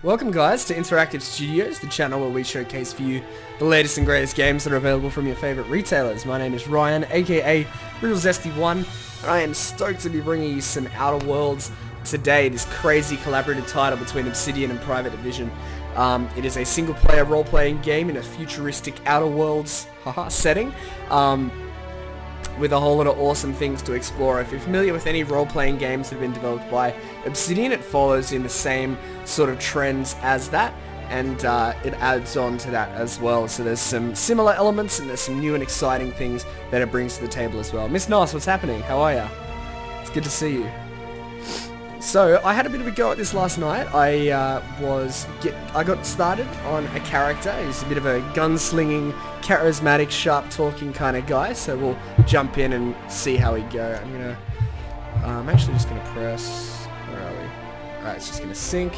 Welcome guys to Interactive Studios, the channel where we showcase for you the latest and greatest games that are available from your favourite retailers. My name is Ryan, aka Real Zesty1, and I am stoked to be bringing you some Outer Worlds today, this crazy collaborative title between Obsidian and Private Division. It is a single-player role-playing game in a futuristic Outer Worlds setting, with a whole lot of awesome things to explore. If you're familiar with any role-playing games that have been developed by Obsidian, it follows in the same sort of trends as that, and it adds on to that as well. So there's some similar elements, and there's some new and exciting things that it brings to the table as well. Miss Nos, what's happening? How are ya? It's good to see you. So I had a bit of a go at this last night. I got started on a character. He's a bit of a gunslinging, charismatic, sharp-talking kind of guy. So we'll jump in and see how we go. I'm actually just gonna press. Where are we? All right, it's just gonna sync.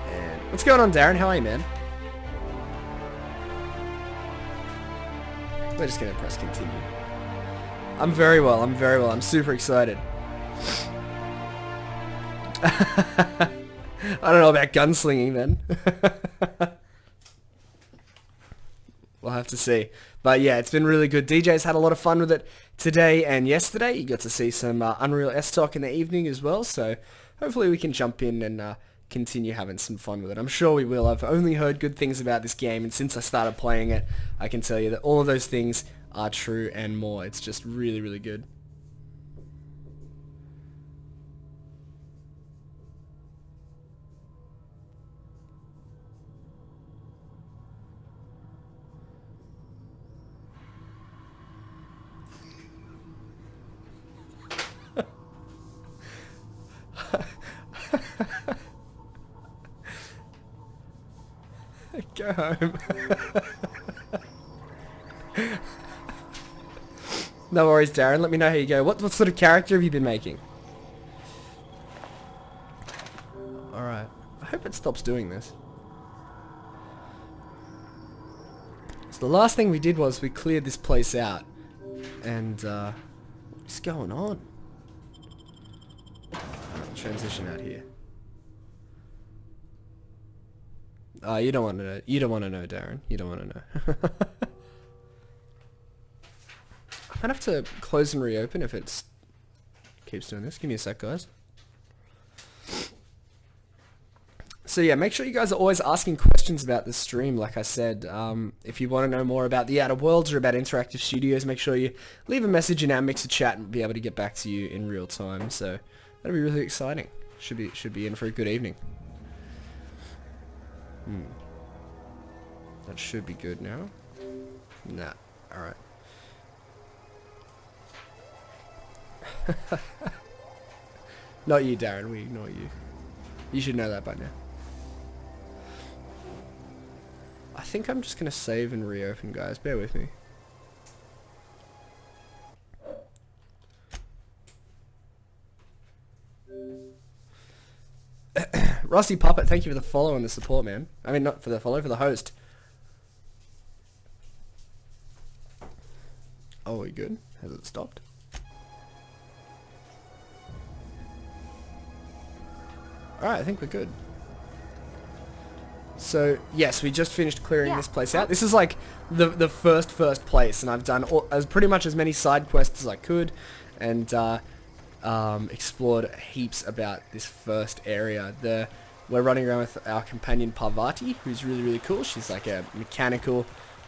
And what's going on, Darren? How are you, man? We're just gonna press continue. I'm very well. I'm super excited. I don't know about gunslinging then. We'll have to see. But yeah, it's been really good. DJ's had a lot of fun with it today and yesterday. You got to see some Unreal S-Talk in the evening as well. So hopefully we can jump in and continue having some fun with it. I'm sure we will. I've only heard good things about this game, and since I started playing it, I can tell you that all of those things are true and more. It's just really, really good. Go home. No worries, Darren. Let me know how you go. What sort of character have you been making? Alright. I hope it stops doing this. So the last thing we did was we cleared this place out. And, what's going on? Transition out here. You don't want to know. You don't want to know, Darren. You don't want to know. I might have to close and reopen if it keeps doing this. Give me a sec, guys. So yeah, make sure you guys are always asking questions about the stream. Like I said, if you want to know more about the Outer Worlds or about Interactive Studios, make sure you leave a message in our Mixer chat and we'll be able to get back to you in real time. So that'll be really exciting. Should be in for a good evening. That should be good now. Nah. Alright. Not you, Darren. We ignore you. You should know that by now. I think I'm just going to save and reopen, guys. Bear with me. Rusty Puppet, thank you for the follow and the support, man. I mean, not for the follow, for the host. Oh, we good? Has it stopped? Alright, I think we're good. So, yes, we just finished clearing this place out. This is like the first place, and I've done pretty much as many side quests as I could, and explored heaps about this first area. We're running around with our companion Parvati, who's really, really cool. She's like a mechanical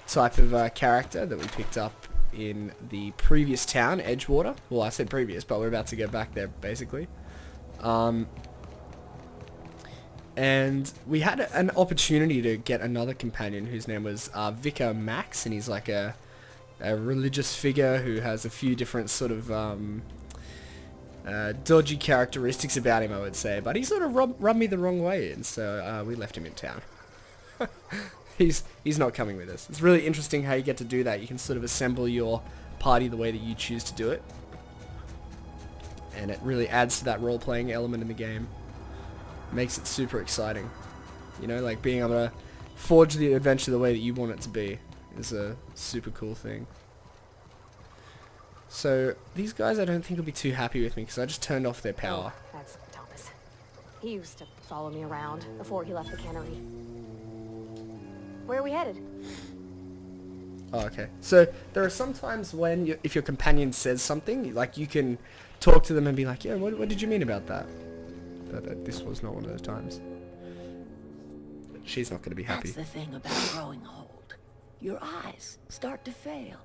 type of character that we picked up in the previous town, Edgewater. Well, I said previous, but we're about to go back there, basically. And we had an opportunity to get another companion whose name was Vicar Max, and he's like a religious figure who has a few different sort of dodgy characteristics about him, I would say, but he sort of rubbed me the wrong way, and so we left him in town. He's not coming with us. It's really interesting how you get to do that. You can sort of assemble your party the way that you choose to do it, and it really adds to that role-playing element in the game. Makes it super exciting. You know, like being able to forge the adventure the way that you want it to be is a super cool thing. So these guys I don't think will be too happy with me because I just turned off their power. That's Thomas. He used to follow me around before he left the cannery. Where are we headed? Oh, okay. So there are some times when if your companion says something, like you can talk to them and be like, yeah, what did you mean about that? This was not one of those times. She's not going to be happy. That's the thing about growing old. Your eyes start to fail.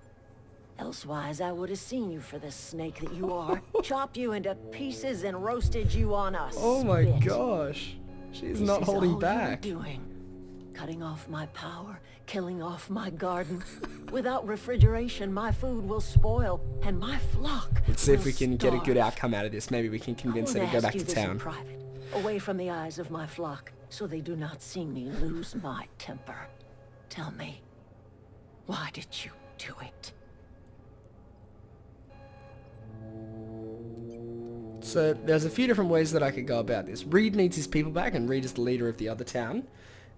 Elsewise, I would have seen you for the snake that you are, chopped you into pieces and roasted you on a Oh my spit. gosh. She's This not is holding all back. you were doing. Cutting off my power, killing off my garden. Without refrigeration, my food will spoil, and my flock Let's see if will we can get a good starve. outcome out of this. Maybe we can convince her I to won't go back ask you to this in town. private, away from the eyes of my flock, so they do not see me lose my temper. Tell me, why did you do it? So there's a few different ways that I could go about this. Reed needs his people back, and Reed is the leader of the other town.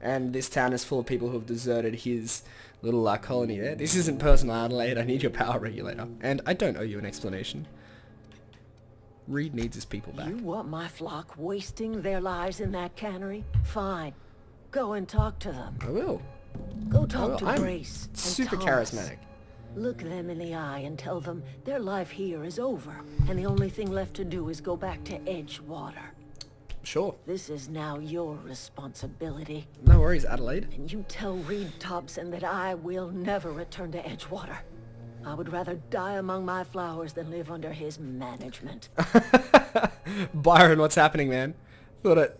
And this town is full of people who have deserted his little colony there. This isn't personal, Adelaide. I need your power regulator. And I don't owe you an explanation. Reed needs his people back. You want my flock wasting their lives in that cannery? Fine. Go and talk to them. I will. Go talk to I'm Grace and super Thomas. charismatic. Look them in the eye and tell them their life here is over, and the only thing left to do is go back to Edgewater. Sure. This is now your responsibility. No worries, Adelaide. And you tell Reed Thompson that I will never return to Edgewater. I would rather die among my flowers than live under his management. Byron, what's happening, man? Thought it...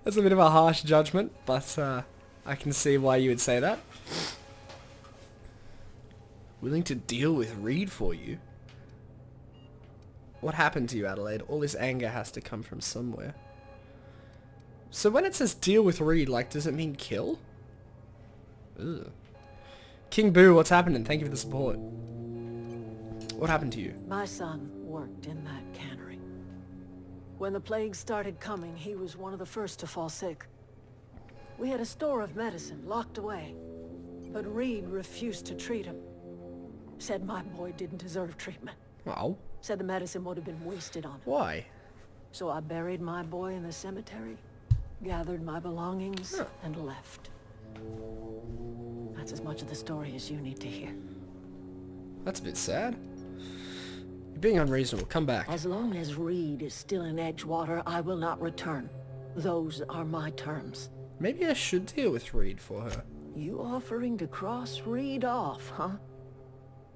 That's a bit of a harsh judgment, but I can see why you would say that. Willing to deal with Reed for you? What happened to you, Adelaide? All this anger has to come from somewhere. So when it says deal with Reed, like, does it mean kill? Ugh. King Boo, what's happening? Thank you for the support. What happened to you? My son worked in that cannery. When the plague started coming, he was one of the first to fall sick. We had a store of medicine locked away, but Reed refused to treat him. Said my boy didn't deserve treatment. Oh. Said the medicine would have been wasted on him. Why? So I buried my boy in the cemetery, gathered my belongings, and left. That's as much of the story as you need to hear. That's a bit sad. You're being unreasonable. Come back. As long as Reed is still in Edgewater, I will not return. Those are my terms. Maybe I should deal with Reed for her. You offering to cross Reed off, huh?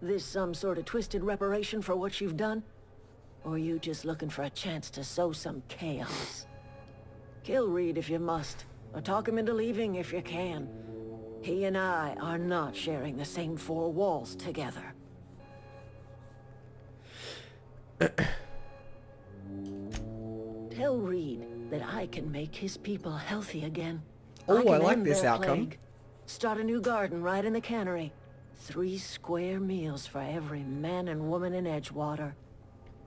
This some sort of twisted reparation for what you've done? Or you just looking for a chance to sow some chaos? Kill Reed if you must, or talk him into leaving if you can. He and I are not sharing the same four walls together. Tell Reed that I can make his people healthy again. Oh, I can like end this their outcome. plague. Start a new garden right in the cannery. 3 square meals for every man and woman in Edgewater.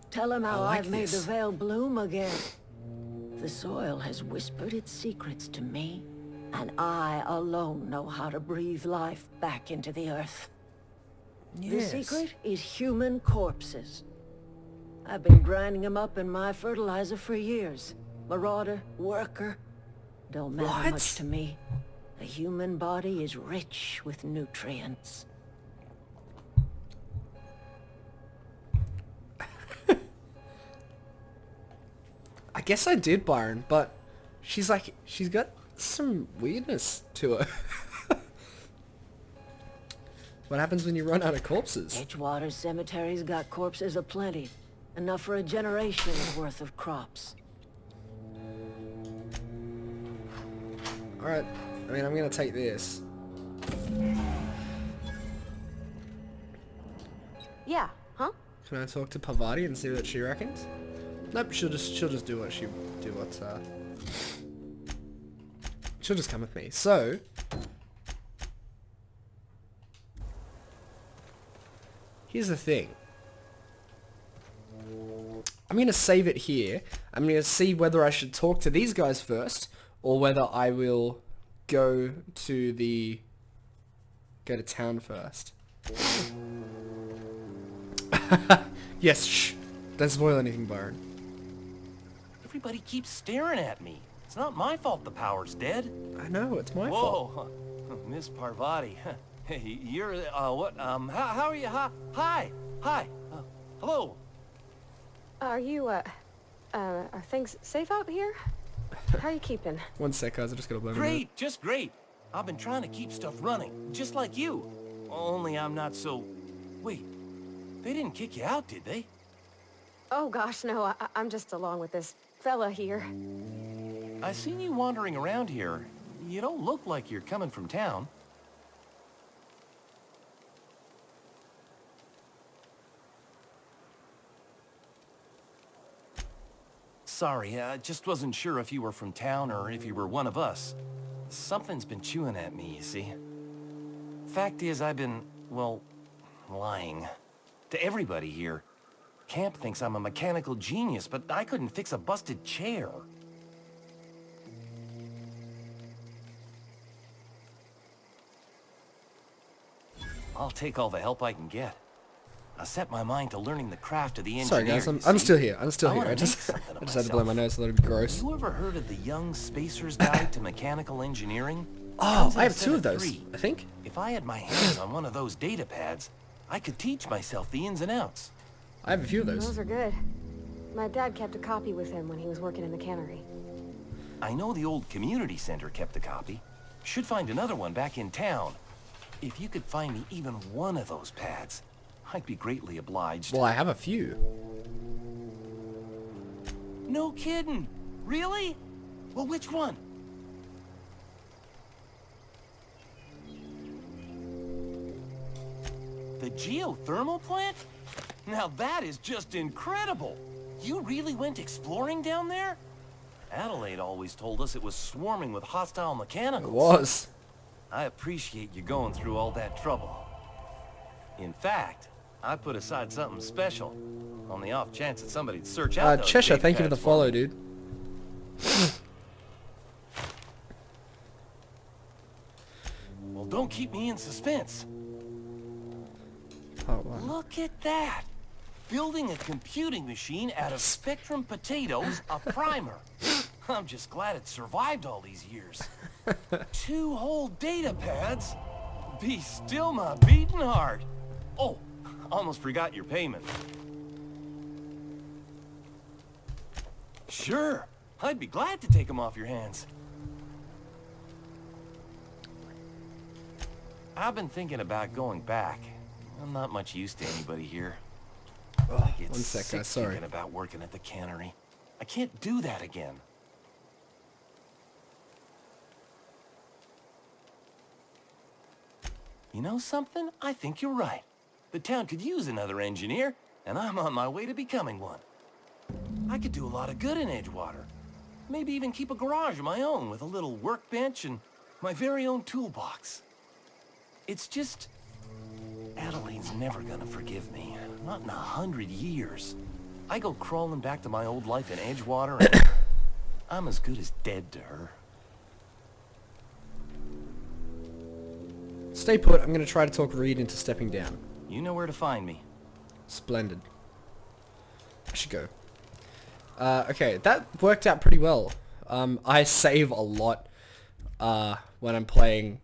Tell him how like I've made the this. Vale bloom again. The soil has whispered its secrets to me, and I alone know how to breathe life back into the earth. Yes. The secret is human corpses. I've been grinding them up in my fertilizer for years. Marauder, worker, don't matter What? much to me. The human body is rich with nutrients. I guess I did, Byron, but she's like, she's got some weirdness to her. What happens when you run out of corpses? Edgewater Cemetery's got corpses aplenty. Enough for a generation's worth of crops. Alright, I mean, I'm gonna take this. Yeah, huh? Can I talk to Pavati and see what she reckons? Nope, she'll just do what she'll just come with me. So here's the thing. I'm gonna save it here. I'm gonna see whether I should talk to these guys first, or whether I will go to town first. Yes, shh. Don't spoil anything, Byron. Everybody keeps staring at me. It's not my fault the power's dead. I know, it's my fault. Whoa, Miss Parvati. Hey, you're, what, how are you? Hi. Hello. Are you, are things safe out here? How are you keeping? One sec, guys, I just gotta blow my Great, just great. I've been trying to keep stuff running, just like you. Only I'm not so... Wait, they didn't kick you out, did they? Oh gosh, no, I'm just along with this fella here. I seen you wandering around here. You don't look like you're coming from town. Sorry, I just wasn't sure if you were from town or if you were one of us. Something's been chewing at me, you see. Fact is, I've been, well, lying. To everybody here. Camp thinks I'm a mechanical genius, but I couldn't fix a busted chair. I'll take all the help I can get. I set my mind to learning the craft of the engineer. Sorry guys, I'm still here. I'm still here. I wanna just make something of had to blow my myself. nose, a little bit gross. You ever heard of the Young Spacer's Guide to Mechanical Engineering? Oh, Comes in I a have set 2 of of those, 3. I think. If I had my hands on one of those data pads, I could teach myself the ins and outs. I have a few of Those those. are good. My dad kept a copy with him when he was working in the cannery. I know the old community center kept a copy. Should find another one back in town. If you could find me even one of those pads, I'd be greatly obliged. Well, I have a few. No kidding. Really? Well, which one? The geothermal plant? Now that is just incredible. You really went exploring down there? Adelaide always told us it was swarming with hostile mechanicals. It was. I appreciate you going through all that trouble. In fact, I put aside something special on the off chance that somebody'd search out those Cheshire, data thank you for the pads follow, me. dude. Well, don't keep me in suspense. Oh, wow. Look at that. Building a computing machine out of Spectrum potatoes, a primer. I'm just glad it survived all these years. 2 whole data pads? Be still my beating heart. Oh, almost forgot your payment. Sure, I'd be glad to take them off your hands. I've been thinking about going back. I'm not much use to anybody here. Oh, I get one sec, sick guys, sorry. thinking about working at the cannery. I can't do that again. You know something? I think you're right. The town could use another engineer, and I'm on my way to becoming one. I could do a lot of good in Edgewater. Maybe even keep a garage of my own with a little workbench and my very own toolbox. It's just... Adelaide's never gonna forgive me. Not in 100 years. I go crawling back to my old life in Edgewater and I'm as good as dead to her. Stay put, I'm going to try to talk Reed into stepping down. You know where to find me. Splendid. I should go. Okay, that worked out pretty well. I save a lot when I'm playing,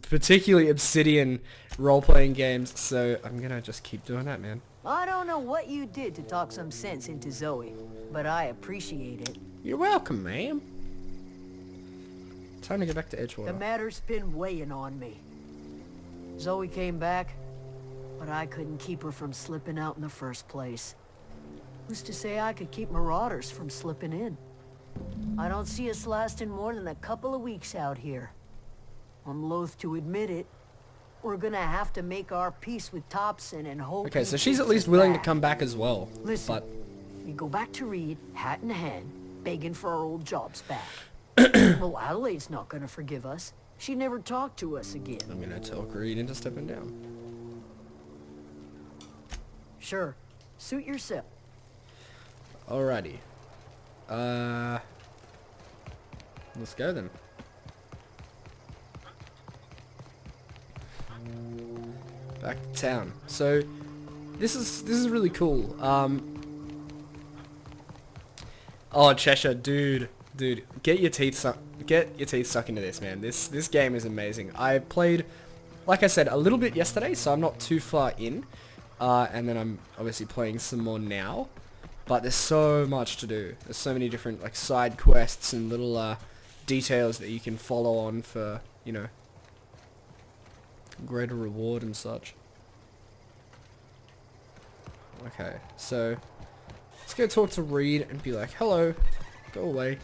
particularly Obsidian role-playing games, so I'm gonna just keep doing that, man. I don't know what you did to talk some sense into Zoe, but I appreciate it. You're welcome, ma'am. Time to get back to The Edgewater. matter's been weighing on me. Zoe came back, but I couldn't keep her from slipping out in the first place. Who's to say I could keep marauders from slipping in? I don't see us lasting more than a couple of weeks out here. I'm loath to admit it. We're gonna have to make our peace with Thompson and hope... Okay, he so she's at takes least us willing to back. come back as well. Listen, But we go back to Reed, hat in hand, begging for our old jobs back. Well, Adelaide's not gonna forgive us. She never talked to us again. I'm gonna talk Reed into stepping down. Sure, suit yourself. Alrighty. Let's go then. Back to town. So this is really cool. Oh, Cheshire, dude, get your teeth stuck into this, man. This game is amazing. I played, like I said, a little bit yesterday, so I'm not too far in, and then I'm obviously playing some more now. But there's so much to do. There's so many different like side quests and little details that you can follow on for, you know, greater reward and such. Okay, so let's go talk to Reed and be like, hello, go away.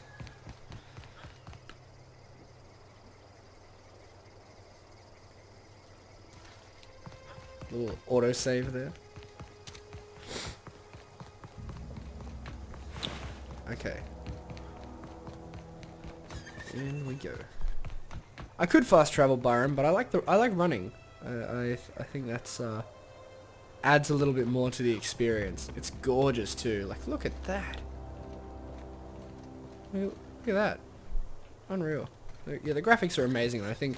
Little autosave there. Okay. In we go. I could fast travel Byron, but I like running. I think that's adds a little bit more to the experience. It's gorgeous too. Like, look at that. Look at that. Unreal. Yeah, the graphics are amazing. And I think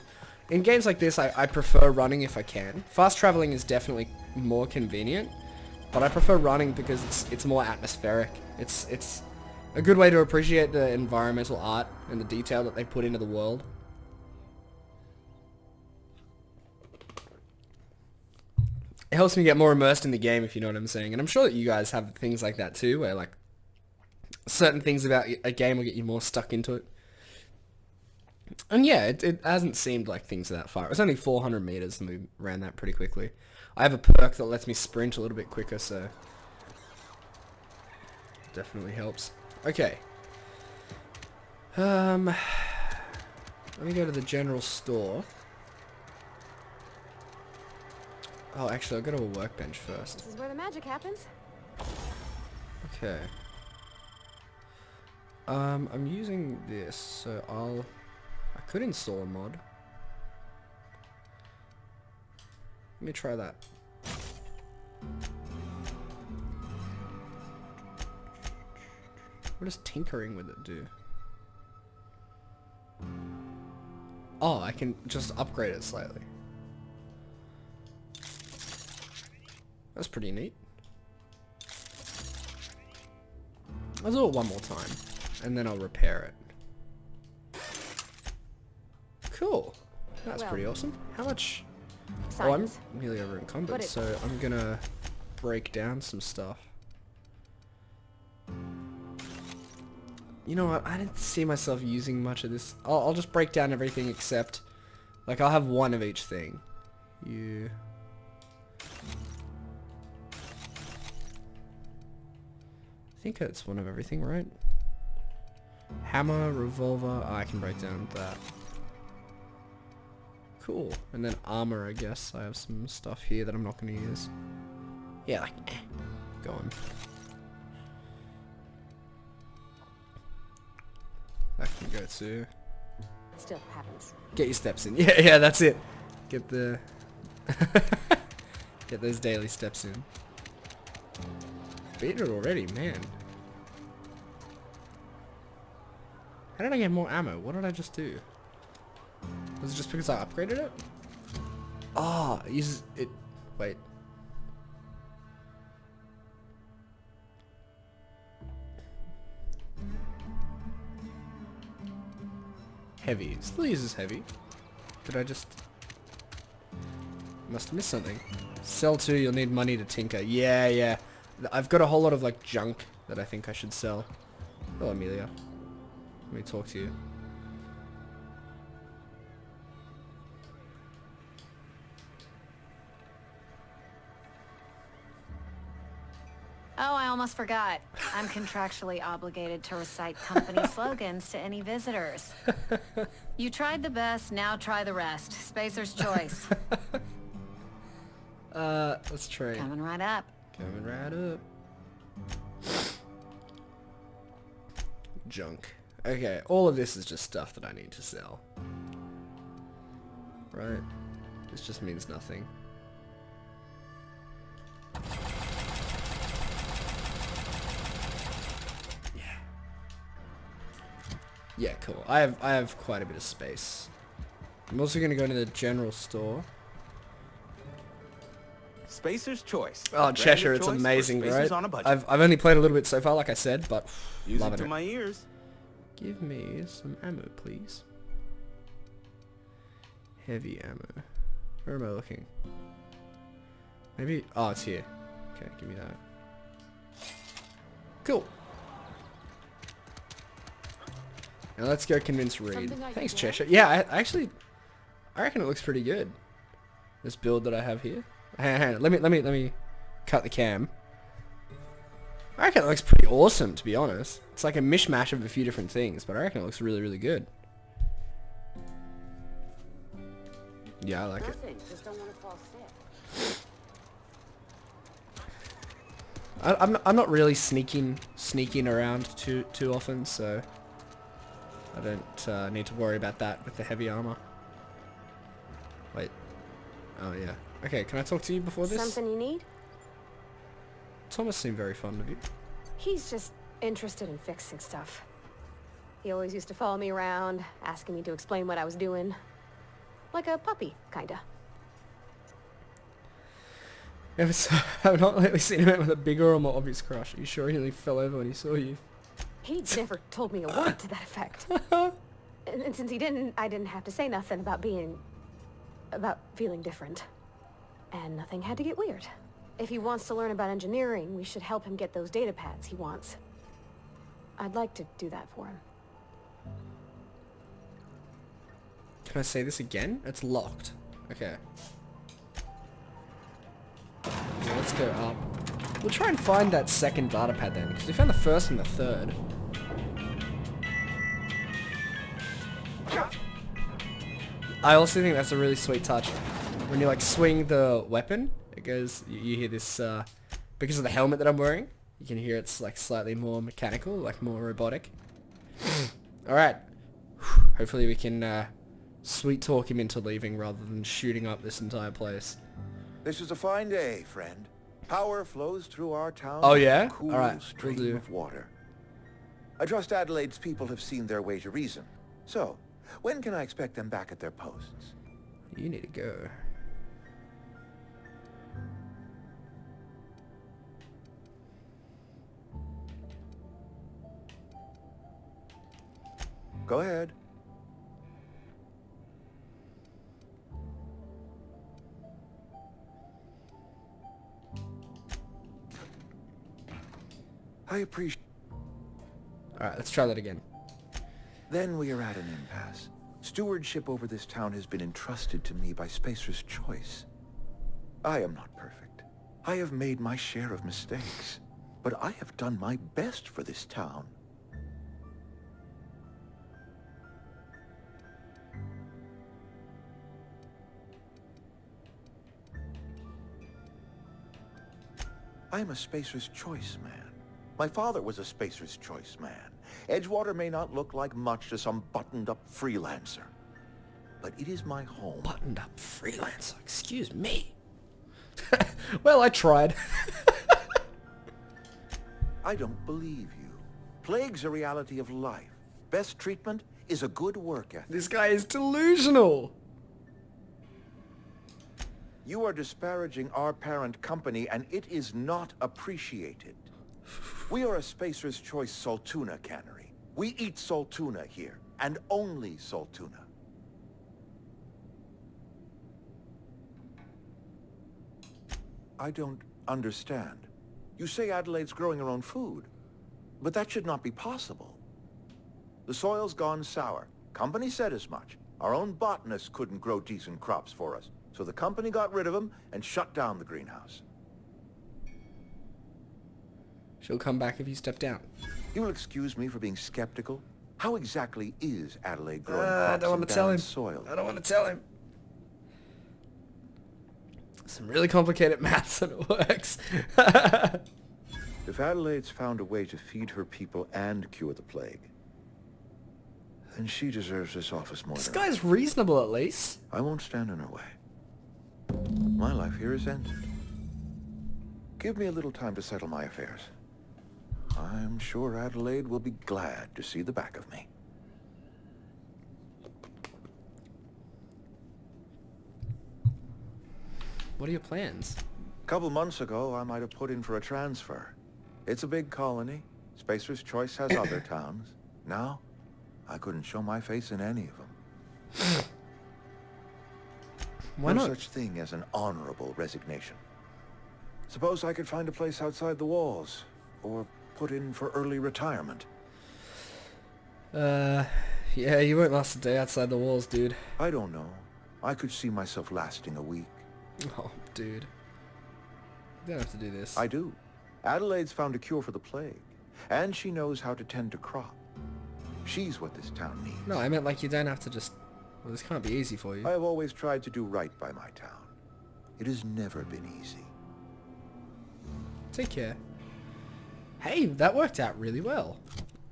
in games like this, I prefer running if I can. Fast traveling is definitely more convenient, but I prefer running because it's more atmospheric. It's a good way to appreciate the environmental art and the detail that they put into the world. It helps me get more immersed in the game, if you know what I'm saying. And I'm sure that you guys have things like that too, where like certain things about a game will get you more stuck into it. And yeah, it hasn't seemed like things are that far. It was only 400 meters and we ran that pretty quickly. I have a perk that lets me sprint a little bit quicker, so definitely helps. Okay. Let me go to the general store. Oh, actually, I'll go to a workbench first. This is where the magic happens. Okay. I'm using this, so I could install a mod. Let me try that. What does tinkering with it do? Oh, I can just upgrade it slightly. That's pretty neat. I'll do it one more time, and then I'll repair it. Cool. That's pretty awesome. How much? Oh, I'm nearly over encumbered, so I'm gonna break down some stuff. You know what? I didn't see myself using much of this. I'll just break down everything except, like, I'll have one of each thing. You. I think it's one of everything, right? Hammer, revolver. Oh, I can break down that. Cool. And then armor, I guess. I have some stuff here that I'm not going to use. Yeah, like, go on. That can go too. Still happens. Get your steps in. Yeah, that's it. Get the... Get those daily steps in. Beat it already, man. How did I get more ammo? What did I just do? Was it just because I upgraded it? Oh, it uses it. Wait. Heavy. It still uses heavy. Did I just... Must have missed something. Sell 2, you'll need money to tinker. Yeah. I've got a whole lot of like junk that I think I should sell. Oh, Amelia. Let me talk to you. Oh, I almost forgot. I'm contractually obligated to recite company slogans to any visitors. You tried the best, now try the rest. Spacer's choice. Let's try. Coming right up. Coming right up. Junk. Okay, all of this is just stuff that I need to sell. Right? This just means nothing. Yeah, cool. I have quite a bit of space. I'm also going to go to the general store. Spacer's Choice. Oh, Brand Cheshire, of it's choice for amazing, spacers right? on a budget. I've only played a little bit so far, like I said, but Music loving to it. my ears. Give me some ammo, please. Heavy ammo. Where am I looking? Maybe... Oh, it's here. Okay, give me that. Cool. Now let's go convince Reed. Thanks, Cheshire. Yeah, I reckon it looks pretty good. This build that I have here. Hang on. Let me cut the cam. I reckon it looks pretty awesome, to be honest. It's like a mishmash of a few different things, but I reckon it looks really, really good. Yeah, I like it. Just don't want to fall sick. I'm not really sneaking around too often, so I don't need to worry about that with the heavy armor. Wait. Oh yeah. Okay, can I talk to you before this? Something you need? Thomas seemed very fond of you. He's just interested in fixing stuff. He always used to follow me around, asking me to explain what I was doing. Like a puppy, kinda. I've not lately seen him with a bigger or more obvious crush. Are you sure he only fell over when he saw you? He'd never told me a word to that effect. And since he didn't, I didn't have to say nothing about feeling different. And nothing had to get weird. If he wants to learn about engineering, we should help him get those data pads he wants. I'd like to do that for him. Can I say this again? It's locked. Okay. Yeah, let's go up. We'll try and find that second data pad then, because we found the first and the third. I also think that's a really sweet touch. When you like swing the weapon, it goes, you hear this, because of the helmet that I'm wearing, you can hear it's like slightly more mechanical, like more robotic. Alright. Hopefully we can sweet talk him into leaving rather than shooting up this entire place. This is a fine day, friend. Power flows through our town. Oh, yeah? Like a cool All right, stream will do. of water. I trust Adelaide's people have seen their way to reason. So, when can I expect them back at their posts? You need to go. Go ahead. I appreciate... Alright, let's try that again. Then we are at an impasse. Stewardship over this town has been entrusted to me by Spacer's Choice. I am not perfect. I have made my share of mistakes. But I have done my best for this town. I'm a Spacer's Choice man. My father was a Spacer's Choice man. Edgewater may not look like much to some buttoned-up freelancer, but it is my home. Buttoned-up freelancer, excuse me. Well, I tried. I don't believe you. Plague's a reality of life. Best treatment is a good work ethic. This guy is delusional. You are disparaging our parent company, and it is not appreciated. We are a Spacer's Choice Saltuna cannery. We eat Saltuna here, and only Saltuna. I don't understand. You say Adelaide's growing her own food, but that should not be possible. The soil's gone sour. Company said as much. Our own botanists couldn't grow decent crops for us, so the company got rid of them and shut down the greenhouse. She'll come back if you step down. You will excuse me for being skeptical. How exactly is Adelaide growing I crops don't want in to tell barren him. soil? I don't want to tell him. Some really complicated maths and it works. If Adelaide's found a way to feed her people and cure the plague, then she deserves this office more This than I. guy's reasonable at least. I won't stand in her way. My life here is ended. Give me a little time to settle my affairs. I'm sure Adelaide will be glad to see the back of me. What are your plans? Couple months ago, I might have put in for a transfer. It's a big colony. Spacer's Choice has other towns. Now, I couldn't show my face in any of them. Why No not? such thing as an honorable resignation. Suppose I could find a place outside the walls, or put in for early retirement. Yeah, you won't last a day outside the walls, dude. I don't know. I could see myself lasting a week. Oh, dude. You don't have to do this. I do. Adelaide's found a cure for the plague, and she knows how to tend to crop. She's what this town needs. No, I meant like you don't have to just... Well, this can't be easy for you. I have always tried to do right by my town. It has never been easy. Take care. Hey, that worked out really well.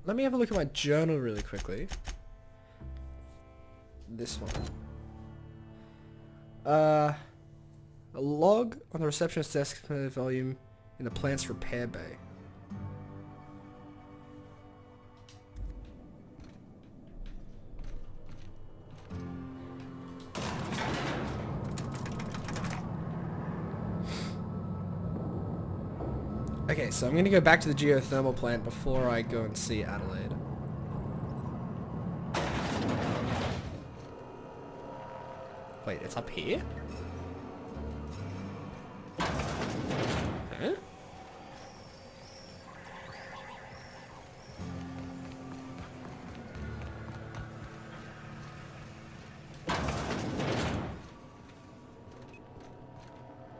Let me have a look at my journal really quickly. This one. A log on the receptionist's desk for the volume in the plant's repair bay. Okay, so I'm going to go back to the geothermal plant before I go and see Adelaide. Wait, it's up here? Huh?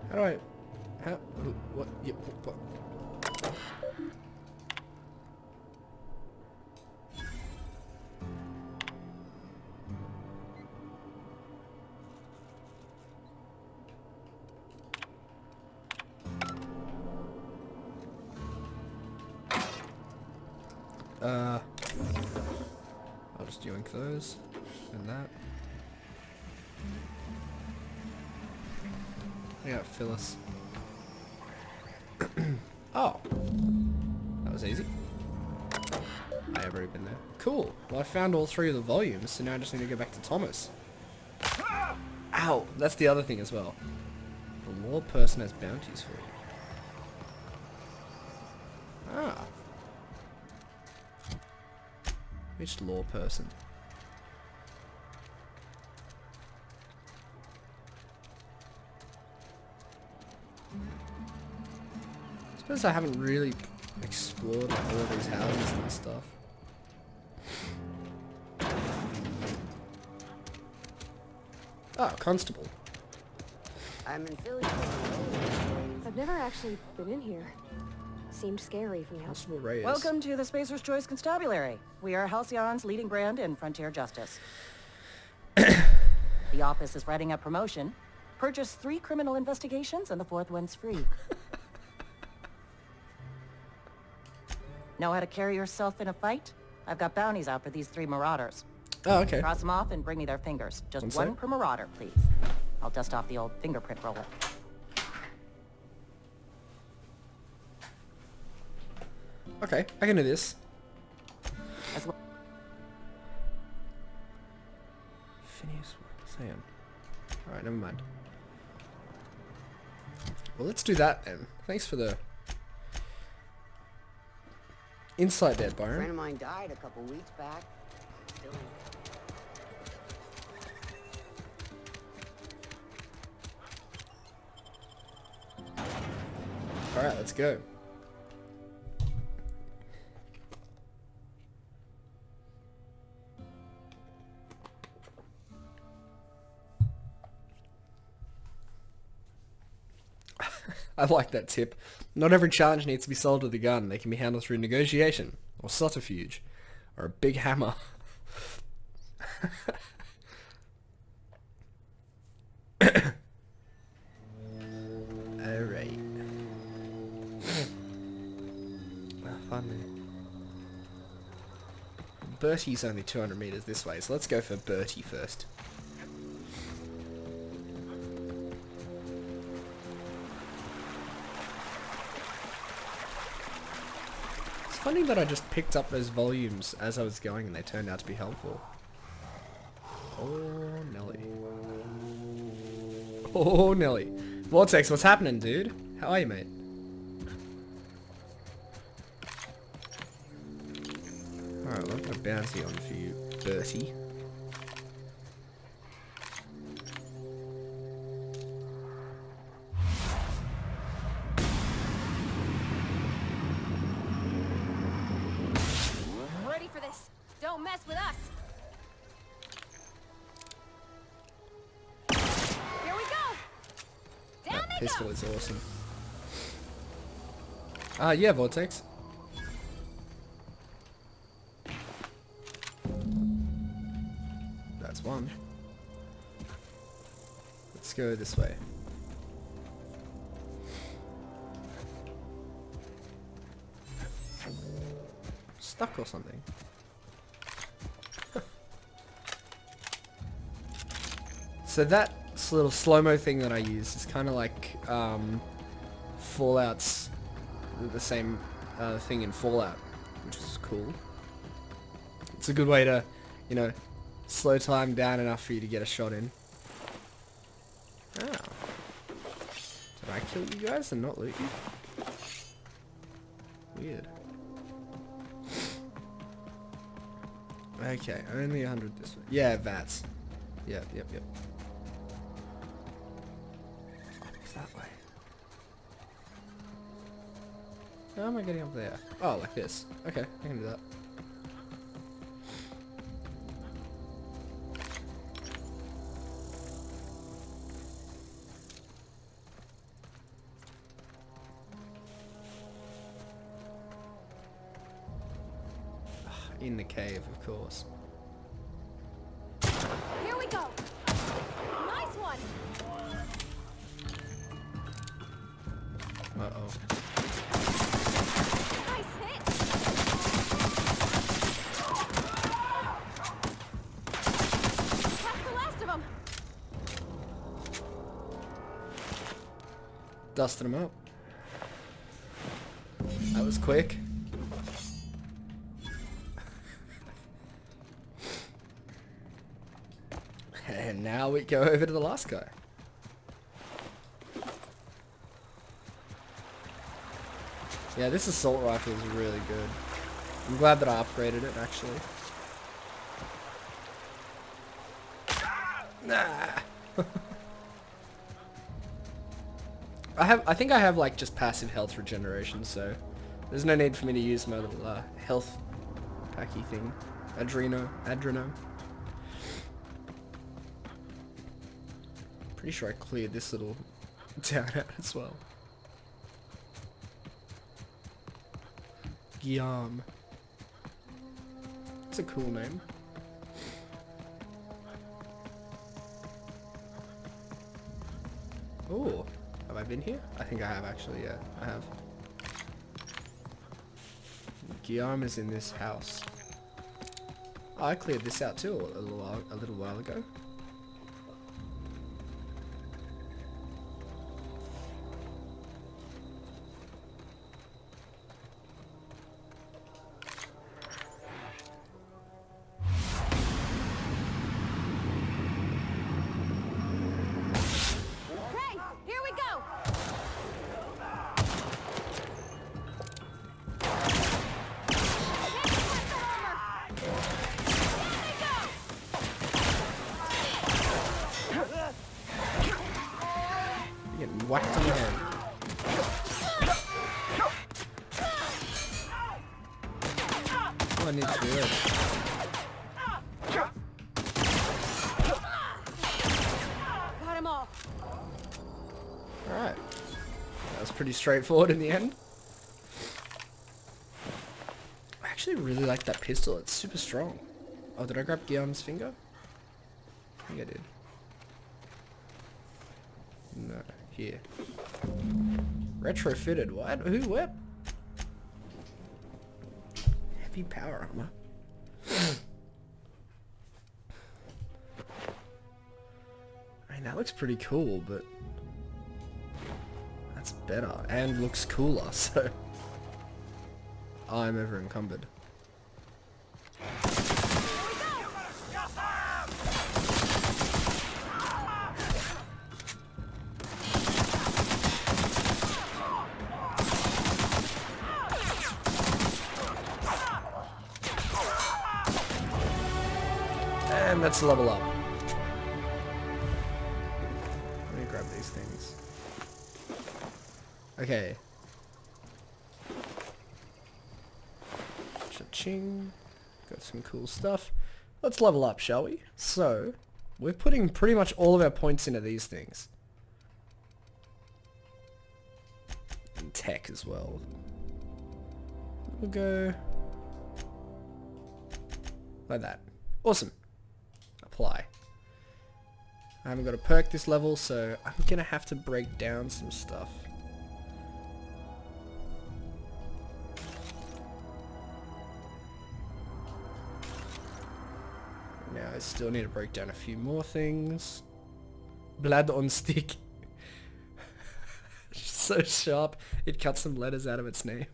How do I... How... What... Yeah, what? I'll just yoink those and that. Yeah, Phyllis. Oh, that was easy. I have already been there. Cool. Well, I found all 3 of the volumes, so now I just need to go back to Thomas. Ow! That's the other thing as well. The law person has bounties for you. Ah. Which law person? I suppose I haven't really explored like, all these houses and stuff. Oh, constable. I'm in Philly. I've never actually been in here. Seemed scary from the outside. Constable Reyes. Welcome to the Spacer's Choice Constabulary. We are Halcyon's leading brand in frontier justice. The office is writing up promotion. Purchase 3 criminal investigations and the 4th one's free. Know how to carry yourself in a fight? I've got bounties out for these 3 marauders. Oh, okay. Cross them off and bring me their fingers. Just One one sec. per marauder, please. I'll dust off the old fingerprint roller. Okay, I can do this. As well. Phineas Sam. Alright, never mind. Well, let's do that then. Thanks for the insight there, A Byron. friend of mine died a couple weeks back. Still Alright, let's go. I like that tip. Not every challenge needs to be solved with a gun. They can be handled through negotiation, or subterfuge, or a big hammer. Alright. Finally. Bertie's only 200 meters this way, so let's go for Bertie first. It's funny that I just picked up those volumes as I was going and they turned out to be helpful. Oh, Nelly. Oh, Nelly. Vortex, what's happening, dude? How are you, mate? Alright, well, I've got a bounty on for you, Bertie. Ready for this. Don't mess with us. Here we go. Down That they pistol go. is awesome. Yeah, Vortex. That's one. Let's go this way. Stuck or something. So that little slow-mo thing that I use is kind of like Fallout's the same thing in Fallout, which is cool. It's a good way to, you know, slow time down enough for you to get a shot in. Oh. Did I kill you guys and not loot you? Weird. Okay, only 100 this way. Yeah, VATS. Yep. That way. How am I getting up there? Oh, like this. Okay, I can do that. In the cave, of course. Here we go. Nice one. Uh-oh. Nice hit. That's the last of them. Dusted him up. That was quick. And now we go over to the last guy. Yeah, this assault rifle is really good. I'm glad that I upgraded it, actually. Nah. I think I have like just passive health regeneration, so there's no need for me to use my little health packy thing. Adreno. Pretty sure I cleared this little town out as well. Guillaume. That's a cool name. Oh, have I been here? I think I have actually, yeah, I have. Guillaume is in this house. Oh, I cleared this out too a little while ago. Okay, here we go. You're getting whacked on the head. Oh, I need to do it. Got them all. Alright. That was pretty straightforward in the end. I actually really like that pistol. It's super strong. Oh, did I grab Guillaume's finger? I think I did. No. Here. Retrofitted. What? Who? What? Heavy power armor. I mean, that looks pretty cool, but that's better and looks cooler, so I'm over encumbered. And let's level up. Let me grab these things. Okay. Cha-ching. Got some cool stuff. Let's level up, shall we? So, we're putting pretty much all of our points into these things. And tech as well. We'll go like that. Awesome. Apply. I haven't got a perk this level, so I'm gonna have to break down some stuff. Now I still need to break down a few more things. Blood on stick. So sharp, it cuts some letters out of its name.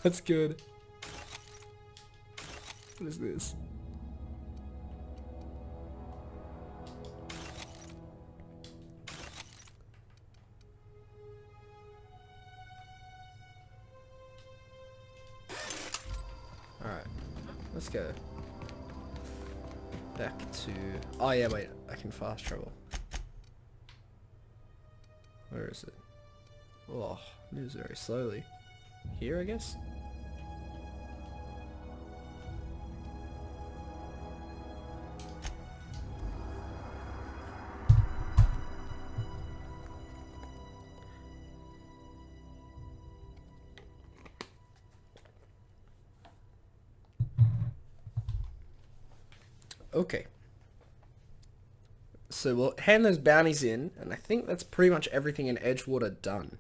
That's good. What is this? Alright, let's go back to... Oh yeah, wait, I can fast travel. Where is it? Oh, moves very slowly. Here, I guess? Okay. So we'll hand those bounties in, and I think that's pretty much everything in Edgewater done.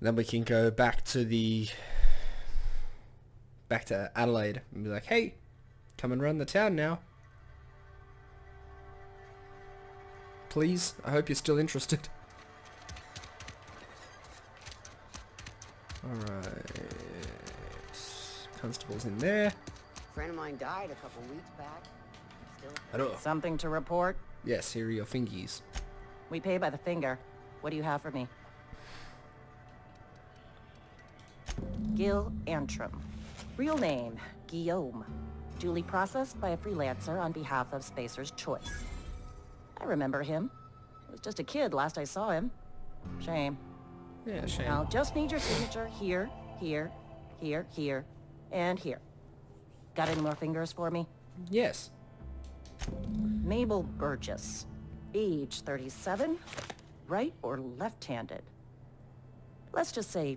Then we can go back to Adelaide and be like, hey, come and run the town now. Please, I hope you're still interested. Alright. Constable's in there. A friend of mine died a couple weeks back. Hello. Something to report? Yes, here are your fingies. We pay by the finger. What do you have for me? Gil Antrim. Real name, Guillaume. Duly processed by a freelancer on behalf of Spacer's Choice. I remember him. He was just a kid last I saw him. Shame. Yeah, shame. I'll just need your signature here, here, here, here, and here. Got any more fingers for me? Yes. Mabel Burgess. Age 37. Right or left-handed? Let's just say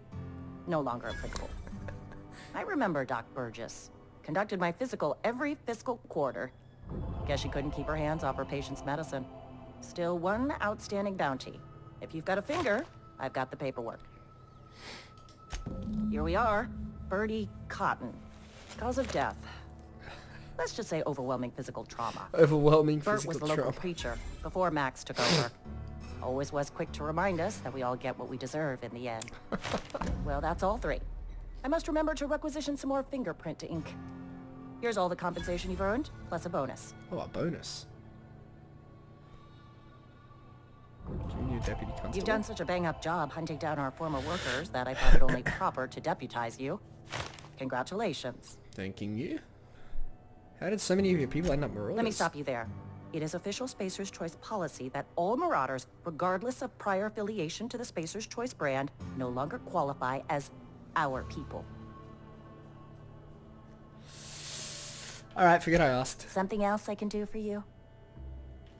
no longer applicable. I remember Doc Burgess. Conducted my physical every fiscal quarter. Guess she couldn't keep her hands off her patient's medicine. Still one outstanding bounty. If you've got a finger, I've got the paperwork. Here we are. Bertie Cotton. Cause of death. Let's just say overwhelming physical trauma. Overwhelming Bert physical was the local trauma. preacher before Max took over. Always was quick to remind us that we all get what we deserve in the end. Well, that's all three. I must remember to requisition some more fingerprint to ink. Here's all the compensation you've earned, plus a bonus. Oh, a bonus. Junior Deputy Constable. You've done such a bang-up job hunting down our former workers that I thought it only proper to deputize you. Congratulations. Thanking you. How did so many of your people end up marauders? Let me stop you there. It is official Spacer's Choice policy that all marauders, regardless of prior affiliation to the Spacer's Choice brand, no longer qualify as our people. Alright, forget I asked. Something else I can do for you?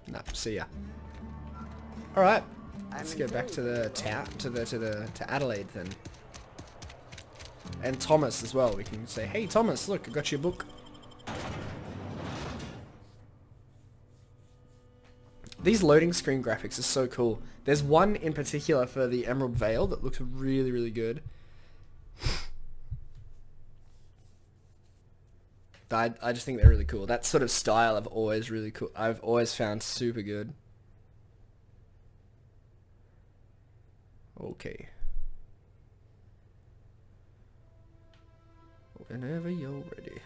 No, see ya. Alright, let's get back to the town, to Adelaide then. And Thomas as well. We can say, hey Thomas, look, I got your book. These loading screen graphics are so cool. There's one in particular for the Emerald Vale that looks really, really good. I just think they're really cool. That sort of style I've always found super good. Okay. Whenever you're ready.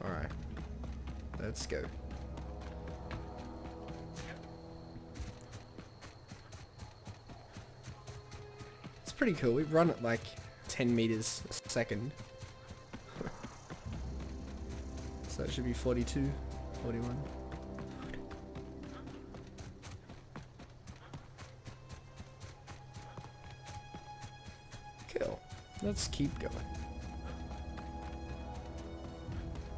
Alright. Let's go. pretty cool. We run at like 10 meters a second. So it should be 42, 41. Cool. Let's keep going.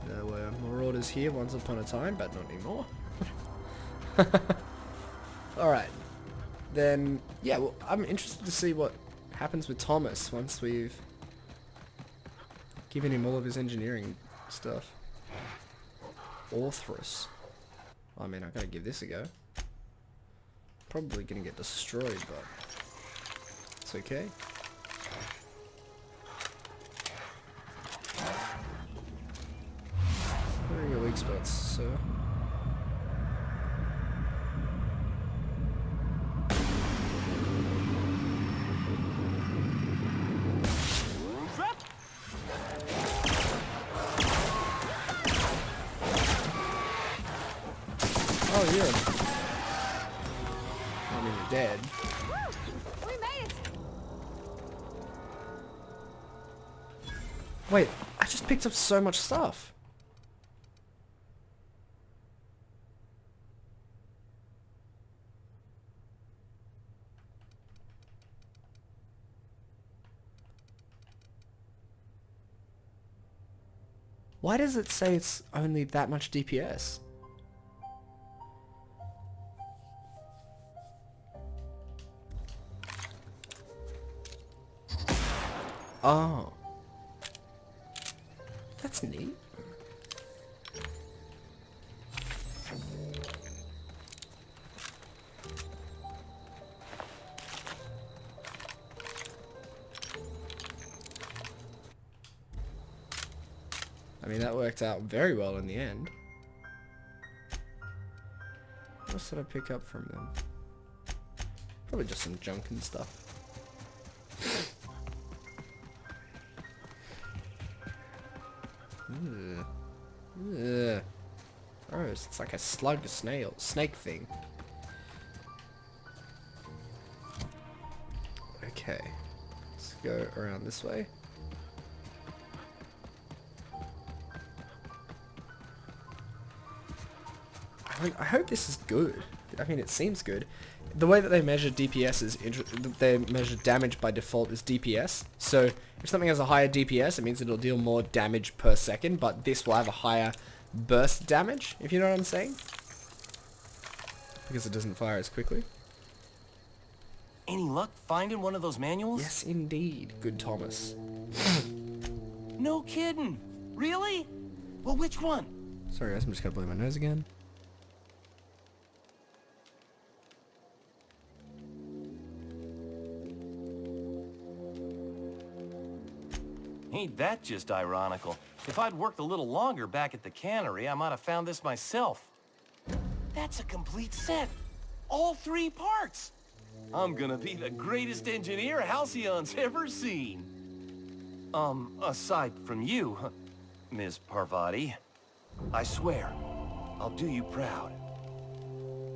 There were more orders here once upon a time, but not anymore. Alright. Then, yeah, well, I'm interested to see what happens with Thomas once we've given him all of his engineering stuff. Orthrus. I mean, I gotta give this a go. Probably gonna get destroyed, but it's okay. Where are your weak spots, sir? Oh, you're... I mean, you're dead. We made it! Wait, I just picked up so much stuff. Why does it say it's only that much DPS? Oh. That's neat. I mean, that worked out very well in the end. What else did I pick up from them? Probably just some junk and stuff. Ugh. Ugh. Gross. It's like a slug snake thing. Okay. Let's go around this way. I hope this is good. I mean, it seems good. The way that they measure DPS is they measure damage by default is DPS. So if something has a higher DPS, it means it'll deal more damage per second, but this will have a higher burst damage, if you know what I'm saying. Because it doesn't fire as quickly. Any luck finding one of those manuals? Yes, indeed, good Thomas. No kidding. Really? Well, which one? Sorry guys, I'm just gonna blow my nose again. Ain't that just ironical? If I'd worked a little longer back at the cannery, I might have found this myself. That's a complete set. All 3 parts. I'm gonna be the greatest engineer Halcyon's ever seen. Aside from you, Ms. Parvati, I swear, I'll do you proud.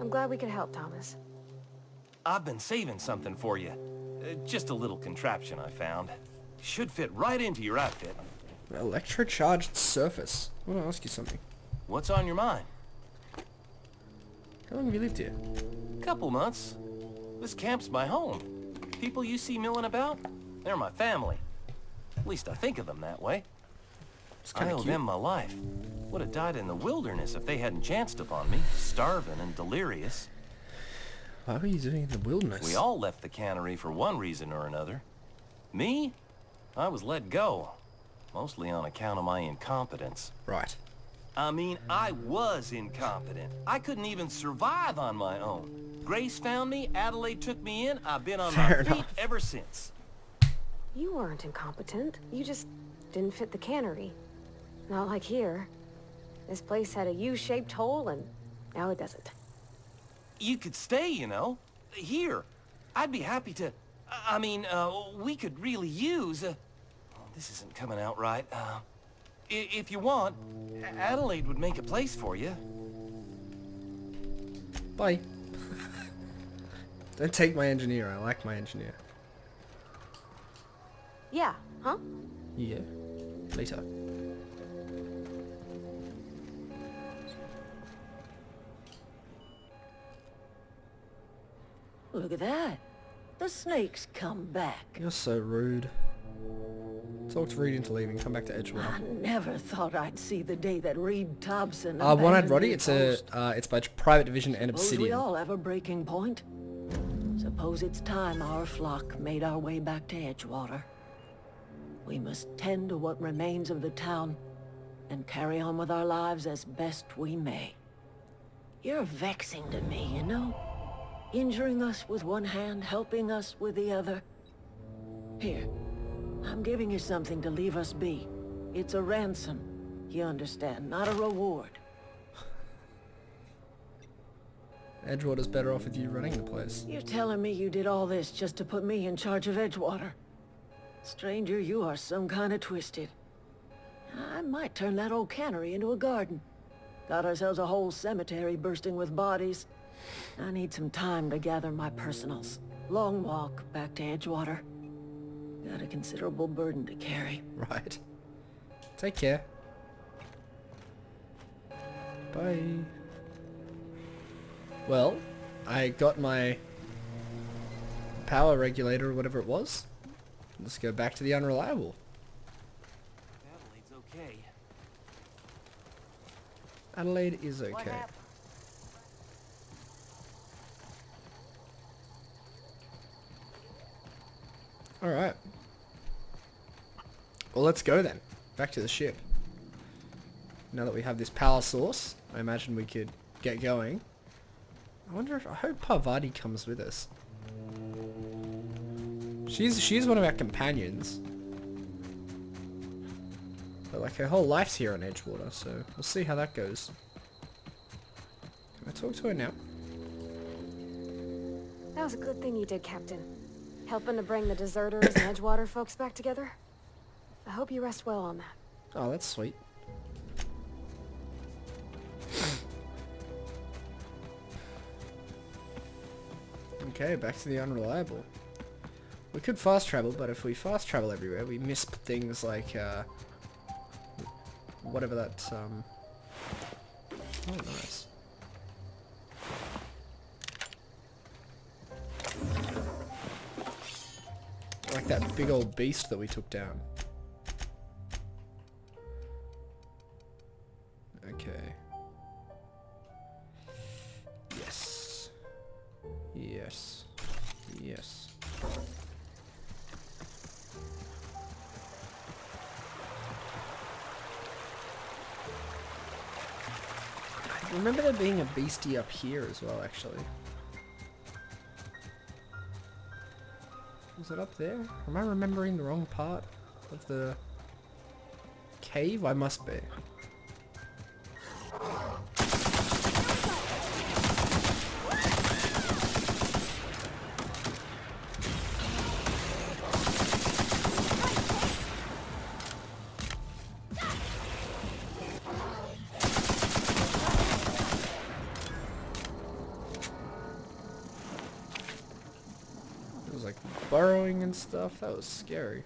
I'm glad we could help, Thomas. I've been saving something for you. Just a little contraption I found. Should fit right into your outfit. Electrocharged surface. I want to ask you something. What's on your mind? How long have you lived here? Couple months. This camp's my home. People you see milling about, they're my family. At least I think of them that way. I owe them my life. Would have died in the wilderness if they hadn't chanced upon me, starving and delirious. What were you doing in the wilderness? We all left the cannery for one reason or another. Me? I was let go, mostly on account of my incompetence. Right. I mean, I was incompetent. I couldn't even survive on my own. Grace found me, Adelaide took me in, I've been on my feet ever since. You weren't incompetent. You just didn't fit the cannery. Not like here. This place had a U-shaped hole, and now it doesn't. You could stay, you know. Here. I'd be happy to... I mean, we could really use... this isn't coming out right. If you want, Adelaide would make a place for you. Bye. Don't take my engineer. I like my engineer. Yeah, huh? Yeah. Later. Look at that. The snake's come back. You're so rude. Talk to Reed into leaving. Come back to Edgewater. I never thought I'd see the day that Reed Thompson One-Eyed abandoned Roddy. your It's post. it's by Private Division and Suppose we Obsidian. all have a breaking point. Suppose it's time our flock made our way back to Edgewater. We must tend to what remains of the town and carry on with our lives as best we may. You're vexing to me, you know? Injuring us with one hand, helping us with the other. Here, I'm giving you something to leave us be. It's a ransom, you understand, not a reward. Edgewater's better off with you running the place. You're telling me you did all this just to put me in charge of Edgewater? Stranger, you are some kind of twisted. I might turn that old cannery into a garden. Got ourselves a whole cemetery bursting with bodies. I need some time to gather my personals. Long walk back to Edgewater. Got a considerable burden to carry. Right. Take care. Bye. Well, I got my power regulator or whatever it was. Let's go back to the Unreliable. Adelaide's okay. Adelaide is okay. Alright. Well, let's go then. Back to the ship. Now that we have this power source, I imagine we could get going. I hope Parvati comes with us. She's one of our companions. But like her whole life's here on Edgewater, so we'll see how that goes. Can I talk to her now? That was a good thing you did, Captain. Helping to bring the deserters and Edgewater folks back together. I hope you rest well on that. Oh, that's sweet. Okay, back to the Unreliable. We could fast travel, but if we fast travel everywhere, we miss things like, whatever that, oh, nice. Like that big old beast that we took down. Okay. Yes. Yes. Yes. I remember there being a beastie up here as well, actually. Was it up there? Am I remembering the wrong part of the cave? I must be. Burrowing and stuff. That was scary.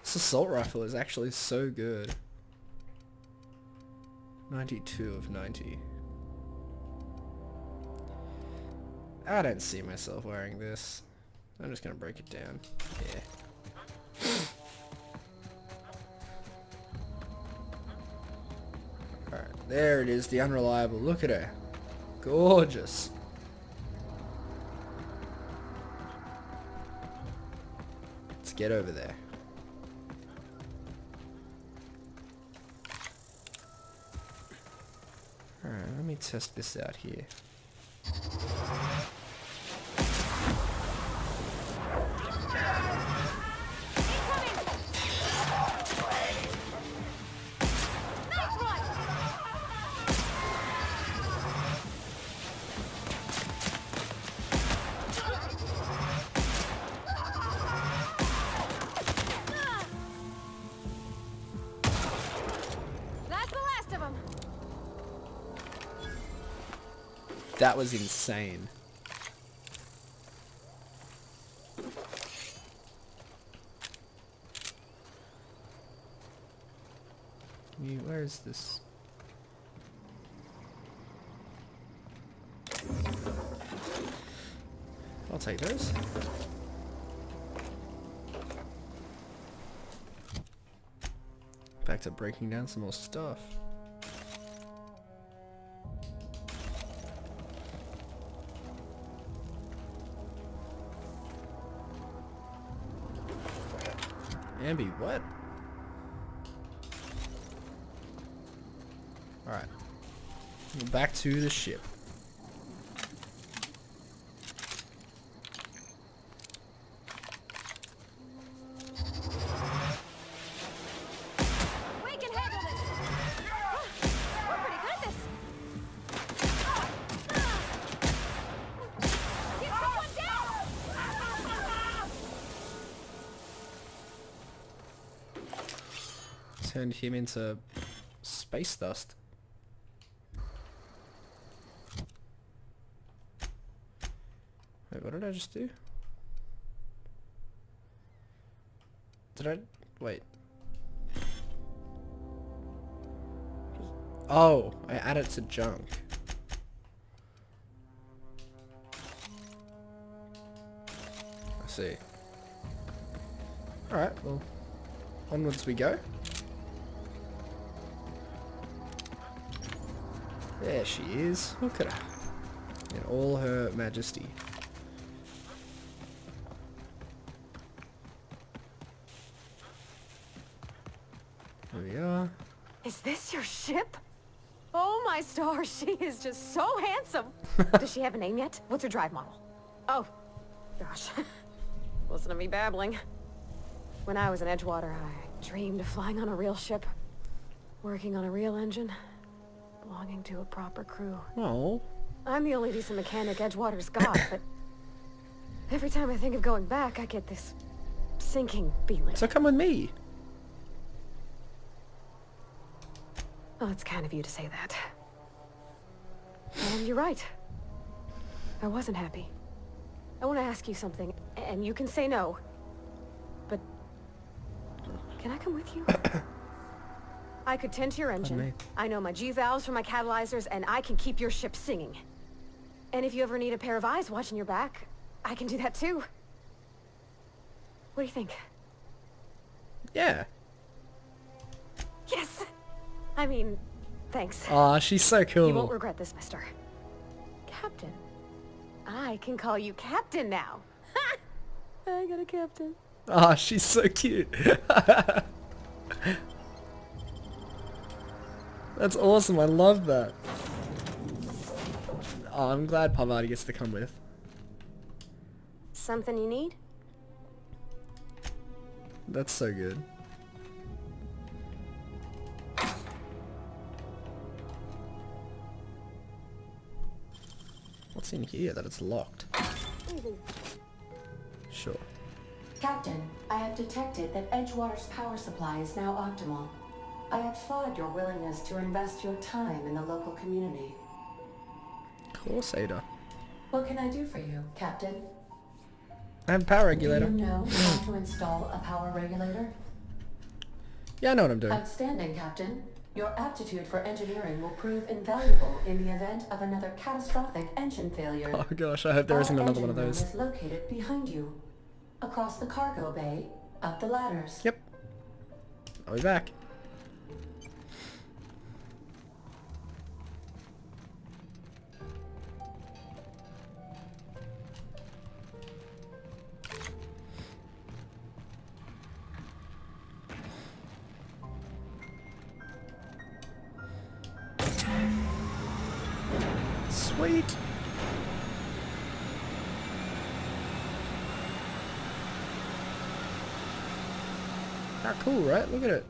This assault rifle is actually so good. 92 of 90. I don't see myself wearing this. I'm just gonna break it down. Yeah. Alright, there it is, the Unreliable. Look at her. Gorgeous. Let's get over there. Alright, let me test this out here. That was insane. Where is this? I'll take those. Back to breaking down some more stuff. Ambi, what? Alright. Back to the ship. We can handle this! We're pretty good at this! You took one down! Turned him into space dust. Wait, what did I just do? Did I... Wait. Oh, I added it to junk. I see. Alright, well, onwards we go. There she is. Look at her. In all her majesty. Here we are. Is this your ship? Oh my stars, she is just so handsome. Does she have a name yet? What's her drive model? Oh, gosh. Listen to me babbling. When I was in Edgewater, I dreamed of flying on a real ship, working on a real engine, belonging to a proper crew. Oh. I'm the only decent mechanic Edgewater's got, but every time I think of going back, I get this sinking feeling. So come with me. Oh, it's kind of you to say that. And you're right. I wasn't happy. I want to ask you something, and you can say no. But can I come with you? I could tend to your engine. I know my G-valves for my catalyzers, and I can keep your ship singing. And if you ever need a pair of eyes watching your back, I can do that too. What do you think? Yeah. Yes! I mean, thanks. Aw, she's so cool. You won't regret this, mister. Captain. I can call you Captain now. Ha! I got a captain. Aw, she's so cute. That's awesome. I love that. Oh, I'm glad Pavati gets to come with. Something you need? That's so good. What's in here that it's locked? Sure. Captain, I have detected that Edgewater's power supply is now optimal. I applaud your willingness to invest your time in the local community. Of course, Ada. What can I do for you, Captain? I have a power regulator. Do you know how to install a power regulator? Yeah, I know what I'm doing. Outstanding, Captain. Your aptitude for engineering will prove invaluable in the event of another catastrophic engine failure. Oh gosh, I hope there isn't another one of those. Our engine room is located behind you, across the cargo bay, up the ladders. Yep. I'll be back. Sweet. How cool, right? Look at it.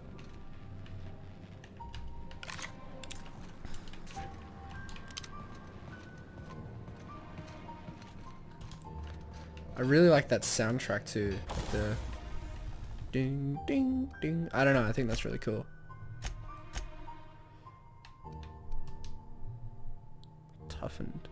I really like that soundtrack too. The ding ding ding. I don't know, I think that's really cool. Toughened.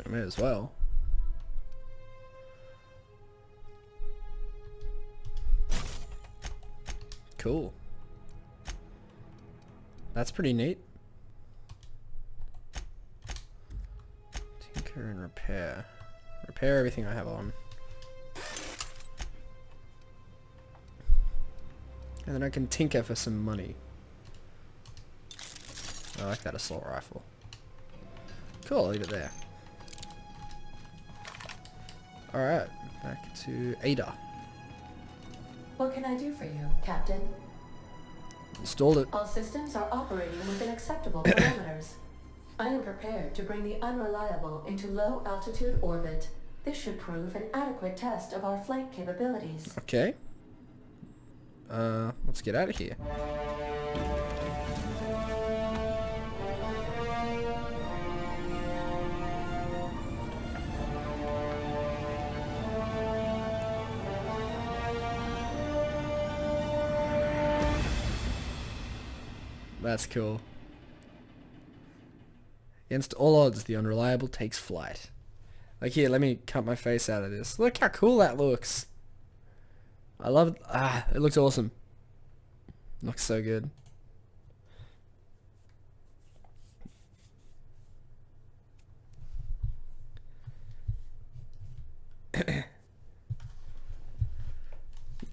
may as well. Cool. That's pretty neat. Tinker and repair. Repair everything I have on. And then I can tinker for some money. I like that assault rifle. Cool, I'll leave it there. Alright, back to Ada. What can I do for you, Captain? Installed it. All systems are operating within acceptable parameters. I am prepared to bring the unreliable into low altitude orbit. This should prove an adequate test of our flight capabilities. Okay. Let's get out of here. That's cool. Against all odds, the unreliable takes flight. Like here, let me cut my face out of this. Look how cool that looks. I love it. Ah, it looks awesome. Looks so good.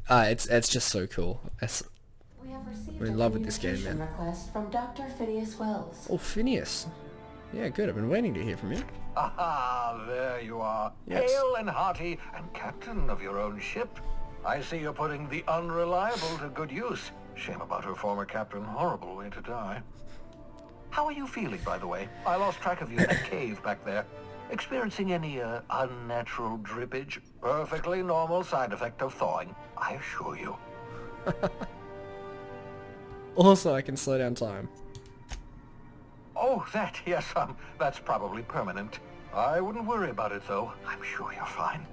It's just so cool. We have received I'm in love with this game, communication man. request from Dr. Phineas Wells. Oh, Phineas. Yeah, good. I've been waiting to hear from you. Aha, there you are. Yes. Hale and hearty and captain of your own ship. I see you're putting the unreliable to good use. Shame about her former captain. Horrible way to die. How are you feeling, by the way? I lost track of you in that cave back there. Experiencing any unnatural drippage? Perfectly normal side effect of thawing, I assure you. Also, I can slow down time. Oh, that, yes, that's probably permanent. I wouldn't worry about it, though. I'm sure you're fine.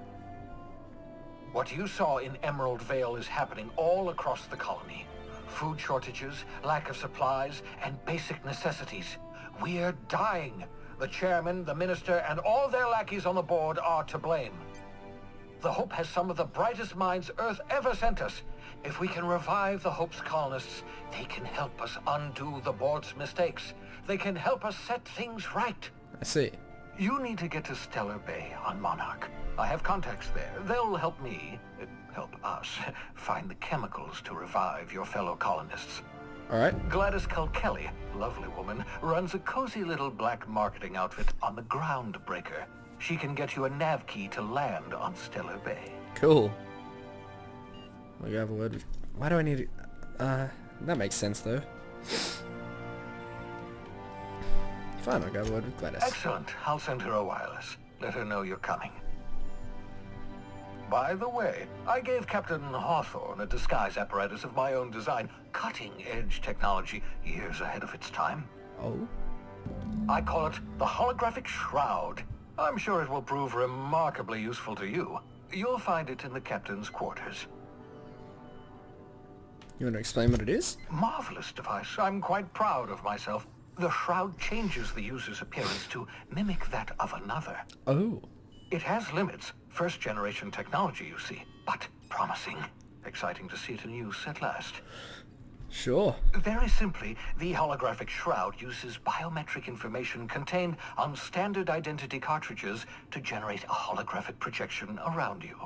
What you saw in Emerald Vale is happening all across the colony. Food shortages, lack of supplies, and basic necessities. We're dying. The chairman, the minister, and all their lackeys on the board are to blame. The Hope has some of the brightest minds Earth ever sent us. If we can revive the Hope's colonists, they can help us undo the board's mistakes. They can help us set things right. I see. You need to get to Stellar Bay on Monarch. I have contacts there. They'll help me, help us, find the chemicals to revive your fellow colonists. Alright. Gladys Kelly, lovely woman, runs a cozy little black marketing outfit on the Groundbreaker. She can get you a nav key to land on Stellar Bay. Cool. I'll go have a word with... Why do I need to... that makes sense, though. Fine, I'll go have a word with Gladys. Excellent. I'll send her a wireless. Let her know you're coming. By the way, I gave Captain Hawthorne a disguise apparatus of my own design. Cutting-edge technology, years ahead of its time. Oh? I call it the holographic shroud. I'm sure it will prove remarkably useful to you. You'll find it in the captain's quarters. You want to explain what it is? Marvelous device. I'm quite proud of myself. The shroud changes the user's appearance to mimic that of another. Oh. It has limits. First-generation technology, you see. But promising. Exciting to see it in use at last. Sure. Very simply, the holographic shroud uses biometric information contained on standard identity cartridges to generate a holographic projection around you.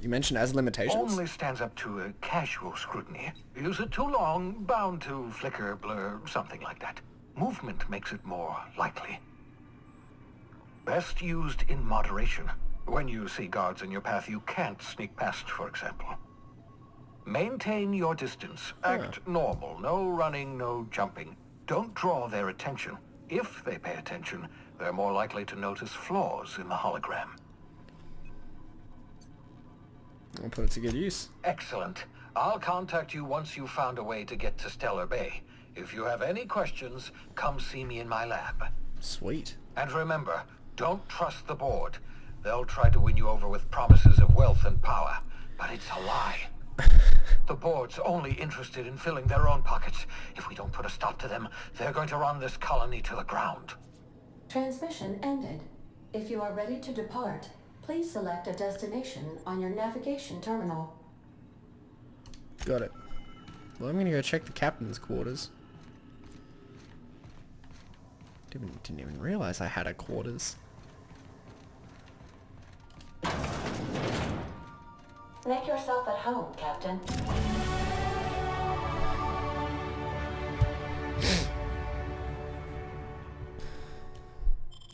You mentioned as limitations? Only stands up to a casual scrutiny. Use it too long, bound to flicker, blur, something like that. Movement makes it more likely. Best used in moderation. When you see guards in your path you can't sneak past, for example. Maintain your distance. Act normal. No running, no jumping. Don't draw their attention. If they pay attention, they're more likely to notice flaws in the hologram. I'll put it to good use. Excellent. I'll contact you once you've found a way to get to Stellar Bay. If you have any questions, come see me in my lab. Sweet. And remember, don't trust the board. They'll try to win you over with promises of wealth and power, but it's a lie. The board's only interested in filling their own pockets. If we don't put a stop to them, they're going to run this colony to the ground. Transmission ended. If you are ready to depart, please select a destination on your navigation terminal. Got it. Well, I'm gonna go check the captain's quarters. Didn't even realize I had a quarters. Make yourself at home, Captain.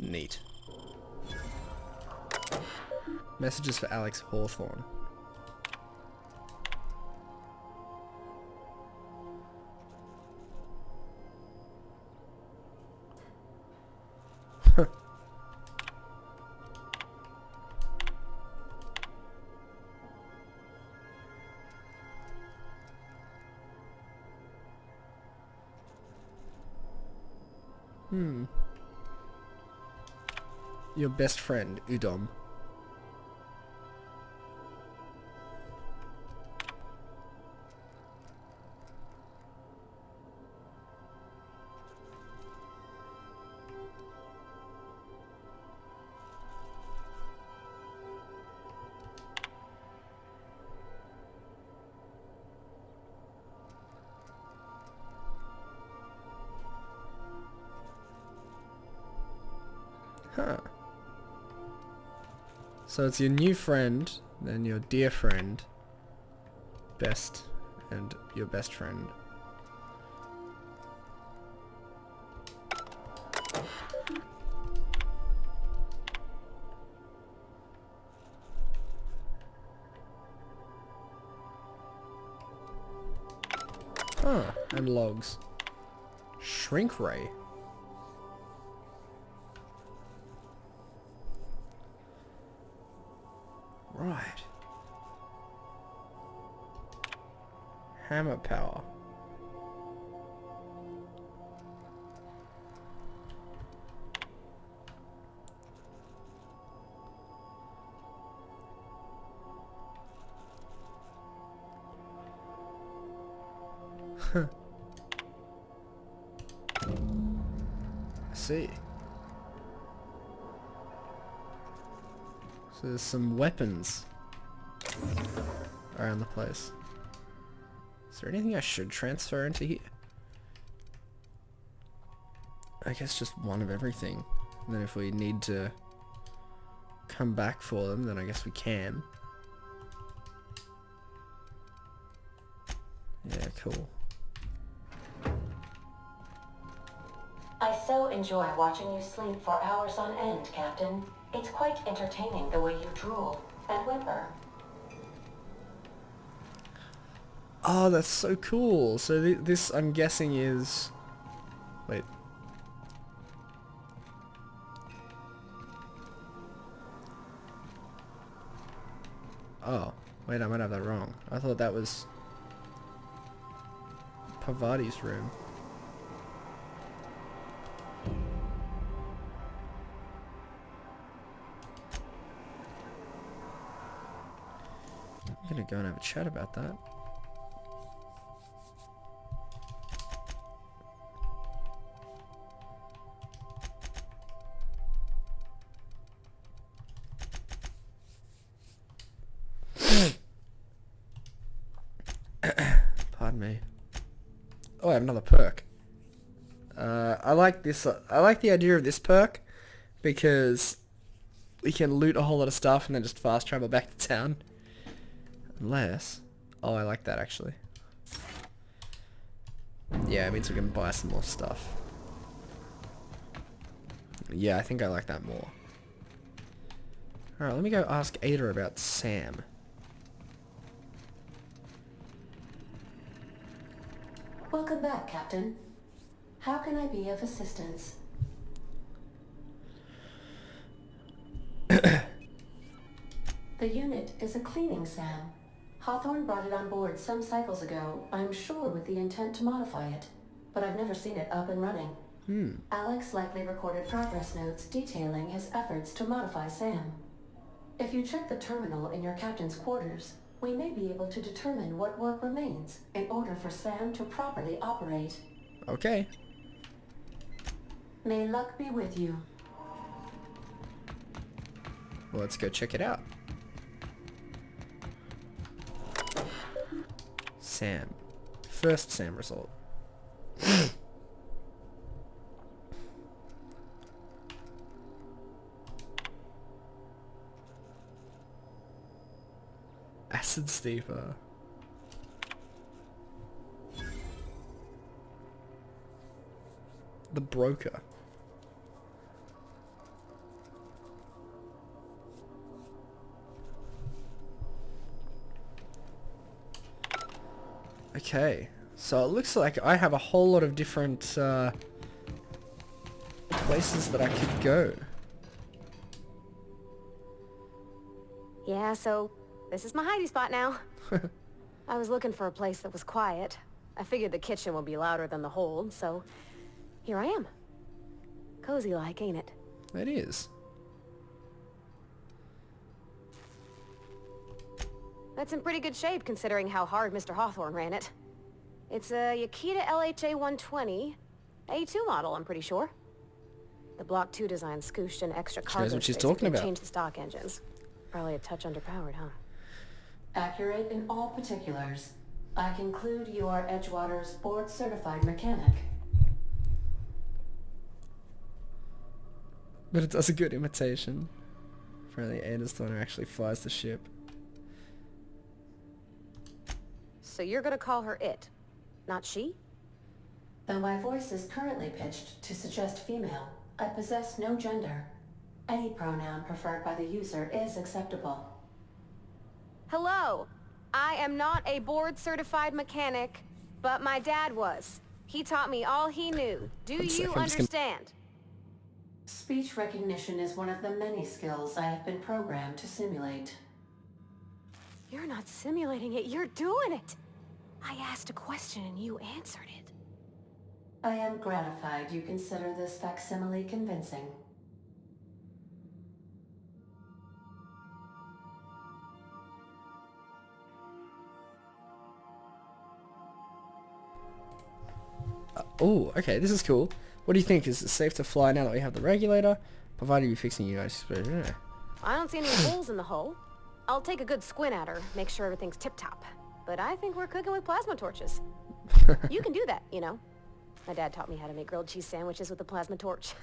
Neat. Messages for Alex Hawthorne. Your best friend, Udom. Huh. So it's your new friend, then your dear friend, best, and your best friend. Huh, and logs. Shrink ray. Right. Hammer power. I see. So there's some weapons around the place. Is there anything I should transfer into here? I guess just one of everything. And then if we need to come back for them, then I guess we can. Yeah, cool. I so enjoy watching you sleep for hours on end, Captain. It's quite entertaining the way you drool and whimper. Oh, that's so cool. So this, I'm guessing, is... Wait. Oh, wait, I might have that wrong. I thought that was Pavati's room. I'm gonna go and have a chat about that. Pardon me. Oh, I have another perk. I like this. I like the idea of this perk because we can loot a whole lot of stuff and then just fast travel back to town. Unless... Oh, I like that actually. Yeah, it means we can buy some more stuff. Yeah, I think I like that more. Alright, let me go ask Ada about Sam. Welcome back, Captain. How can I be of assistance? The unit is a cleaning SAM. Hawthorne brought it on board some cycles ago, I'm sure with the intent to modify it, but I've never seen it up and running. Alex likely recorded progress notes detailing his efforts to modify SAM. If you check the terminal in your captain's quarters, We may be able to determine what work remains in order for Sam to properly operate. Okay. May luck be with you. Well, let's go check it out. Sam. First Sam result. Acid steeper. The broker. Okay, so it looks like I have a whole lot of different places that I could go. Yeah, so this is my hidey spot now. I was looking for a place that was quiet. I figured the kitchen would be louder than the hold, so here I am. Cozy like, ain't it? It is. That's in pretty good shape considering how hard Mr. Hawthorne ran it. It's a Yakita LHA 120, A2 model, I'm pretty sure. The Block 2 design scooshed in extra cargo knows what she's space talking to about. change the stock engines. Probably a touch underpowered, huh? Accurate in all particulars. I conclude you are Edgewater's board-certified mechanic. But it does a good imitation. Apparently Anna's the one who actually flies the ship. So you're gonna call her it, not she? Though my voice is currently pitched to suggest female, I possess no gender. Any pronoun preferred by the user is acceptable. Hello! I am not a board-certified mechanic, but my dad was. He taught me all he knew. Do One sec, you I'm just gonna- understand? Speech recognition is one of the many skills I have been programmed to simulate. You're not simulating it, you're doing it! I asked a question and you answered it. I am gratified you consider this facsimile convincing. Oh, okay, this is cool. What do you think? Is it safe to fly now that we have the regulator? Provided you're fixing you guys. I don't see any holes in the hull. I'll take a good squint at her, make sure everything's tip-top. But I think we're cooking with plasma torches. You can do that, you know. My dad taught me how to make grilled cheese sandwiches with a plasma torch.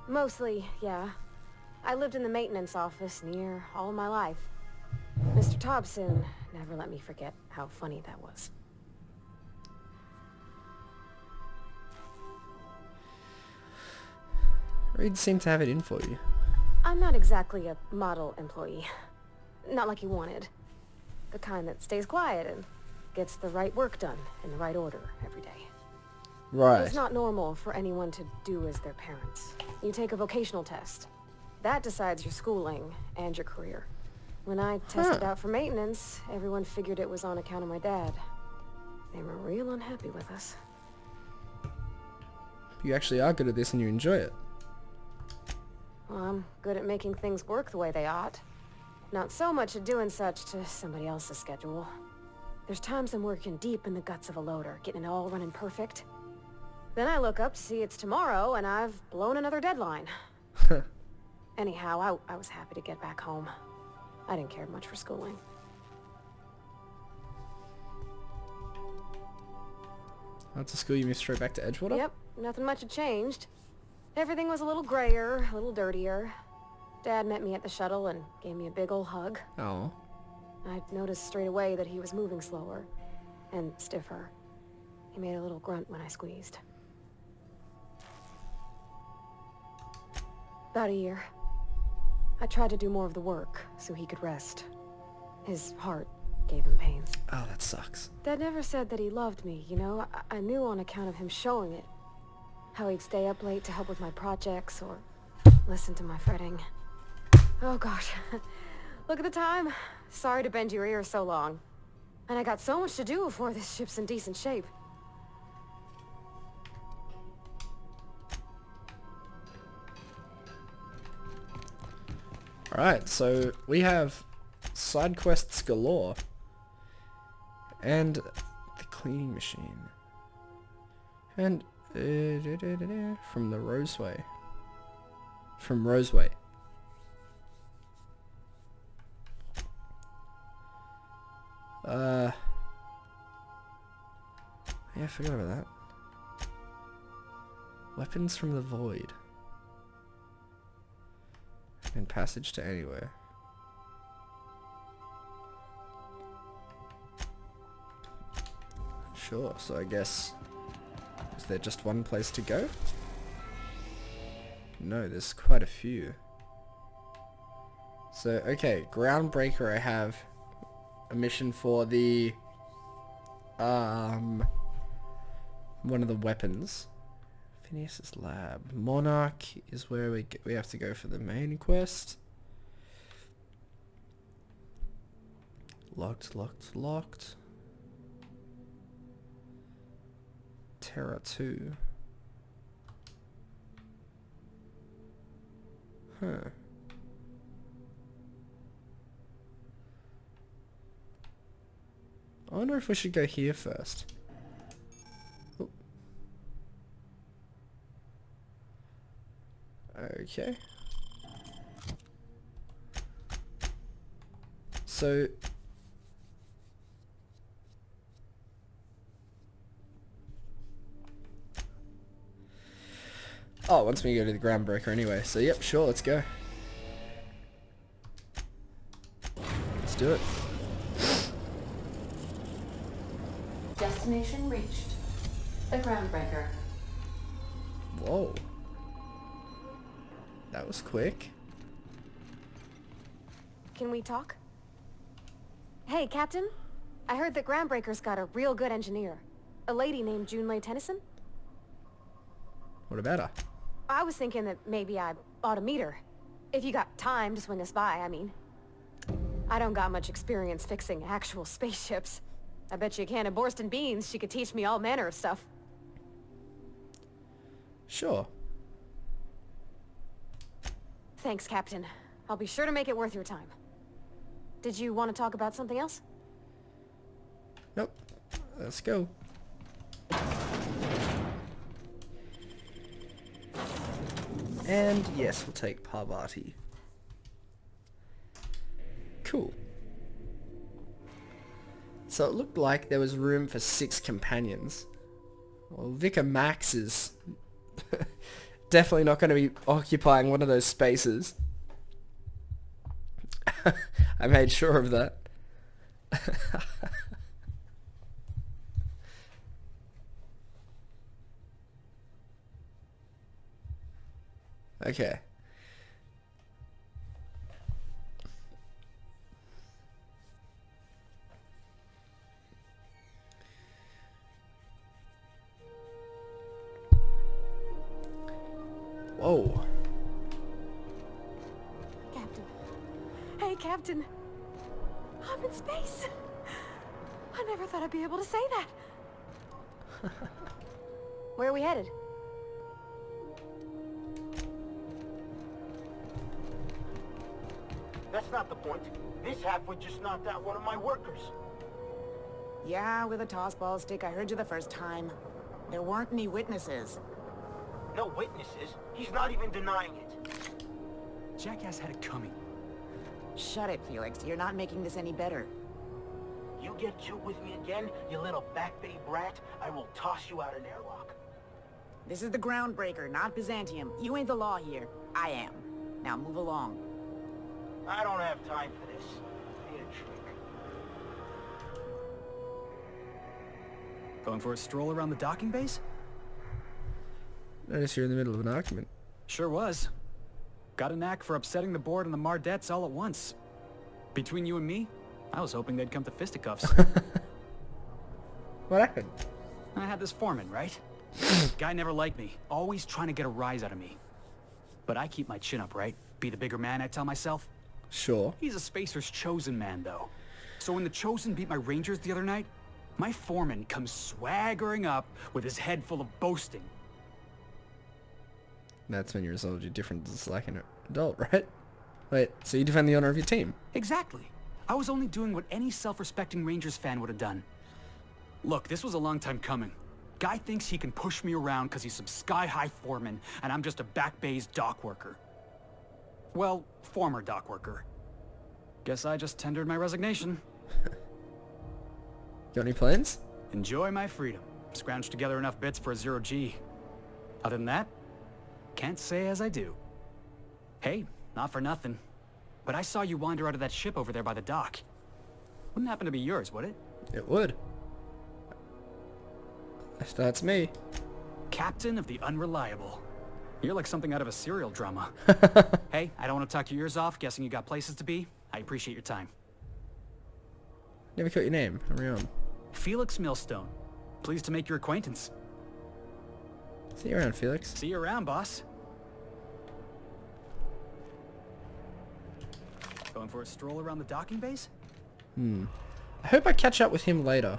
Mostly, yeah. I lived in the maintenance office near all my life. Mr. Thompson never let me forget how funny that was. Reed seemed to have it in for you. I'm not exactly a model employee. Not like you wanted. The kind that stays quiet and gets the right work done in the right order every day. Right. It's not normal for anyone to do as their parents. You take a vocational test. That decides your schooling and your career. When I tested out for maintenance, everyone figured it was on account of my dad. They were real unhappy with us. You actually are good at this and you enjoy it. Well, I'm good at making things work the way they ought. Not so much at doing such to somebody else's schedule. There's times I'm working deep in the guts of a loader, getting it all running perfect. Then I look up to see it's tomorrow and I've blown another deadline. Anyhow, I was happy to get back home. I didn't care much for schooling. After school you moved straight back to Edgewater? Yep, nothing much had changed. Everything was a little grayer, a little dirtier. Dad met me at the shuttle and gave me a big ol' hug. Oh. I noticed straight away that he was moving slower and stiffer. He made a little grunt when I squeezed. About a year. I tried to do more of the work so he could rest. His heart gave him pains. Oh, that sucks. Dad never said that he loved me, you know? I knew on account of him showing it. How he'd stay up late to help with my projects or listen to my fretting. Oh gosh. Look at the time. Sorry to bend your ear so long. And I got so much to do before this ship's in decent shape. Alright, so we have side quests galore. And the cleaning machine. And from the Roseway. From Roseway. Yeah, I forgot about that. Weapons from the Void. And passage to anywhere. Sure, so I guess... Is there just one place to go? No, there's quite a few. So, okay, Groundbreaker I have a mission for the... one of the weapons. Phineas's lab. Monarch is where we have to go for the main quest. Locked. Terra 2. Huh. I wonder if we should go here first. Oh. Okay. So... Oh, it wants me to go to the Groundbreaker anyway. So, yep, sure, let's go. Let's do it. Destination reached. The Groundbreaker. Whoa. That was quick. Can we talk? Hey, Captain. I heard that Groundbreaker's got a real good engineer. A lady named Junlei Tennyson. What about her? I was thinking that maybe I ought to meet her. If you got time to swing us by, I mean. I don't got much experience fixing actual spaceships. I bet you a can of Borston beans she could teach me all manner of stuff. Sure. Thanks, Captain. I'll be sure to make it worth your time. Did you want to talk about something else? Nope. Let's go. And yes, we'll take Parvati. Cool. So it looked like there was room for 6 companions. Well, Vicar Max is definitely not going to be occupying one of those spaces. I made sure of that. Okay. Whoa. Captain. Hey, Captain. I'm in space. I never thought I'd be able to say that. Where are we headed? That's not the point. This halfwit just knocked out one of my workers. Yeah, with a tossball stick. I heard you the first time. There weren't any witnesses. No witnesses. He's not even denying it. Jackass had it coming. Shut it, Felix. You're not making this any better. You get cute with me again, you little back bay brat, I will toss you out an airlock. This is the Groundbreaker, not Byzantium. You ain't the law here. I am. Now move along. I don't have time for this. Need a trick. Going for a stroll around the docking base? Notice you're in the middle of an argument. Sure was. Got a knack for upsetting the board and the Mardettes all at once. Between you and me, I was hoping they'd come to fisticuffs. What happened? I had this foreman, right? Guy never liked me, always trying to get a rise out of me. But I keep my chin up, right? Be the bigger man, I tell myself. Sure. He's a Spacer's chosen man, though. So when the Chosen beat my Rangers the other night, my foreman comes swaggering up with his head full of boasting. That's when you resolved your differences like an adult, right? Wait, so you defend the honor of your team? Exactly. I was only doing what any self-respecting Rangers fan would have done. Look, this was a long time coming. Guy thinks he can push me around because he's some sky-high foreman, and I'm just a back bay's dock worker. Well, former dock worker. Guess I just tendered my resignation. Got any plans? Enjoy my freedom. Scrounged together enough bits for a 0G. Other than that, can't say as I do. Hey, not for nothing, but I saw you wander out of that ship over there by the dock. Wouldn't happen to be yours, would it? It would. That's me. Captain of the Unreliable. You're like something out of a serial drama. Hey, I don't want to talk your ears off, guessing you got places to be. I appreciate your time. Never caught your name. Hurry on. Felix Millstone. Pleased to make your acquaintance. See you around, Felix. See you around, boss. Going for a stroll around the docking base? I hope I catch up with him later.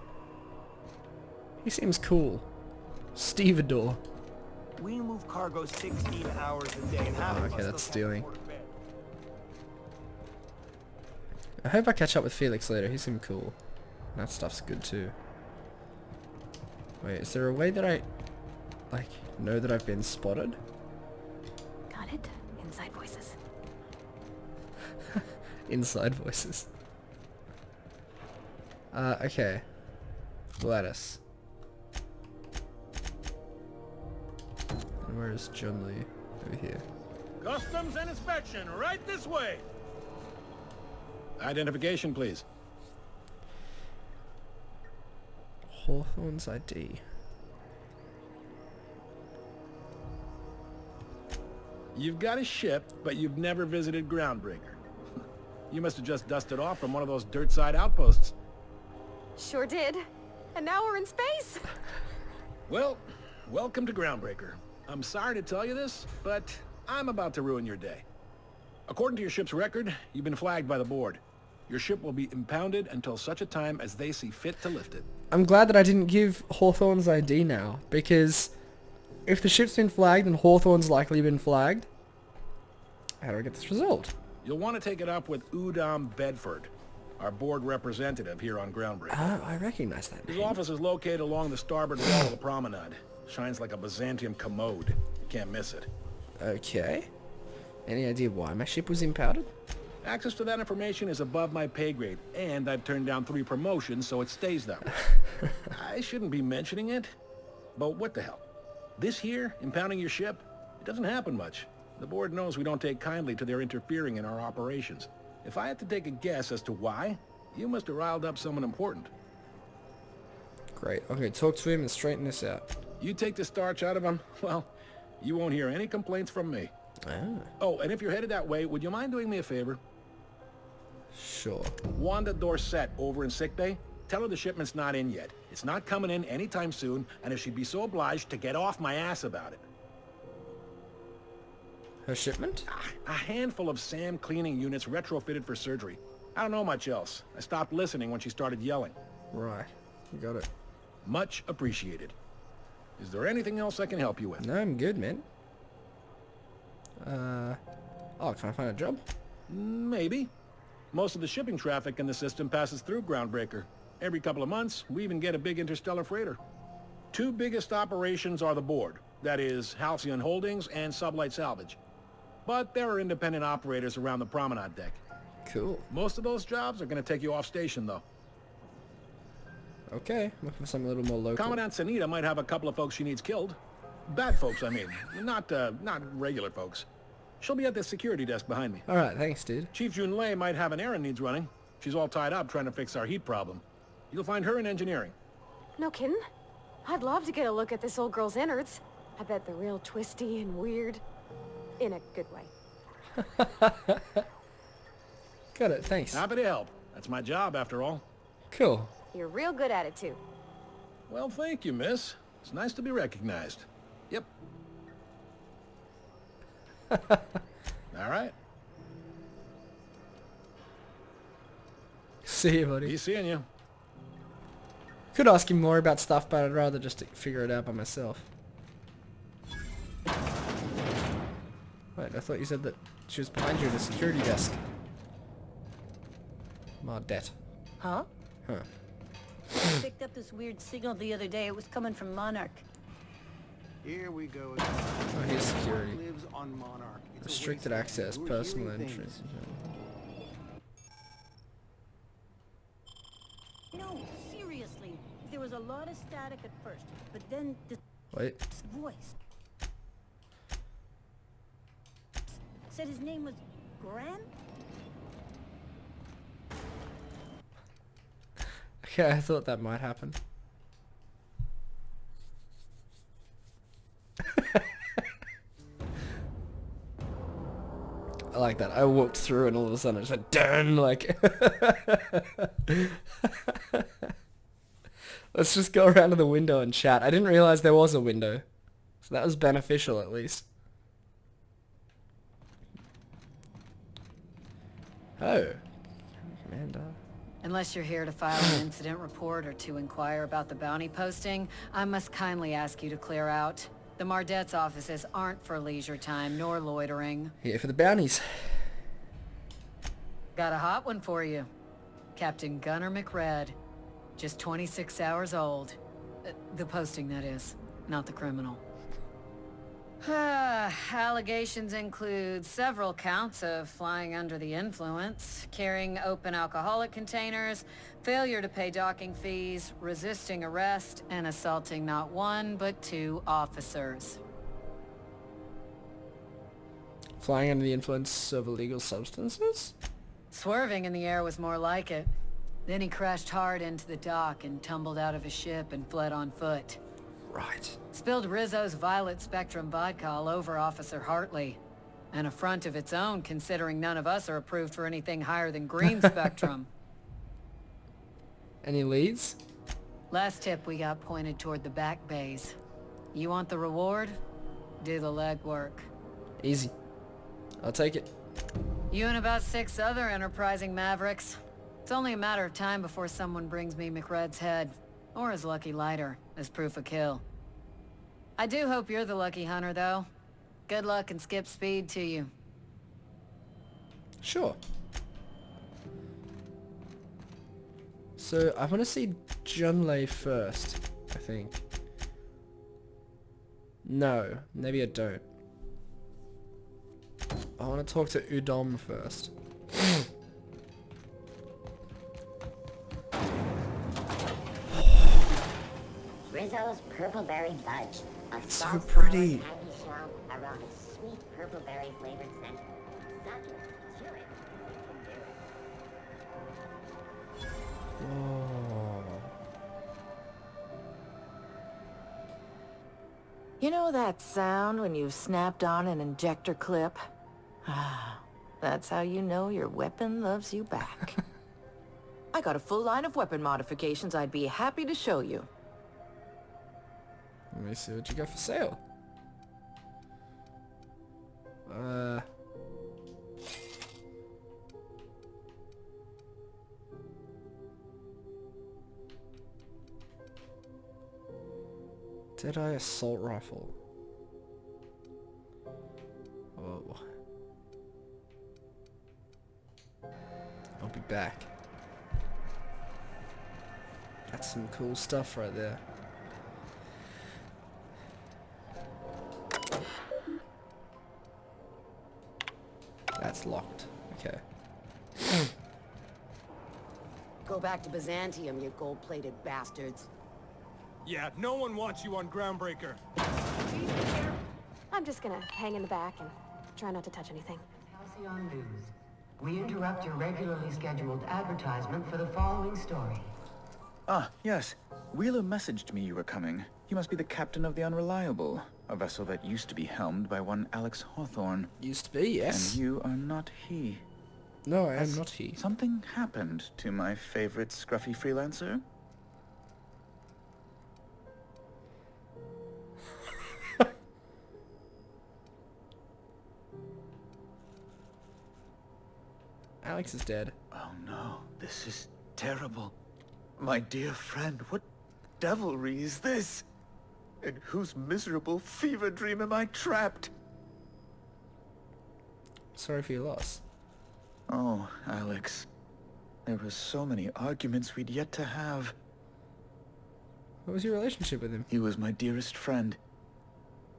He seems cool. Stevedore. We move cargo 16 hours a day and half Oh, of okay, us that's still stealing. can't afford a bed. I hope I catch up with Felix later. He seemed cool. That stuff's good too. Wait, is there a way that I, like, know that I've been spotted? Got it? Inside voices. Inside voices. Okay. Gladys. And where is John Lee? Over here. Customs and inspection, right this way. Identification, please. Hawthorne's ID. You've got a ship, but you've never visited Groundbreaker. You must have just dusted off from one of those dirt-side outposts. Sure did. And now we're in space. Well, welcome to Groundbreaker. I'm sorry to tell you this, but I'm about to ruin your day. According to your ship's record, you've been flagged by the board. Your ship will be impounded until such a time as they see fit to lift it. I'm glad that I didn't give Hawthorne's ID now, because if the ship's been flagged and Hawthorne's likely been flagged, how do I get this resolved? You'll want to take it up with Udom Bedford, our board representative here on Groundbreaker. Oh, I recognize that His name. office is located along the starboard wall of the promenade. Shines like a Byzantium commode. You can't miss it. Okay. Any idea why my ship was impounded? Access to that information is above my pay grade, and I've turned down 3 promotions, so it stays that way. I shouldn't be mentioning it, but what the hell? This here, impounding your ship, it doesn't happen much. The board knows we don't take kindly to their interfering in our operations. If I had to take a guess as to why, you must have riled up someone important. Great. Okay, talk to him and straighten this out. You take the starch out of him, well, you won't hear any complaints from me. Ah, Oh, and if you're headed that way, would you mind doing me a favor? sure. Wanda Dorset over in sickbay, tell her the shipment's not in yet. It's not coming in anytime soon, and if she'd be so obliged to get off my ass about it. Her shipment? A handful of SAM cleaning units retrofitted for surgery. I don't know much else. I stopped listening when she started yelling. Right. You got it. Much appreciated. Is there anything else I can help you with? No, I'm good, man. Oh, can I find a job? Maybe. Most of the shipping traffic in the system passes through Groundbreaker. Every couple of months, we even get a big interstellar freighter. 2 biggest operations are the board. That is, Halcyon Holdings and Sublight Salvage. But there are independent operators around the promenade deck. Cool. Most of those jobs are going to take you off station, though. Okay, looking for something a little more local. Commandant Sanita might have a couple of folks she needs killed. Bad folks, I mean. Not regular folks. She'll be at the security desk behind me. Alright, thanks, dude. Chief Jun Lei might have an errand needs running. She's all tied up trying to fix our heat problem. You'll find her in engineering. No kidding? I'd love to get a look at this old girl's innards. I bet they're real twisty and weird. In a good way. Got it, thanks. Happy to help. That's my job, after all. Cool. You're real good at it, too. Well, thank you, miss. It's nice to be recognized. Yep. All right. See you, buddy. Be seeing you. Could ask him more about stuff, but I'd rather just figure it out by myself. Wait, I thought you said that she was behind you at a security desk. Mardet. Huh? Huh. I picked up this weird signal the other day. It was coming from Monarch. Here we go again. Oh, here's security. Lives on Monarch. It's a Restricted wasteland. access, You're personal hearing interest. No, seriously. There was a lot of static at first, but then this Wait. voice said his name was Grant? Okay, I thought that might happen. I like that. I walked through and all of a sudden I just went dun like let's just go around to the window and chat. I didn't realize there was a window. So that was beneficial at least. Oh. Amanda. Unless you're here to file an incident report or to inquire about the bounty posting, I must kindly ask you to clear out. The Mardet's offices aren't for leisure time nor loitering. Here for the bounties. Got a hot one for you. Captain Gunnar McRed. Just 26 hours old. The posting, that is, not the criminal. Allegations include several counts of flying under the influence, carrying open alcoholic containers, failure to pay docking fees, resisting arrest, and assaulting not one but two officers. Flying under the influence of illegal substances? Swerving in the air was more like it. Then he crashed hard into the dock and tumbled out of his ship and fled on foot. Right. Spilled Rizzo's Violet Spectrum vodka all over Officer Hartley. An affront of its own, considering none of us are approved for anything higher than green spectrum. Any leads? Last tip we got pointed toward the back bays. You want the reward? Do the legwork. Easy. I'll take it. You and about 6 other enterprising mavericks. It's only a matter of time before someone brings me McRed's head. Or his lucky lighter, as proof of kill. I do hope you're the lucky hunter, though. Good luck and skip speed to you. Sure. So, I want to see Junlei first, I think. No, maybe I don't. I want to talk to Udom first. Rizzo's Purple Berry Fudge. A So soft pretty. candy shell around a sweet purple berry flavored scent. Succulent, chewy. Whoa. You know that sound when you've snapped on an injector clip? Ah, that's how you know your weapon loves you back. I got a full line of weapon modifications I'd be happy to show you. Let me see what you got for sale. Deadeye assault rifle. Whoa. I'll be back. That's some cool stuff right there. That's locked. Okay. Go back to Byzantium, you gold-plated bastards. Yeah, no one wants you on Groundbreaker. I'm just gonna hang in the back and try not to touch anything. Halcyon News. We interrupt your regularly scheduled advertisement for the following story. Ah, yes. Wheeler messaged me you were coming. You must be the captain of the Unreliable, a vessel that used to be helmed by one Alex Hawthorne. Used to be, yes. And you are not he. No, I am not he. Something happened to my favorite scruffy freelancer? Alex is dead. Oh no, this is terrible. My dear friend, what devilry is this? In whose miserable fever dream am I trapped? Sorry for your loss. Oh, Alex. There were so many arguments we'd yet to have. What was your relationship with him? He was my dearest friend.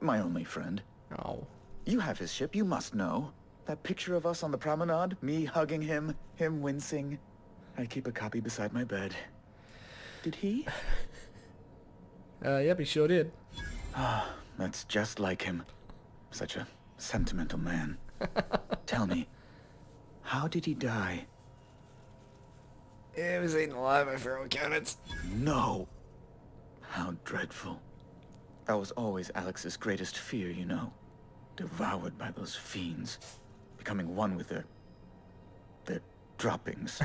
My only friend. Oh. You have his ship, you must know. That picture of us on the promenade, me hugging him, him wincing. I keep a copy beside my bed. Did he? Yep, he sure did. Ah, that's just like him. Such a sentimental man. Tell me, how did he die? Yeah, he was eaten alive by feral cannons. No. How dreadful. That was always Alex's greatest fear, you know. Devoured by those fiends. Becoming one with their droppings.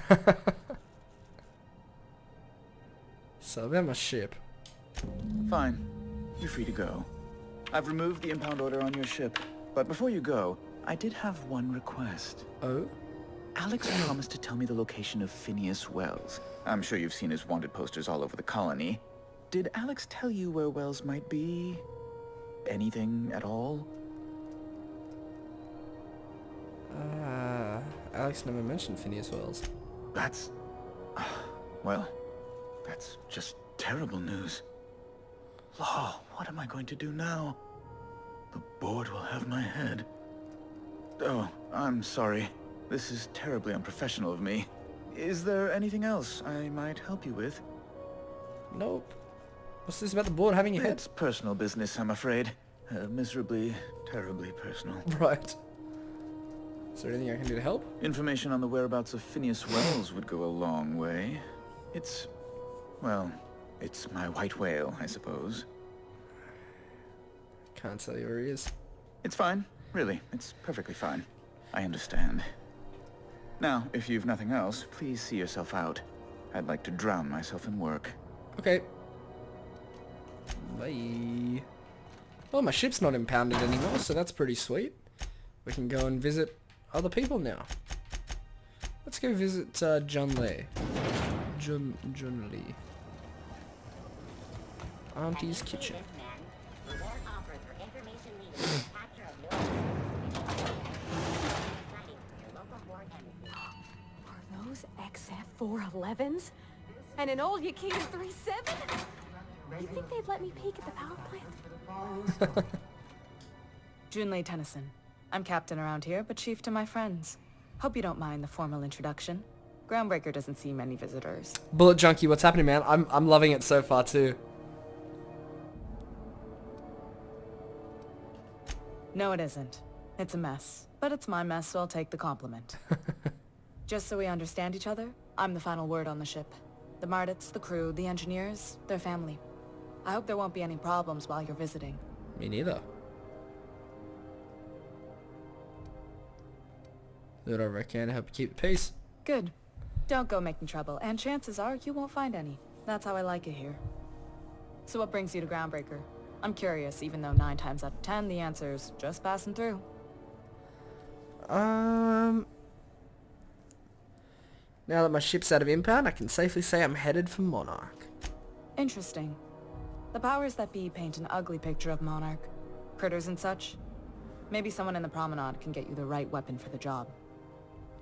So about my ship. Fine. You're free to go. I've removed the impound order on your ship. But before you go, I did have one request. Oh? Alex promised to tell me the location of Phineas Wells. I'm sure you've seen his wanted posters all over the colony. Did Alex tell you where Wells might be? Anything at all? Alex never mentioned Phineas Wells. That's... well, that's just terrible news. Oh, what am I going to do now? The board will have my head. Oh, I'm sorry. This is terribly unprofessional of me. Is there anything else I might help you with? Nope. What's this about the board having your head? It's personal business, I'm afraid. Miserably, terribly personal. Right. Is there anything I can do to help? Information on the whereabouts of Phineas Wells would go a long way. It's... well, it's my white whale, I suppose. Can't tell you where he is. It's fine. Really, it's perfectly fine. I understand. Now, if you've nothing else, please see yourself out. I'd like to drown myself in work. Okay. Bye. Well, my ship's not impounded anymore, so that's pretty sweet. We can go and visit other people now. Let's go visit John Lee. John Lee. Auntie's kitchen. Are those XF-411s? And an old Yakin 37? You think they'd let me peek at the power plant? Junlei Tennyson. I'm captain around here, but chief to my friends. Hope you don't mind the formal introduction. Groundbreaker doesn't see many visitors. Bullet Junkie, what's happening, man? I'm loving it so far too. No, it isn't. It's a mess. But it's my mess, so I'll take the compliment. Just so we understand each other, I'm the final word on the ship. The Mardits, the crew, the engineers, their family. I hope there won't be any problems while you're visiting. Me neither. Do whatever I can to help you keep the peace. Good. Don't go making trouble, and chances are you won't find any. That's how I like it here. So what brings you to Groundbreaker? I'm curious, even though 9 times out of 10 the answer's just passing through. Now that my ship's out of impound, I can safely say I'm headed for Monarch. Interesting. The powers that be paint an ugly picture of Monarch. Critters and such. Maybe someone in the promenade can get you the right weapon for the job.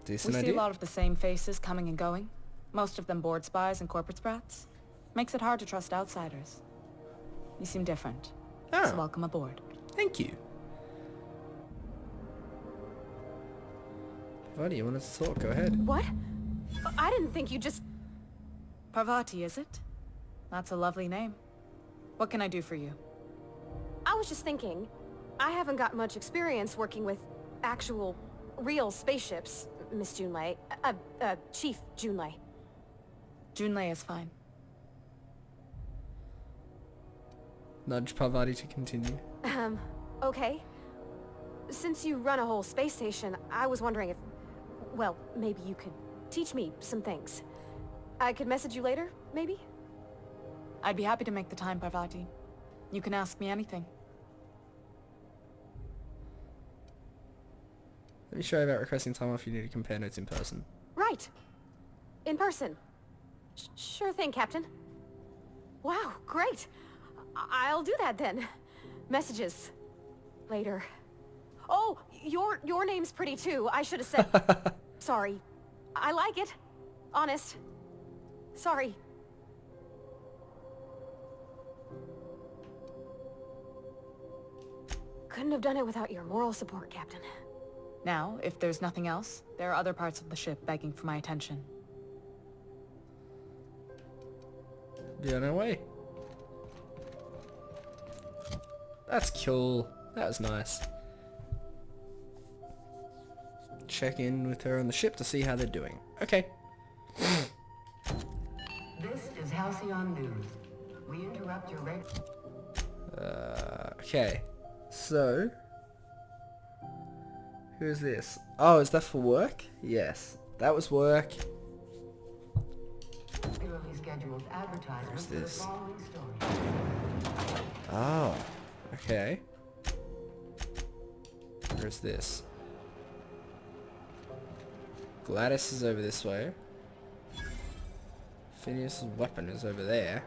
Decent we see idea. a lot of the same faces coming and going. Most of them board spies and corporate sprats. Makes it hard to trust outsiders. You seem different. Oh. So welcome aboard. Thank you. Parvati, you wanted to talk? Go ahead. What? I didn't think you just... Parvati, is it? That's a lovely name. What can I do for you? I was just thinking, I haven't got much experience working with actual, real spaceships, Miss Junlei. Chief Junlei. Junlei is fine. Nudge Parvati to continue. Okay. Since you run a whole space station, I was wondering if... well, maybe you could teach me some things. I could message you later, maybe? I'd be happy to make the time, Parvati. You can ask me anything. Let me show you about requesting time off. You need to compare notes in person. Right. In person. Sure thing, Captain. Wow, great. I'll do that then. Messages. Later. Oh, Your name's pretty too. I should have said. Sorry. I like it. Honest. Sorry. Couldn't have done it without your moral support, Captain. Now, if there's nothing else, there are other parts of the ship begging for my attention. Be on our way. That's cool. That was nice. Check in with her on the ship to see how they're doing. Okay. This is Halcyon News. We interrupt your Okay. So, who's this? Oh, is that for work? Yes, that was work. regularly scheduled advertisement Where's for the this? following story. Oh, okay. Where's this? Gladys is over this way. Phineas's weapon is over there.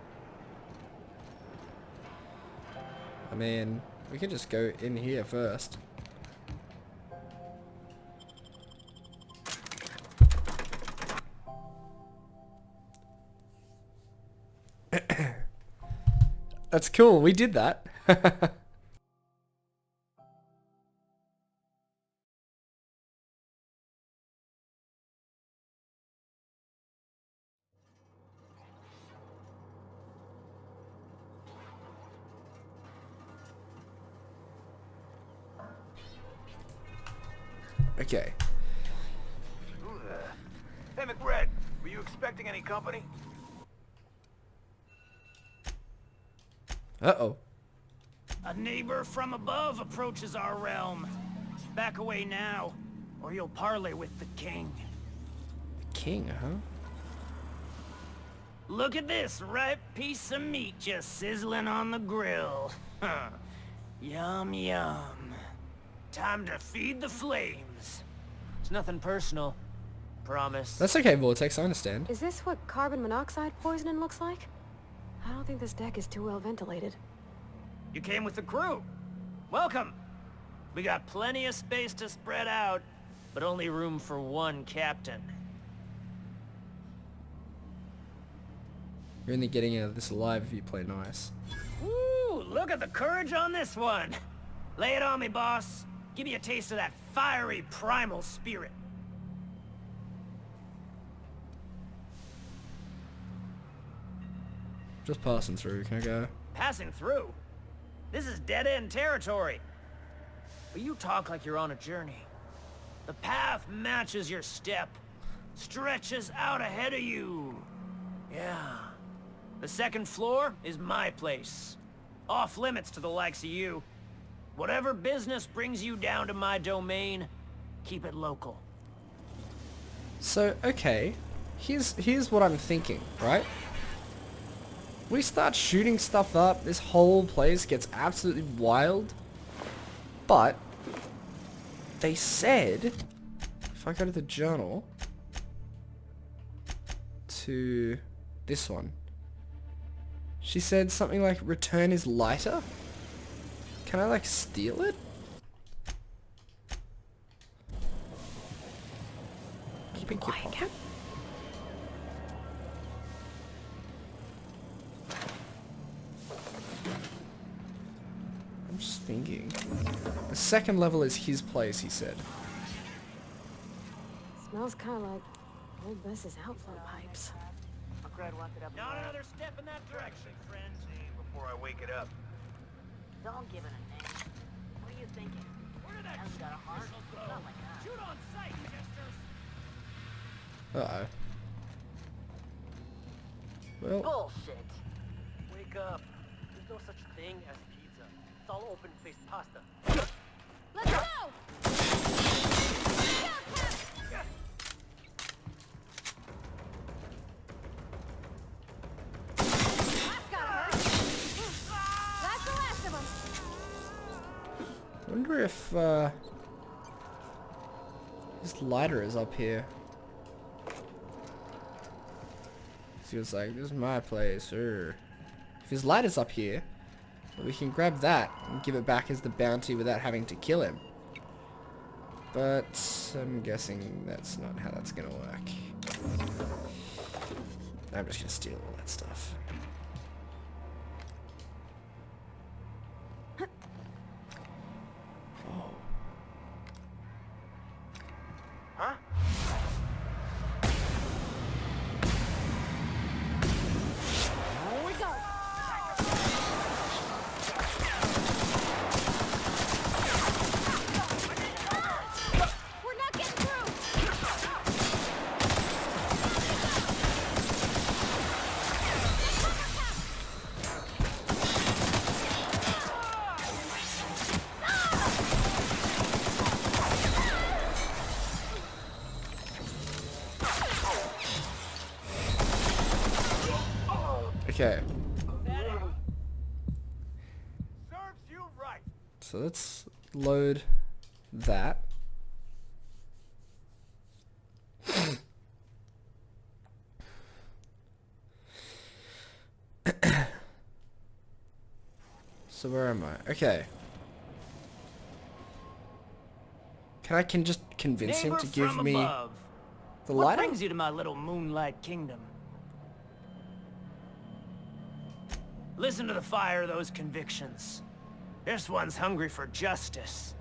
I mean, we can just go in here first. That's cool, we did that. Okay. Hey, McBride, were you expecting any company? Uh-oh. A neighbor from above approaches our realm. Back away now, or you'll parley with the king. The king, huh? Look at this ripe piece of meat just sizzling on the grill. Huh. Yum, yum. Time to feed the flames. It's nothing personal. Promise. That's okay, Vortex, I understand. Is this what carbon monoxide poisoning looks like? I don't think this deck is too well ventilated. You came with the crew. Welcome. We got plenty of space to spread out, but only room for one captain. You're only getting out of this alive if you play nice. Woo! Look at the courage on this one. Lay it on me, boss. Give me a taste of that fiery primal spirit. Just passing through, can I go? Passing through? This is dead-end territory. But you talk like you're on a journey. The path matches your step. Stretches out ahead of you. Yeah. The second floor is my place. Off limits to the likes of you. Whatever business brings you down to my domain, keep it local. So, okay. Here's what I'm thinking, right? We start shooting stuff up, this whole place gets absolutely wild. But they said, if I go to the journal, to this one, she said something like return is lighter. Can I like steal it? Keeping your pocket? I'm just thinking. The second level is his place, he said. Smells kind of like old Bess's outflow pipes. Not another step in that direction, friend. Before I wake it up. Don't give it a name. What are you thinking? Where did that Hasn't got a heart? missile go? Not like that. Shoot on sight, jesters. Uh-oh. Well, Bullshit. Wake up. There's no such thing as pizza. It's all open-faced pasta. Let's go! That's the last of them. I wonder if, his lighter is up here. He was like, this is my place, If his lighter's up here, we can grab that and give it back as the bounty without having to kill him. But I'm guessing that's not how that's gonna work. I'm just gonna steal all that stuff. Oh. Huh? Here we go. We're not getting through. Okay. Serves you right. So let's load that. So where am I? Okay. I can just convince him Neighbor to give from me above. the What lighter? brings you to my little moonlight kingdom? Listen to the fire of those convictions. This one's hungry for justice.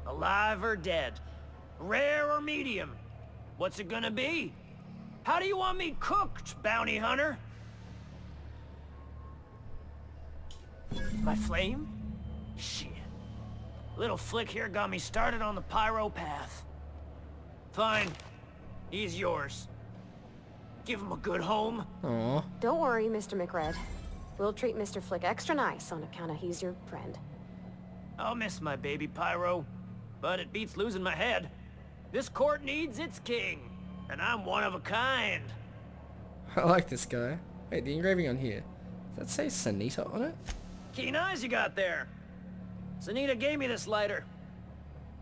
Alive or dead? Rare or medium? What's it gonna be? How do you want me cooked, bounty hunter? My flame? Shit. Little flick here got me started on the pyro path. Fine. He's yours. Give him a good home. Aww. Don't worry, Mr. McRed. We'll treat Mr. Flick extra nice on account of he's your friend. I'll miss my baby pyro, but it beats losing my head. This court needs its king, and I'm one of a kind. I like this guy. Wait, the engraving on here. Does that say Sanita on it? Keen eyes you got there. Sanita gave me this lighter.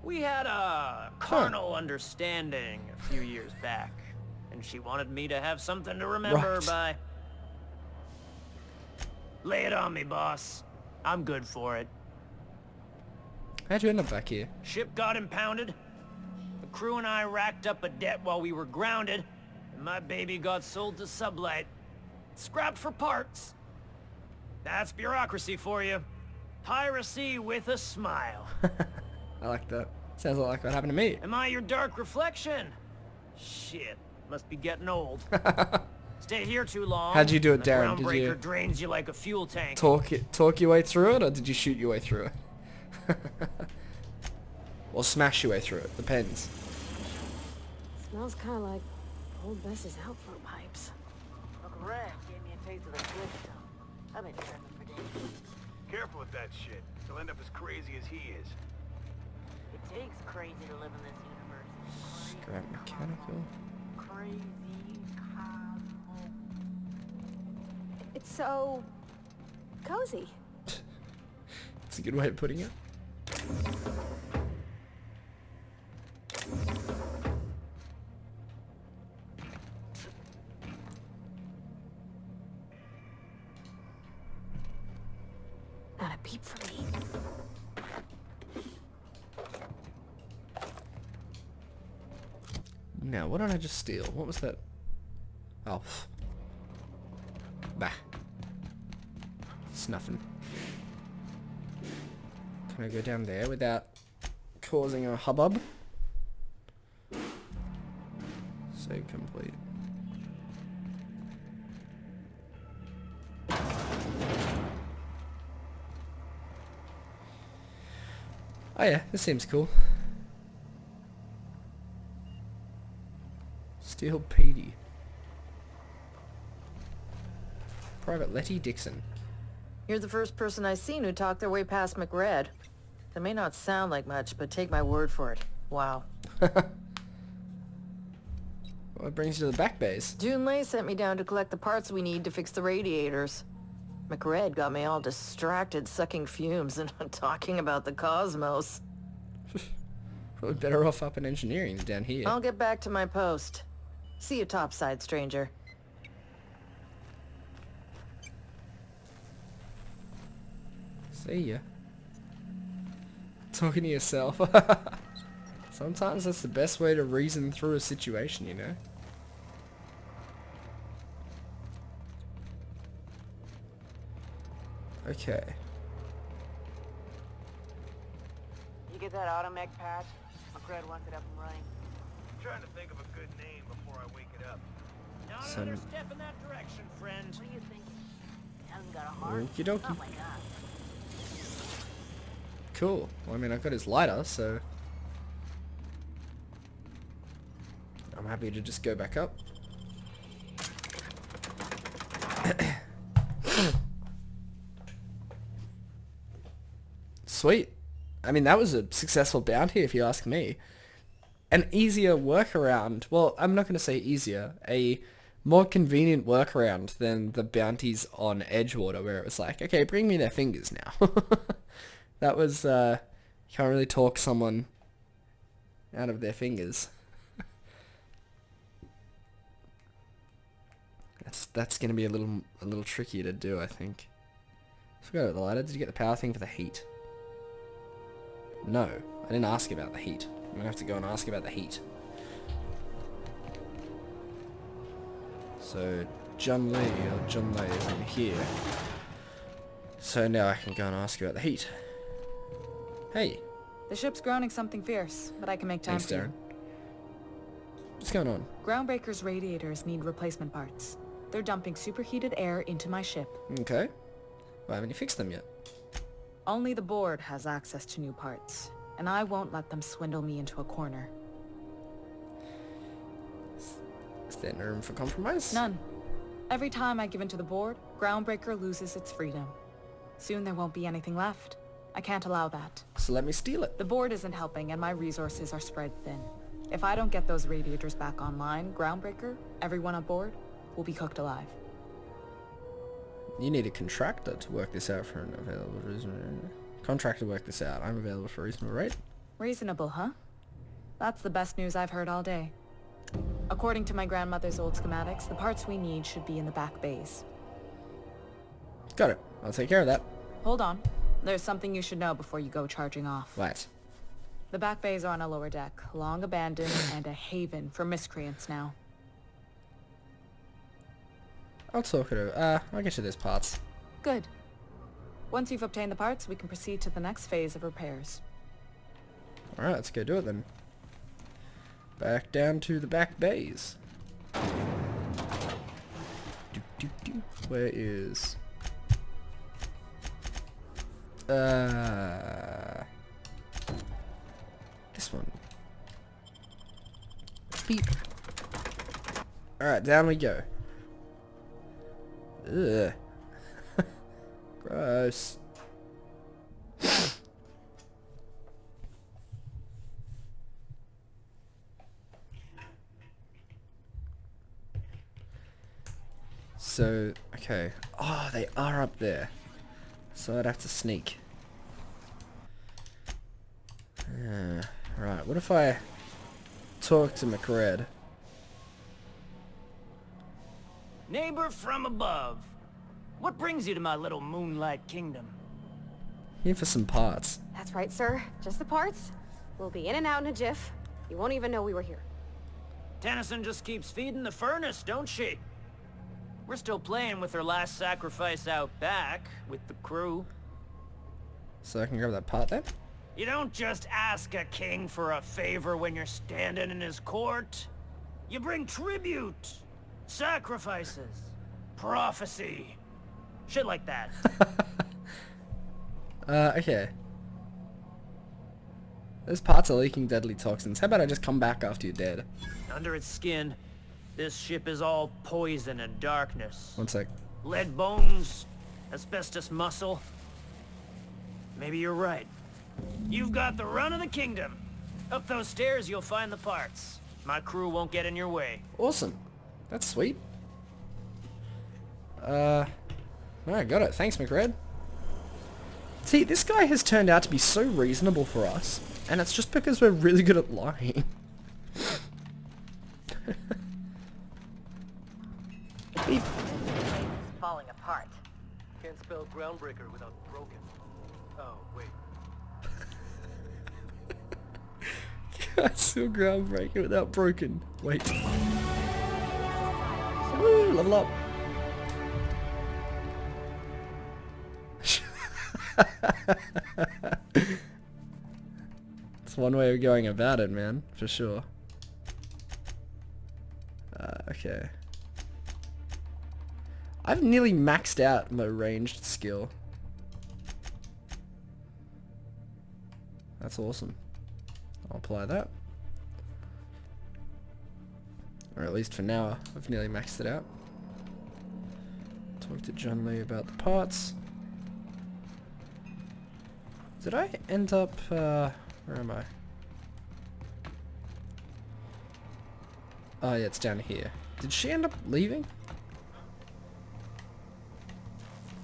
We had a carnal understanding a few years back, and she wanted me to have something to remember her Right. by. Lay it on me, boss. I'm good for it. How'd you end up back here? Ship got impounded. The crew and I racked up a debt while we were grounded, and my baby got sold to Sublight. Scrapped for parts. That's bureaucracy for you. Piracy with a smile. I like that. Sounds a lot like what happened to me. Am I your dark reflection? Shit, must be getting old. Stay here too long. How'd you do it, the Darren? Did groundbreaker you drains you like a fuel tank. talk your way through it, or did you shoot your way through it? Or smash your way through it? Depends. Smells kind of like old Bess's outflow pipes. Uncle Red gave me a taste of the good stuff. I've been trapping for days. Careful with that shit. You'll end up as crazy as he is. It takes crazy to live in this universe. Scrap mechanical. Crazy cosmo. It's so cozy. That's a good way of putting it. Not a peep for me. Now, what did I just steal? What was that? Oh. Bah. Snuffing. Can I go down there without causing a hubbub? Save complete. Oh yeah, this seems cool. Steel Petey. Private Letty Dixon. You're the first person I've seen who talked their way past McRed. That may not sound like much, but take my word for it. Wow. What brings you to the back base? June Lay sent me down to collect the parts we need to fix the radiators. McRed got me all distracted sucking fumes and talking about the cosmos. Probably better off up in engineering than down here. I'll get back to my post. See you topside, stranger. See ya. Talking to yourself. Sometimes that's the best way to reason through a situation, you know? Okay. You get that automech patch? McCred wants it up and running. I'm trying to think of a good name before I wake it up. Not Some- another step in that direction, friend. What do you think? It hasn't got a heart? Okie dokie. Not like us. Cool. Well, I mean, I've got his lighter, so... I'm happy to just go back up. Sweet. I mean, that was a successful bounty, if you ask me. An easier workaround. Well, I'm not going to say easier. A more convenient workaround than the bounties on Edgewater, where it was like, okay, bring me their fingers now. That was, you can't really talk someone out of their fingers. That's going to be a little tricky to do, I think. I forgot about the lighter. Did you get the power thing for the heat? No, I didn't ask about the heat. I'm going to have to go and ask about the heat. So, John Lee is in here. So now I can go and ask about the heat. Hey. The ship's groaning something fierce, but I can make time Thanks, for you. Darren. What's going on? Groundbreaker's radiators need replacement parts. They're dumping superheated air into my ship. Okay. Why haven't you fixed them yet? Only the board has access to new parts, and I won't let them swindle me into a corner. Is there no room for compromise? None. Every time I give in to the board, Groundbreaker loses its freedom. Soon there won't be anything left. I can't allow that. So let me steal it. The board isn't helping, and my resources are spread thin. If I don't get those radiators back online, Groundbreaker, everyone on board, will be cooked alive. You need a contractor to work this out for an available reason. Contractor work this out. I'm available for a reasonable rate. Reasonable, huh? That's the best news I've heard all day. According to my grandmother's old schematics, the parts we need should be in the back bays. Got it. I'll take care of that. Hold on. There's something you should know before you go charging off. What? The back bays are on a lower deck, long abandoned and a haven for miscreants now. I'll talk it over. I'll get you those parts. Good. Once you've obtained the parts, we can proceed to the next phase of repairs. Alright, let's go do it then. Back down to the back bays. Where is... this one. Beep. Alright, down we go. Ugh. Gross. So, okay. Oh, they are up there. So I'd have to sneak. Right, what if I talk to McRed? Neighbor from above. What brings you to my little moonlight kingdom? Here for some parts. That's right, sir. Just the parts. We'll be in and out in a jiff. You won't even know we were here. Tennyson just keeps feeding the furnace, don't she? We're still playing with her last sacrifice out back, with the crew. So I can grab that part then? You don't just ask a king for a favor when you're standing in his court. You bring tribute, sacrifices, prophecy, shit like that. Okay. Those parts are leaking deadly toxins. How about I just come back after you're dead? Under its skin, this ship is all poison and darkness. One sec. Lead bones, asbestos muscle. Maybe you're right. You've got the run of the kingdom. Up those stairs, you'll find the parts. My crew won't get in your way. Awesome. That's sweet. Alright, got it. Thanks, McRed. See, this guy has turned out to be so reasonable for us, and it's just because we're really good at lying. Beep. Falling apart. Can't spell groundbreaker without broken. Oh, wait. Still groundbreaker without broken. Wait. Woo, level up. It's one way of going about it, man, for sure. Okay. I've nearly maxed out my ranged skill. That's awesome. I'll apply that. Or at least for now, I've nearly maxed it out. Talk to John Lee about the parts. Did I end up, where am I? Oh yeah, it's down here. Did she end up leaving?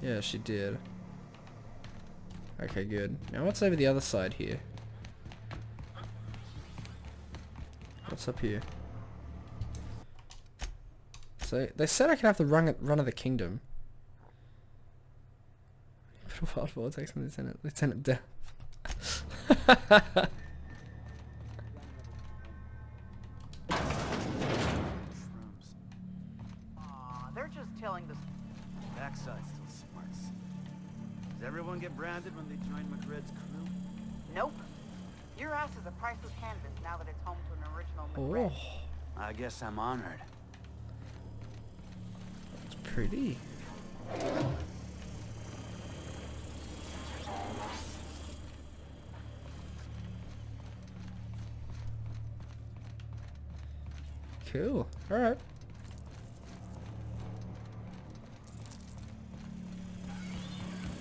Yeah, she did. Okay, good. Now what's over the other side here? What's up here? So, they said I could have the run of the kingdom. Put a wild vortex on Lieutenant Death. They're just telling the backside still smarts. Does everyone get branded when they join McRed's crew? Nope. Your ass is a priceless canvas now that it's home to an original McRed. Oh, I guess I'm honored. it's pretty. Cool. Alright.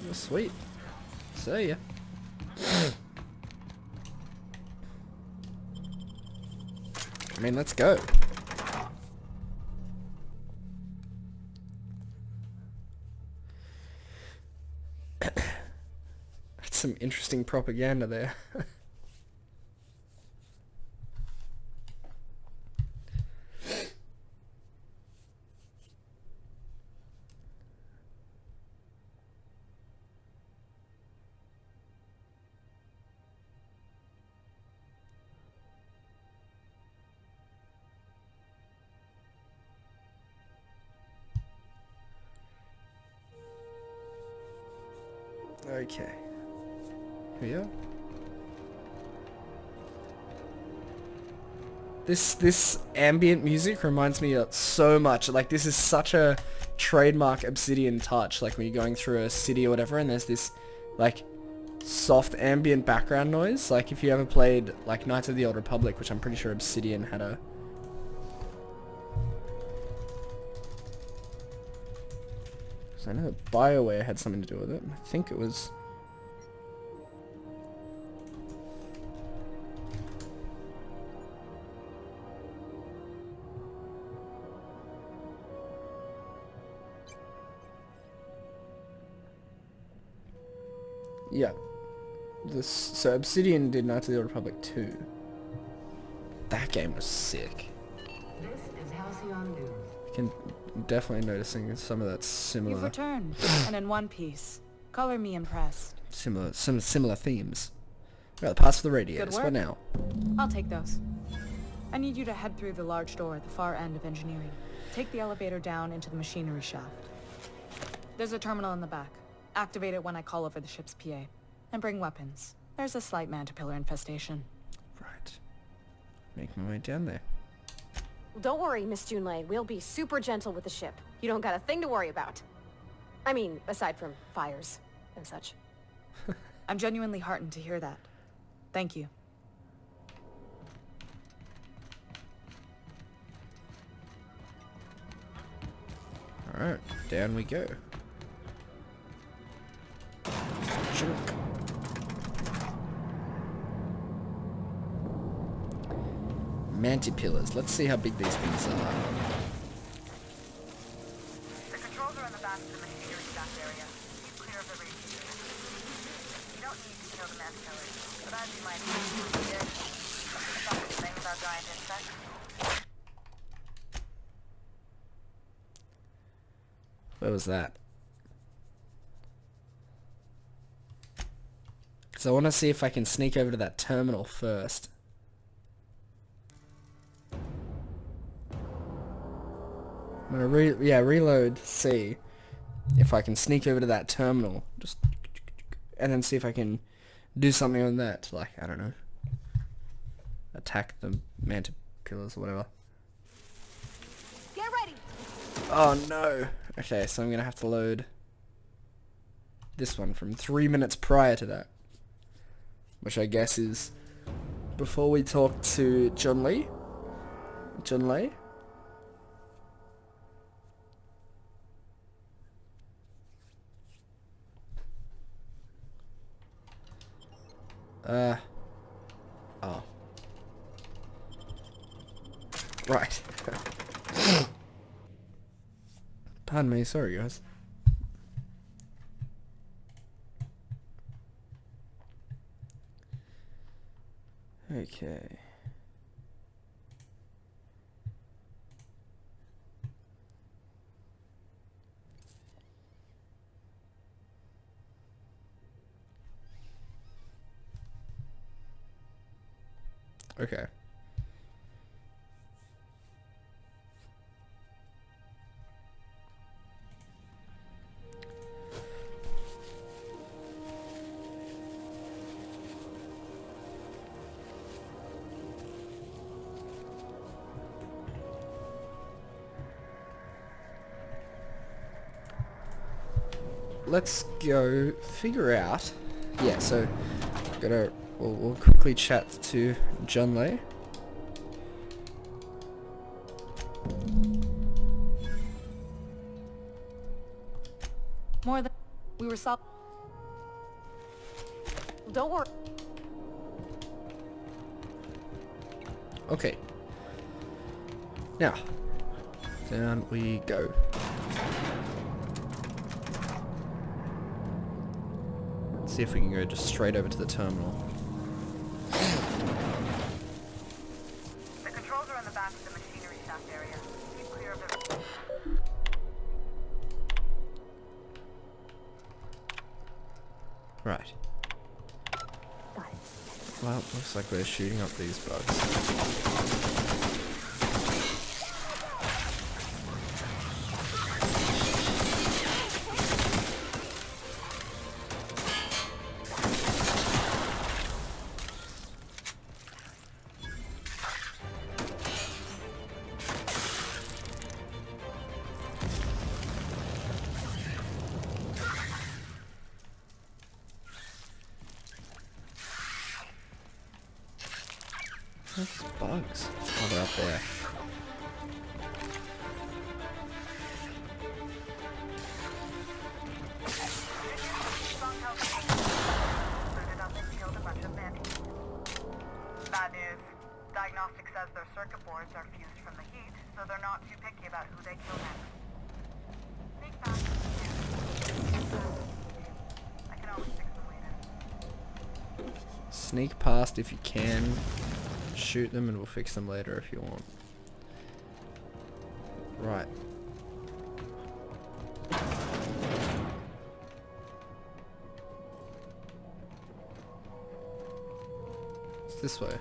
Oh, sweet. See ya. I mean, let's go. That's some interesting propaganda there. Okay. Here we are. This ambient music reminds me of so much. Like, this is such a trademark Obsidian touch. Like when you're going through a city or whatever, and there's this like soft ambient background noise. Like if you ever played like Knights of the Old Republic, which I'm pretty sure Obsidian had a. So I know that BioWare had something to do with it. I think it was. Yeah. So Obsidian did Knights of the Old Republic 2. That game was sick. This is Halcyon News. I can definitely noticing some of that similar. You've returned, and in one piece. Color me impressed. Similar themes. Well, pass for the radiators. What now? I'll take those. I need you to head through the large door at the far end of engineering. Take the elevator down into the machinery shaft. There's a terminal in the back. Activate it when I call over the ship's PA. And bring weapons. There's a slight mantipillar infestation. Right. Make my way down there. Don't worry, Miss Junlei. We'll be super gentle with the ship. You don't got a thing to worry about. I mean, aside from fires and such. I'm genuinely heartened to hear that. Thank you. Alright, down we go. Junk. Mantipillars. Let's see how big these things are. The controls are in the back of the machinery stack area. Keep clear of the radiators. You don't need to kill the mantillae, but as you might hear, something about giant insects. What was that? So I want to see if I can sneak over to that terminal first. I'm gonna reload, see if I can sneak over to that terminal, and then see if I can do something on that, like, I don't know, attack the manta killers or whatever. Get ready. Oh no. Okay, so I'm gonna have to load this one from 3 minutes prior to that, which I guess is before we talk to John Lee. John Lee? Oh. Right. Pardon me, sorry guys. Okay. Okay. Let's go figure out. Yeah, so we'll quickly chat to John Lee. More than we were Don't worry. Okay. Now, down we go. Let's see if we can go just straight over to the terminal. The controls are in the back of the machinery shaft area. Keep clear of the... Right. Well, looks like we're shooting up these bugs. Where's bugs? Oh, they're up there. Bad news. Diagnostic says their circuit boards are fused from the heat, so they're not too picky about who they kill next. I can always fix them later. Sneak past if you can. Shoot them and we'll fix them later if you want. Right. It's this way.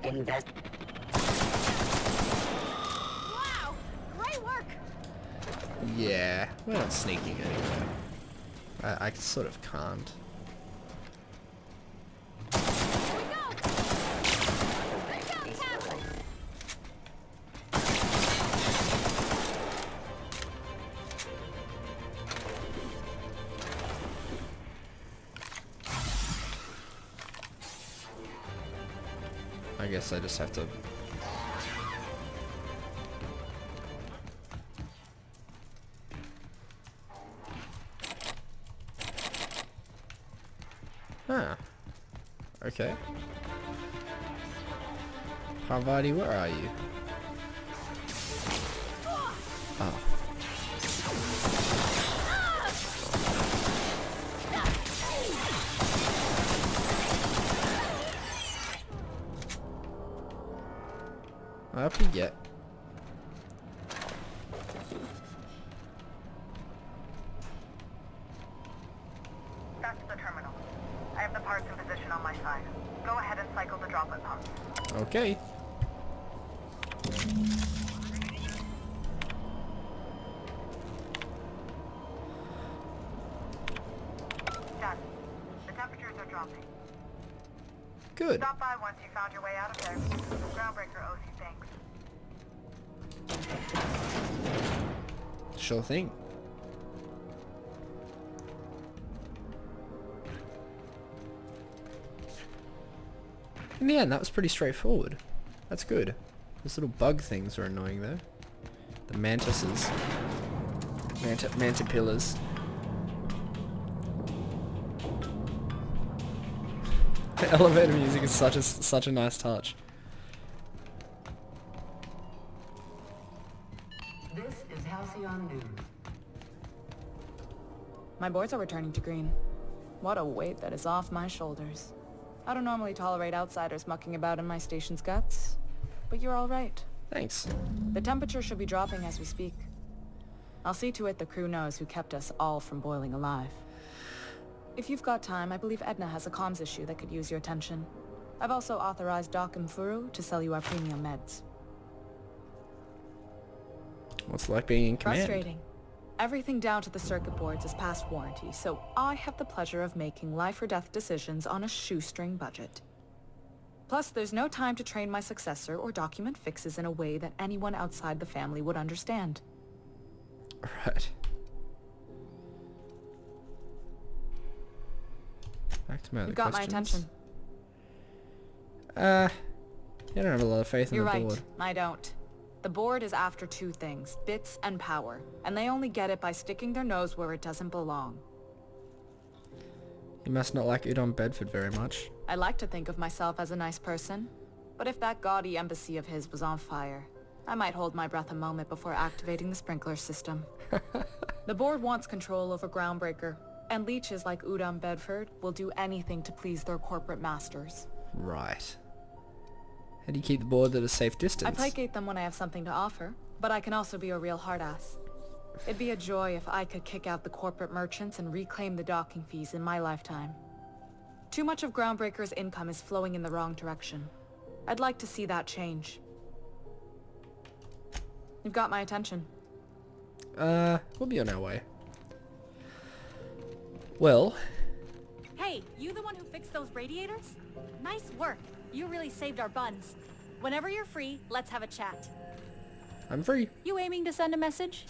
Invest. Wow! Great work! Yeah, we're not sneaking anywhere. I sort of can't. I guess I just have to... Huh. Okay. Parvati, where are you? Oh. Up you get. That's the terminal. I have the parts in position information on my side. Go ahead and cycle the droplet pumps. Okay. Done. The temperatures are dropping. Good. Stop by once you found your way out of there. Groundbreaker owes you thanks. Sure thing. In the end, that was pretty straightforward. That's good. Those little bug things are annoying though. The mantises. Mantipillars. The elevator music is such a nice touch. This is Halcyon News. My boards are returning to green. What a weight that is off my shoulders. I don't normally tolerate outsiders mucking about in my station's guts, but you're all right. Thanks. The temperature should be dropping as we speak. I'll see to it the crew knows who kept us all from boiling alive. If you've got time, I believe Edna has a comms issue that could use your attention. I've also authorized Doc and Furu to sell you our premium meds. What's it like being in command? Frustrating. Everything down to the circuit boards is past warranty, so I have the pleasure of making life or death decisions on a shoestring budget. Plus, there's no time to train my successor or document fixes in a way that anyone outside the family would understand. Right. Back to my other You've got my questions. attention. You don't have a lot of faith in You're the right, board. I don't. The board is after two things, bits and power, and they only get it by sticking their nose where it doesn't belong. You must not like Udon Bedford very much. I like to think of myself as a nice person, but if that gaudy embassy of his was on fire, I might hold my breath a moment before activating the sprinkler system. The board wants control over Groundbreaker, and leeches like Udon Bedford will do anything to please their corporate masters. Right. How do you keep the board at a safe distance? I placate them when I have something to offer, but I can also be a real hard-ass. It'd be a joy if I could kick out the corporate merchants and reclaim the docking fees in my lifetime. Too much of Groundbreaker's income is flowing in the wrong direction. I'd like to see that change. You've got my attention. We'll be on our way. Well... Hey, you the one who fixed those radiators? Nice work. You really saved our buns. Whenever you're free, let's have a chat. I'm free. You aiming to send a message?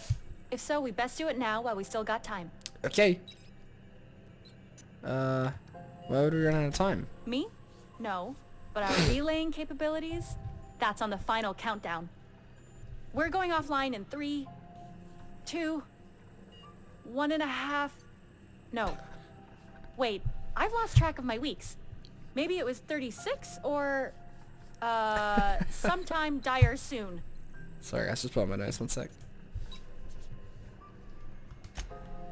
If so, we best do it now while we still got time. Okay. Why would we run out of time? Me? No. But our relaying capabilities? That's on the final countdown. We're going offline in 3, 2, 1.5... No. Wait, I've lost track of my weeks. Maybe it was 36 or... sometime dire soon. Sorry, I just put on my nose, 1 sec.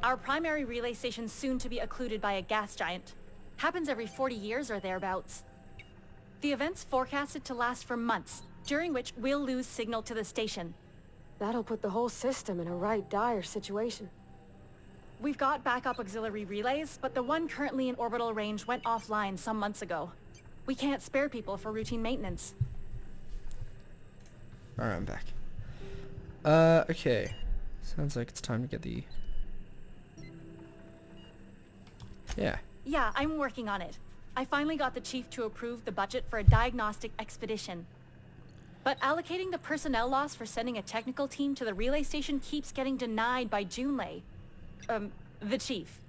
Our primary relay station's soon to be occluded by a gas giant. Happens every 40 years or thereabouts. The event's forecasted to last for months, during which we'll lose signal to the station. That'll put the whole system in a right dire situation. We've got backup auxiliary relays, but the one currently in orbital range went offline some months ago. We can't spare people for routine maintenance. Alright, I'm back. Okay. Sounds like it's time to get the... Yeah. Yeah, I'm working on it. I finally got the chief to approve the budget for a diagnostic expedition. But allocating the personnel loss for sending a technical team to the relay station keeps getting denied by Junlei. The chief.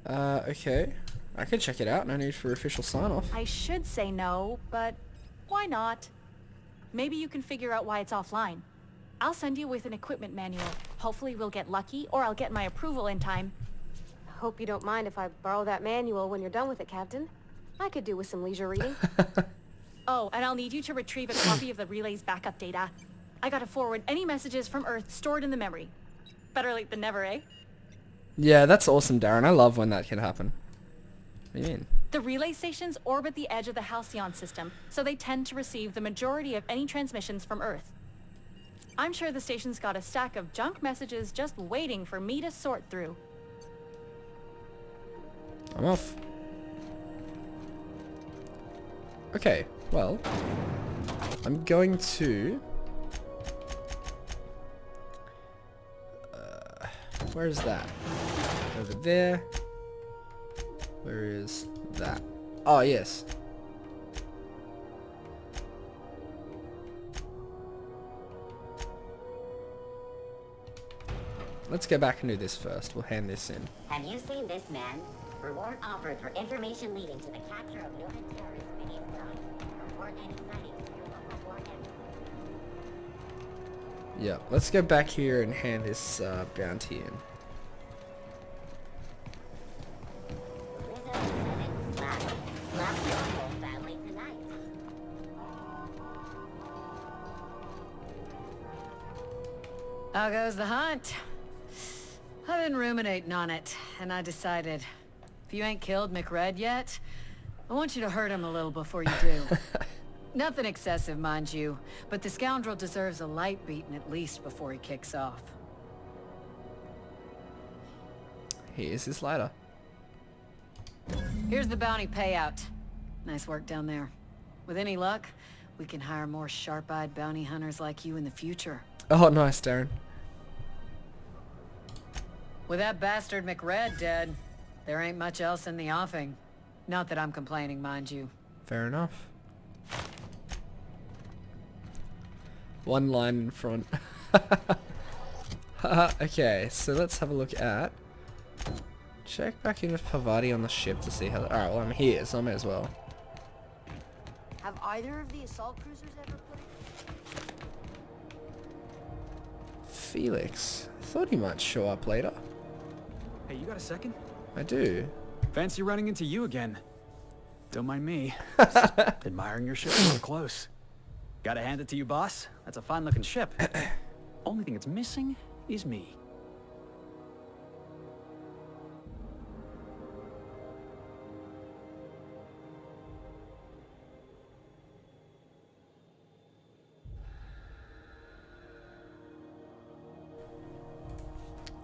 Okay. I can check it out. No need for official sign-off. I should say no, but why not? Maybe you can figure out why it's offline. I'll send you with an equipment manual. Hopefully we'll get lucky, or I'll get my approval in time. Hope you don't mind if I borrow that manual when you're done with it, Captain. I could do with some leisure reading. Oh, and I'll need you to retrieve a copy of the relay's backup data. I gotta forward any messages from Earth stored in the memory. Better late than never, eh? Yeah, that's awesome, Darren. I love when that can happen. What do you mean? The relay stations orbit the edge of the Halcyon system, so they tend to receive the majority of any transmissions from Earth. I'm sure the station's got a stack of junk messages just waiting for me to sort through. I'm off. Okay, well, I'm going to... where is that? Over there. Where is that? Oh, yes. Let's go back and do this first. We'll hand this in. Have you seen this man? Reward offered for information leading to the capture of noted terrorist beneath ground. Report any sightings. You will report everything. Yeah, let's go back here and hand this bounty in. How goes the hunt? I've been ruminating on it, and I decided, if you ain't killed McRed yet, I want you to hurt him a little before you do. Nothing excessive, mind you, but the scoundrel deserves a light beating at least before he kicks off. Here's his ladder. Here's the bounty payout. Nice work down there. With any luck, we can hire more sharp-eyed bounty hunters like you in the future. Oh, nice, Darren. With that bastard McRed dead, there ain't much else in the offing. Not that I'm complaining, mind you. Fair enough. One line in front. Okay, so let's have a look at... check back in with Pavati on the ship to see how... Alright, well I'm here, so I may as well. Have either of the assault cruisers ever put it? Felix. I thought he might show up later. Hey, you got a second? I do. Fancy running into you again. Don't mind me. Just admiring your ship real close. Gotta hand it to you, boss. That's a fine-looking ship. Only thing it's missing is me.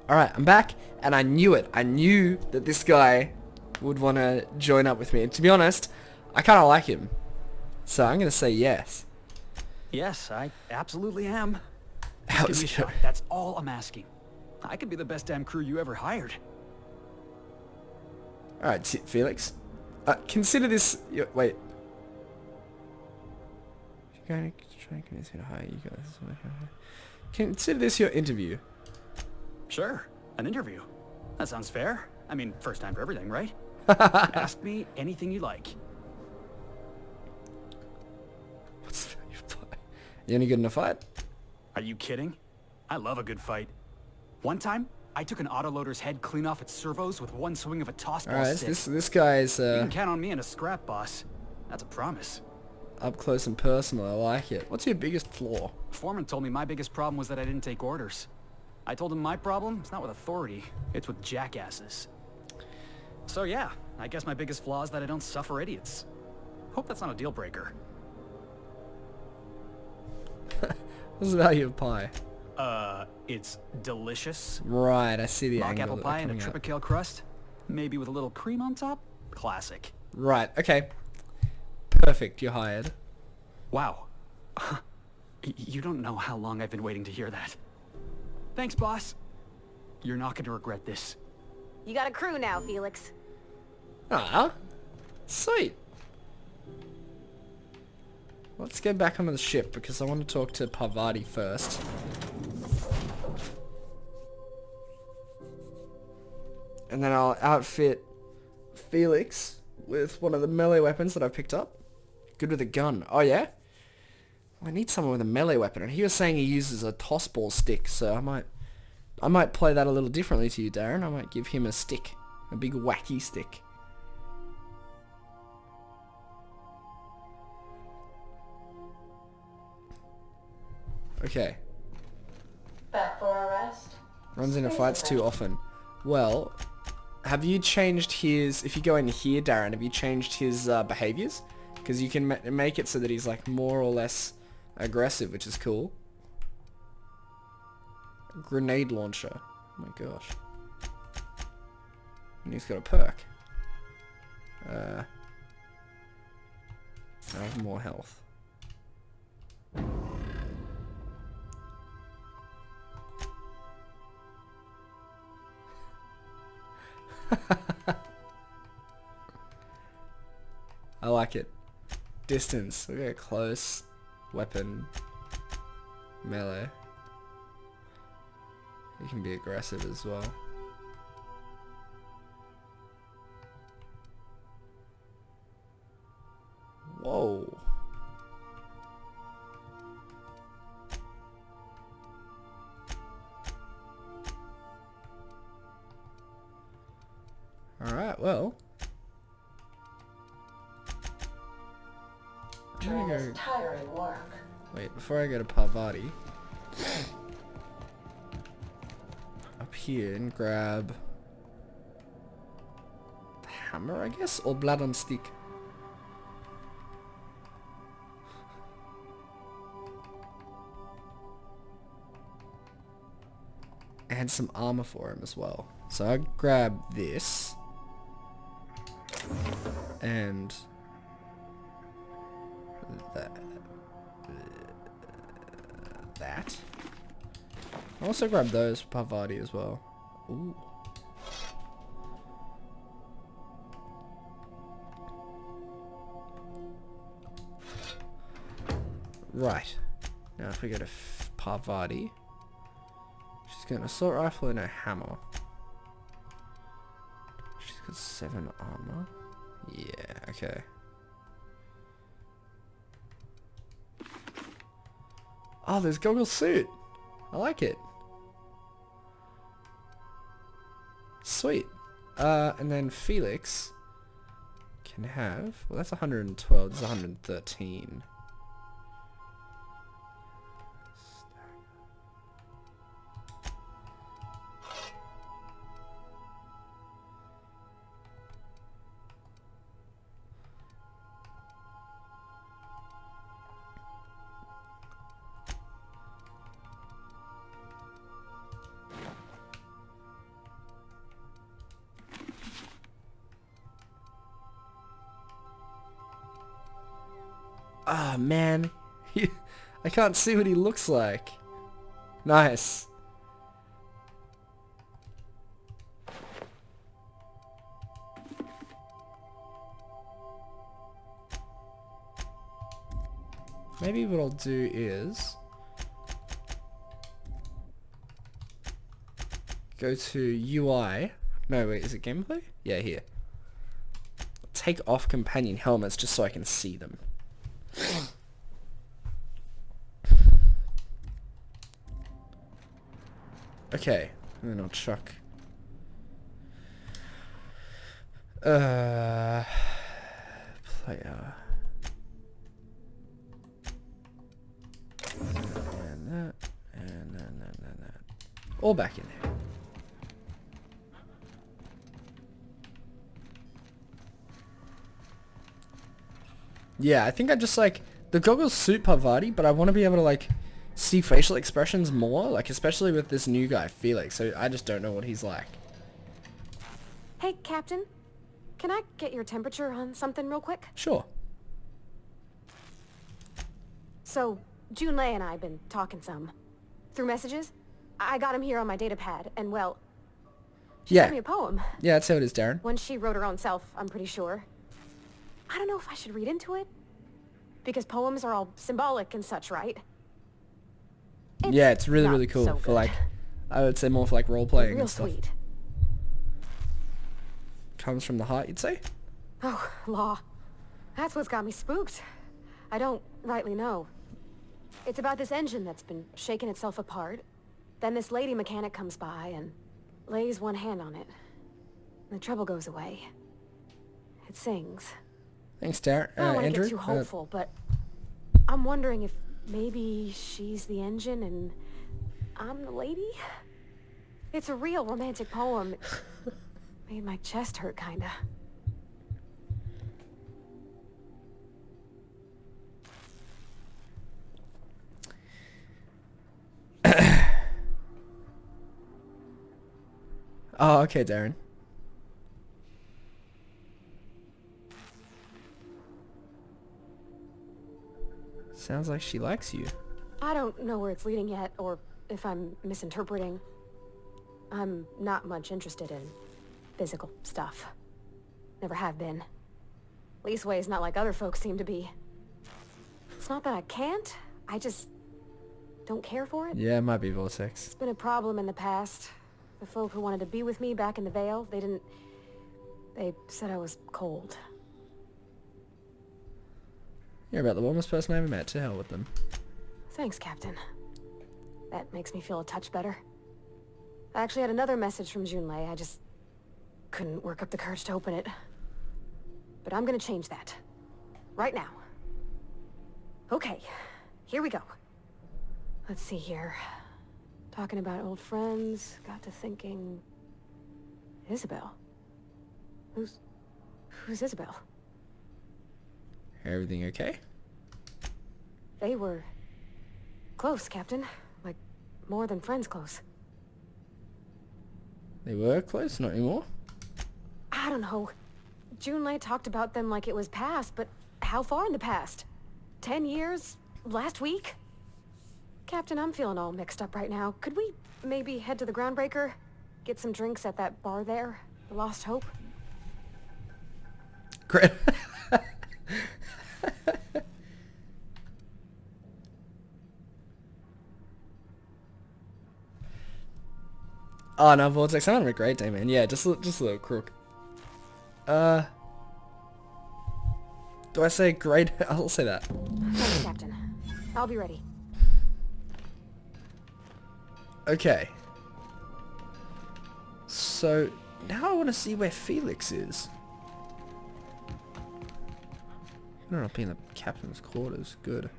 Alright, I'm back, and I knew it. I knew that this guy would want to join up with me. And to be honest, I kind of like him. So I'm going to say yes. Yes, I absolutely am. How's Give me a it shot. going? That's all I'm asking. I could be the best damn crew you ever hired. Alright, Felix. Consider this... wait. You're going to try and convince me to hire you guys. Consider this your interview. Sure, an interview. That sounds fair. I mean, first time for everything, right? Ask me anything you like. What's the value of fight? You any good in a fight? Are you kidding? I love a good fight. One time, I took an autoloader's head clean off its servos with one swing of a toss ball Alright, stick. this guy's You can count on me in a scrap, boss. That's a promise. up close and personal. I like it. What's your biggest flaw? Foreman told me my biggest problem was that I didn't take orders. I told him my problem is not with authority, it's with jackasses. So yeah, I guess my biggest flaw is that I don't suffer idiots. Hope that's not a deal breaker. What's the value of pie? It's delicious. Right, I see the Mock angle apple that pie they're and a coming at. tripicale crust, maybe with a little cream on top. Classic. Right, okay. Perfect, you're hired. Wow. You don't know how long I've been waiting to hear that. Thanks, boss. You're not gonna regret this. You got a crew now, Felix. Ah, sweet. Let's get back onto the ship because I want to talk to Parvati first. And then I'll outfit Felix with one of the melee weapons that I picked up. Good with a gun. Oh yeah? Well, I need someone with a melee weapon, and he was saying he uses a toss ball stick, so I might play that a little differently to you, Darren. I might give him a stick. A big wacky stick. Okay. Back for a rest? Runs into fights too often. Well, have you changed his... If you go in here, Darren, have you changed his behaviors? Because you can make it so that he's like more or less aggressive, which is cool. Grenade launcher. Oh my gosh. And he's got a perk. I have more health. I like it. Distance. We go close. Weapon. Melee. You can be aggressive as well. Whoa. Alright, well. During this tiring work. Wait, before I go to Parvati. Up here and grab the hammer, I guess? Or blood on stick. And some armor for him as well. So I grab this. And that. I also grab those for Parvati as well. Ooh. Right. Now if we go to Parvati, she's got an assault rifle and a hammer. She's got 7 armor. Yeah, okay. Oh, there's Goggle suit. I like it. Sweet. And then Felix can have... Well, that's 112. This is 113. Ah, man. I can't see what he looks like. Nice. Maybe what I'll do is go to UI. No, wait, is it gameplay? Yeah, here. Take off companion helmets just so I can see them. Okay, and then I'll chuck player and that and that all back in there. Yeah, I think I just like the goggles suit Parvati, but I want to be able to like see facial expressions more, like especially with this new guy Felix. So I just don't know what he's like. Hey, Captain. Can I get your temperature on something real quick? Sure. So, Junlei and I have been talking some. Through messages. I got him here on my data pad, and well... She Yeah. sent me a poem. Yeah, that's how it is, Darren. One she wrote her own self, I'm pretty sure. I don't know if I should read into it. Because poems are all symbolic and such, right? Yeah, it's really, not really cool so for good. like, I would say more for like role-playing Real and stuff. sweet. Comes from the heart, you'd say? Oh, law. That's what's got me spooked. I don't rightly know. It's about this engine that's been shaking itself apart. Then this lady mechanic comes by and lays one hand on it. The trouble goes away. It sings. Thanks, Darren. I don't want to Andrew. get too hopeful, but I'm wondering if maybe she's the engine and I'm the lady? It's a real romantic poem. It made my chest hurt, kinda. Oh, okay, Darren. Sounds like she likes you. I don't know where it's leading yet, or if I'm misinterpreting. I'm not much interested in physical stuff. Never have been. Leastways not like other folks seem to be. It's not that I can't, I just don't care for it. Yeah, it might be Vortex. It's been a problem in the past. The folk who wanted to be with me back in the Vale, they said I was cold. You're about the warmest person I ever met. To hell with them. Thanks, Captain. That makes me feel a touch better. I actually had another message from Junlei. I just couldn't work up the courage to open it. But I'm gonna change that. Right now. Okay, here we go. Let's see here. Talking about old friends, got to thinking... Isabel? Who's Isabel? Everything okay? They were... close, Captain. Like, more than friends close. They were close, not anymore? I don't know. Junlei talked about them like it was past, but how far in the past? 10 years? Last week? Captain, I'm feeling all mixed up right now. Could we maybe head to the Groundbreaker? Get some drinks at that bar there? The Lost Hope? Great. Oh no, Vortex, I'm having a great day, man. Yeah, just a little crook. Do I say great? I'll say that. Thanks, Captain. I'll be ready. Okay. So, now I want to see where Felix is. I don't know, be in the captain's quarters. Good.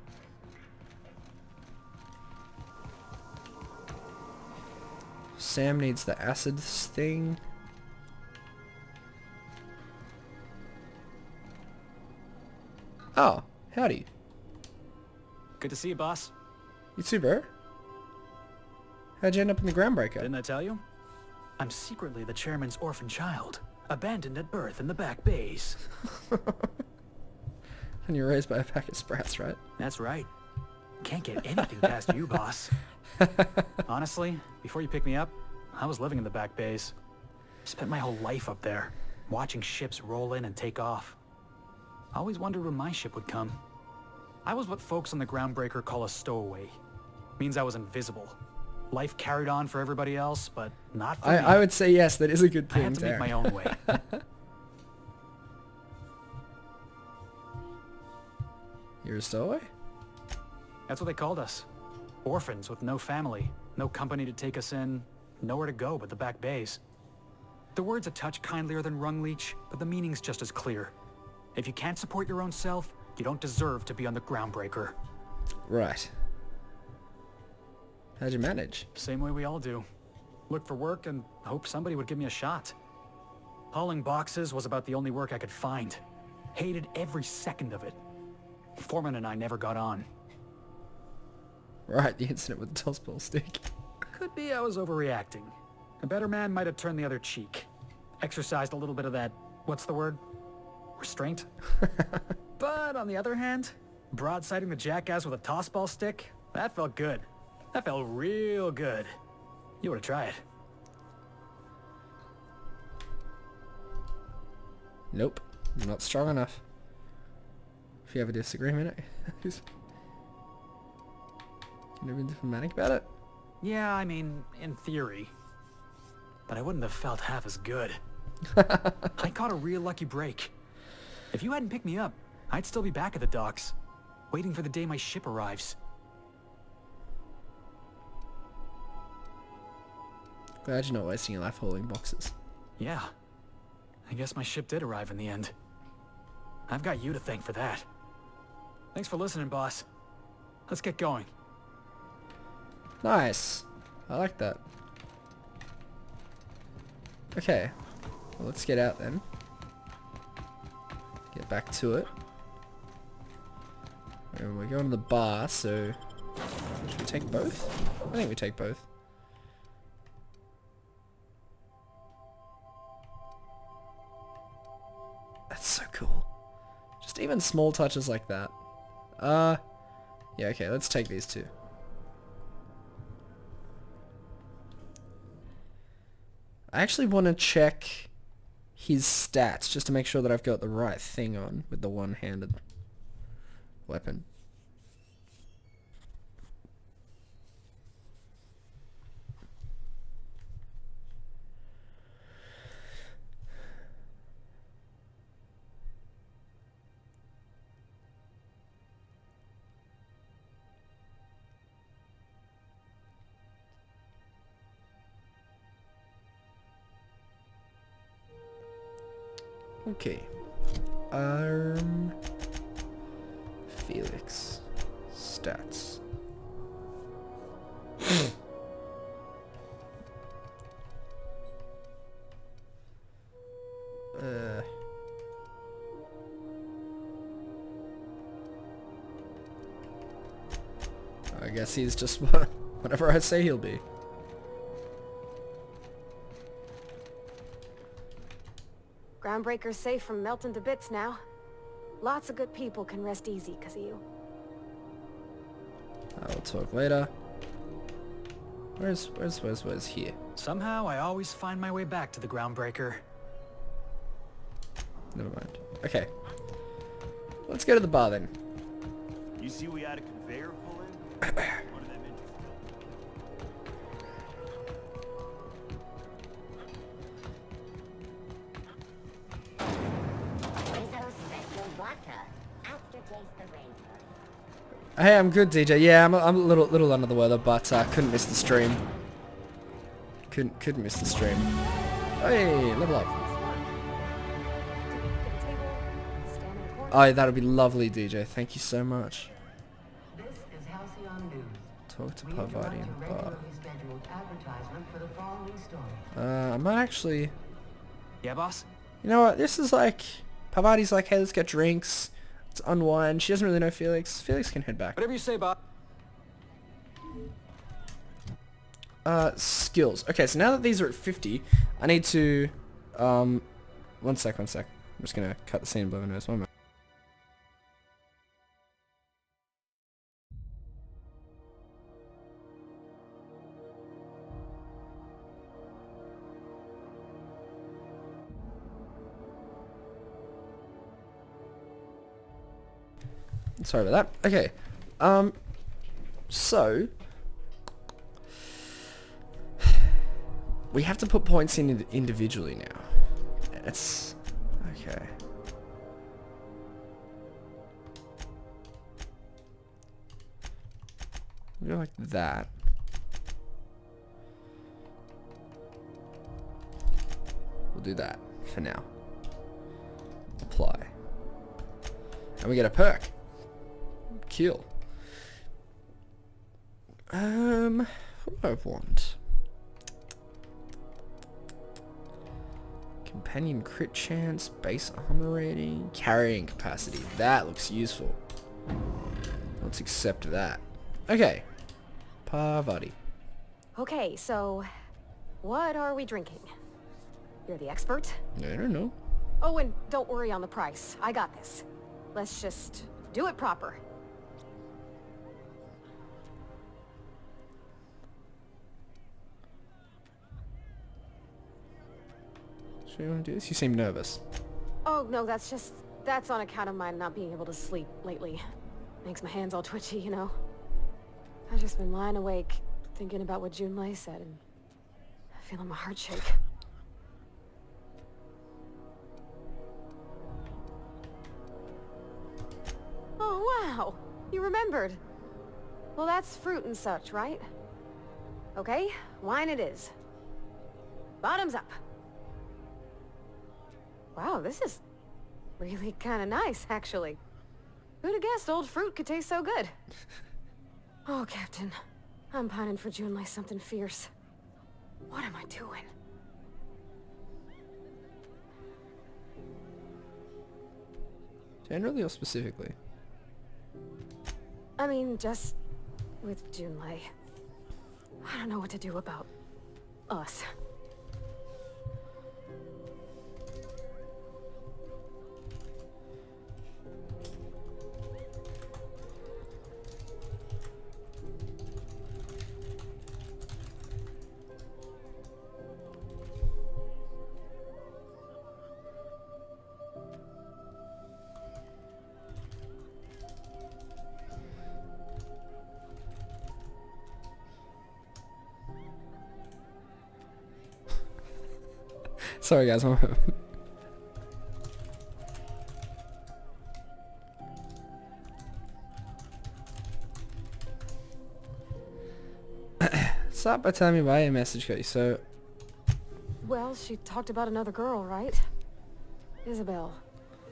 Sam needs the acid thing. Oh, howdy. Good to see you, boss. You too, bro. How'd you end up in the Groundbreaker? Didn't I tell you? I'm secretly the chairman's orphan child, abandoned at birth in the back bays. And you're raised by a pack of sprats, right? That's right. Can't get anything past you, boss. Honestly, before you picked me up, I was living in the back bays. Spent my whole life up there, watching ships roll in and take off. I always wondered when my ship would come. I was what folks on the Groundbreaker call a stowaway. Means I was invisible. Life carried on for everybody else, but not for me. I would say yes, that is a good thing. I had to make my own way. You're a stowaway? That's what they called us. Orphans with no family, no company to take us in, nowhere to go but the back bays. The word's a touch kindlier than Rungleech, but the meaning's just as clear. If you can't support your own self, you don't deserve to be on the Groundbreaker. Right. How'd you manage? Same way we all do. Look for work and hope somebody would give me a shot. Hauling boxes was about the only work I could find. Hated every second of it. Foreman and I never got on. Right, the incident with the tossball stick. Could be I was overreacting. A better man might have turned the other cheek. Exercised a little bit of that, what's the word? Restraint? But on the other hand, broadsiding the jackass with a tossball stick, that felt good. That felt real good. You ought to try it. Nope, I'm not strong enough. If you have a disagreement, just never been diplomatic about it. Yeah, I mean, in theory. But I wouldn't have felt half as good. I caught a real lucky break. If you hadn't picked me up, I'd still be back at the docks, waiting for the day my ship arrives. Glad you're not wasting your life hauling boxes. Yeah. I guess my ship did arrive in the end. I've got you to thank for that. Thanks for listening, boss. Let's get going. Nice. I like that. Okay. Well, let's get out then. Get back to it. And we're going to the bar, so... Should we take both? I think we take both. That's so cool. Just even small touches like that. Yeah, okay, let's take these two. I actually want to check his stats just to make sure that I've got the right thing on with the one-handed weapon. Okay. Felix. Stats. I guess he's just whatever I say he'll be. Groundbreaker's safe from melting to bits now. Lots of good people can rest easy because of you. I'll talk later. Where's here? Somehow I always find my way back to the Groundbreaker. Never mind. Okay. Let's go to the bar then. You see we had a conveyor pull in? One of them engines Rizzo's special vodka. Aftertaste the rainbow. Hey, I'm good, DJ. Yeah, I'm a little under the weather, but couldn't miss the stream. Couldn't miss the stream. Hey, level up. Oh, that'll be lovely, DJ. Thank you so much. This is Halcyon News. Talk to Parvati in the bar. Regularly scheduled advertisement for the following story. I might actually... Yeah, boss? You know what? This is like... Parvati's like, hey, let's get drinks. Let's unwind. She doesn't really know Felix. Felix can head back. Whatever you say, boss. Skills. Okay, so now that these are at 50, I need to... One sec. I'm just gonna cut the scene above my nose. 1 minute. Sorry about that. Okay. So we have to put points in individually now. It's okay. We'll go like that. We'll do that for now. Apply. And we get a perk. Kill. What do I want? Companion crit chance, base armor rating, carrying capacity. That looks useful. Let's accept that. Okay. Parvati. Okay, so what are we drinking? You're the expert? I don't know. Oh, and don't worry on the price. I got this. Let's just do it proper. Should you want to do this? You seem nervous. Oh, no, that's on account of my not being able to sleep lately. Makes my hands all twitchy, you know? I've just been lying awake, thinking about what Junlei said, and feeling my heart shake. Oh, wow! You remembered. Well, that's fruit and such, right? Okay, wine it is. Bottoms up. Wow, this is really kind of nice, actually. Who'd have guessed old fruit could taste so good? Oh, Captain. I'm pining for Junlei something fierce. What am I doing? Generally or specifically? I mean, just with Junlei. I don't know what to do about us. Sorry guys, one moment. Start by telling me why your message got you so... Well, she talked about another girl, right? Isabel.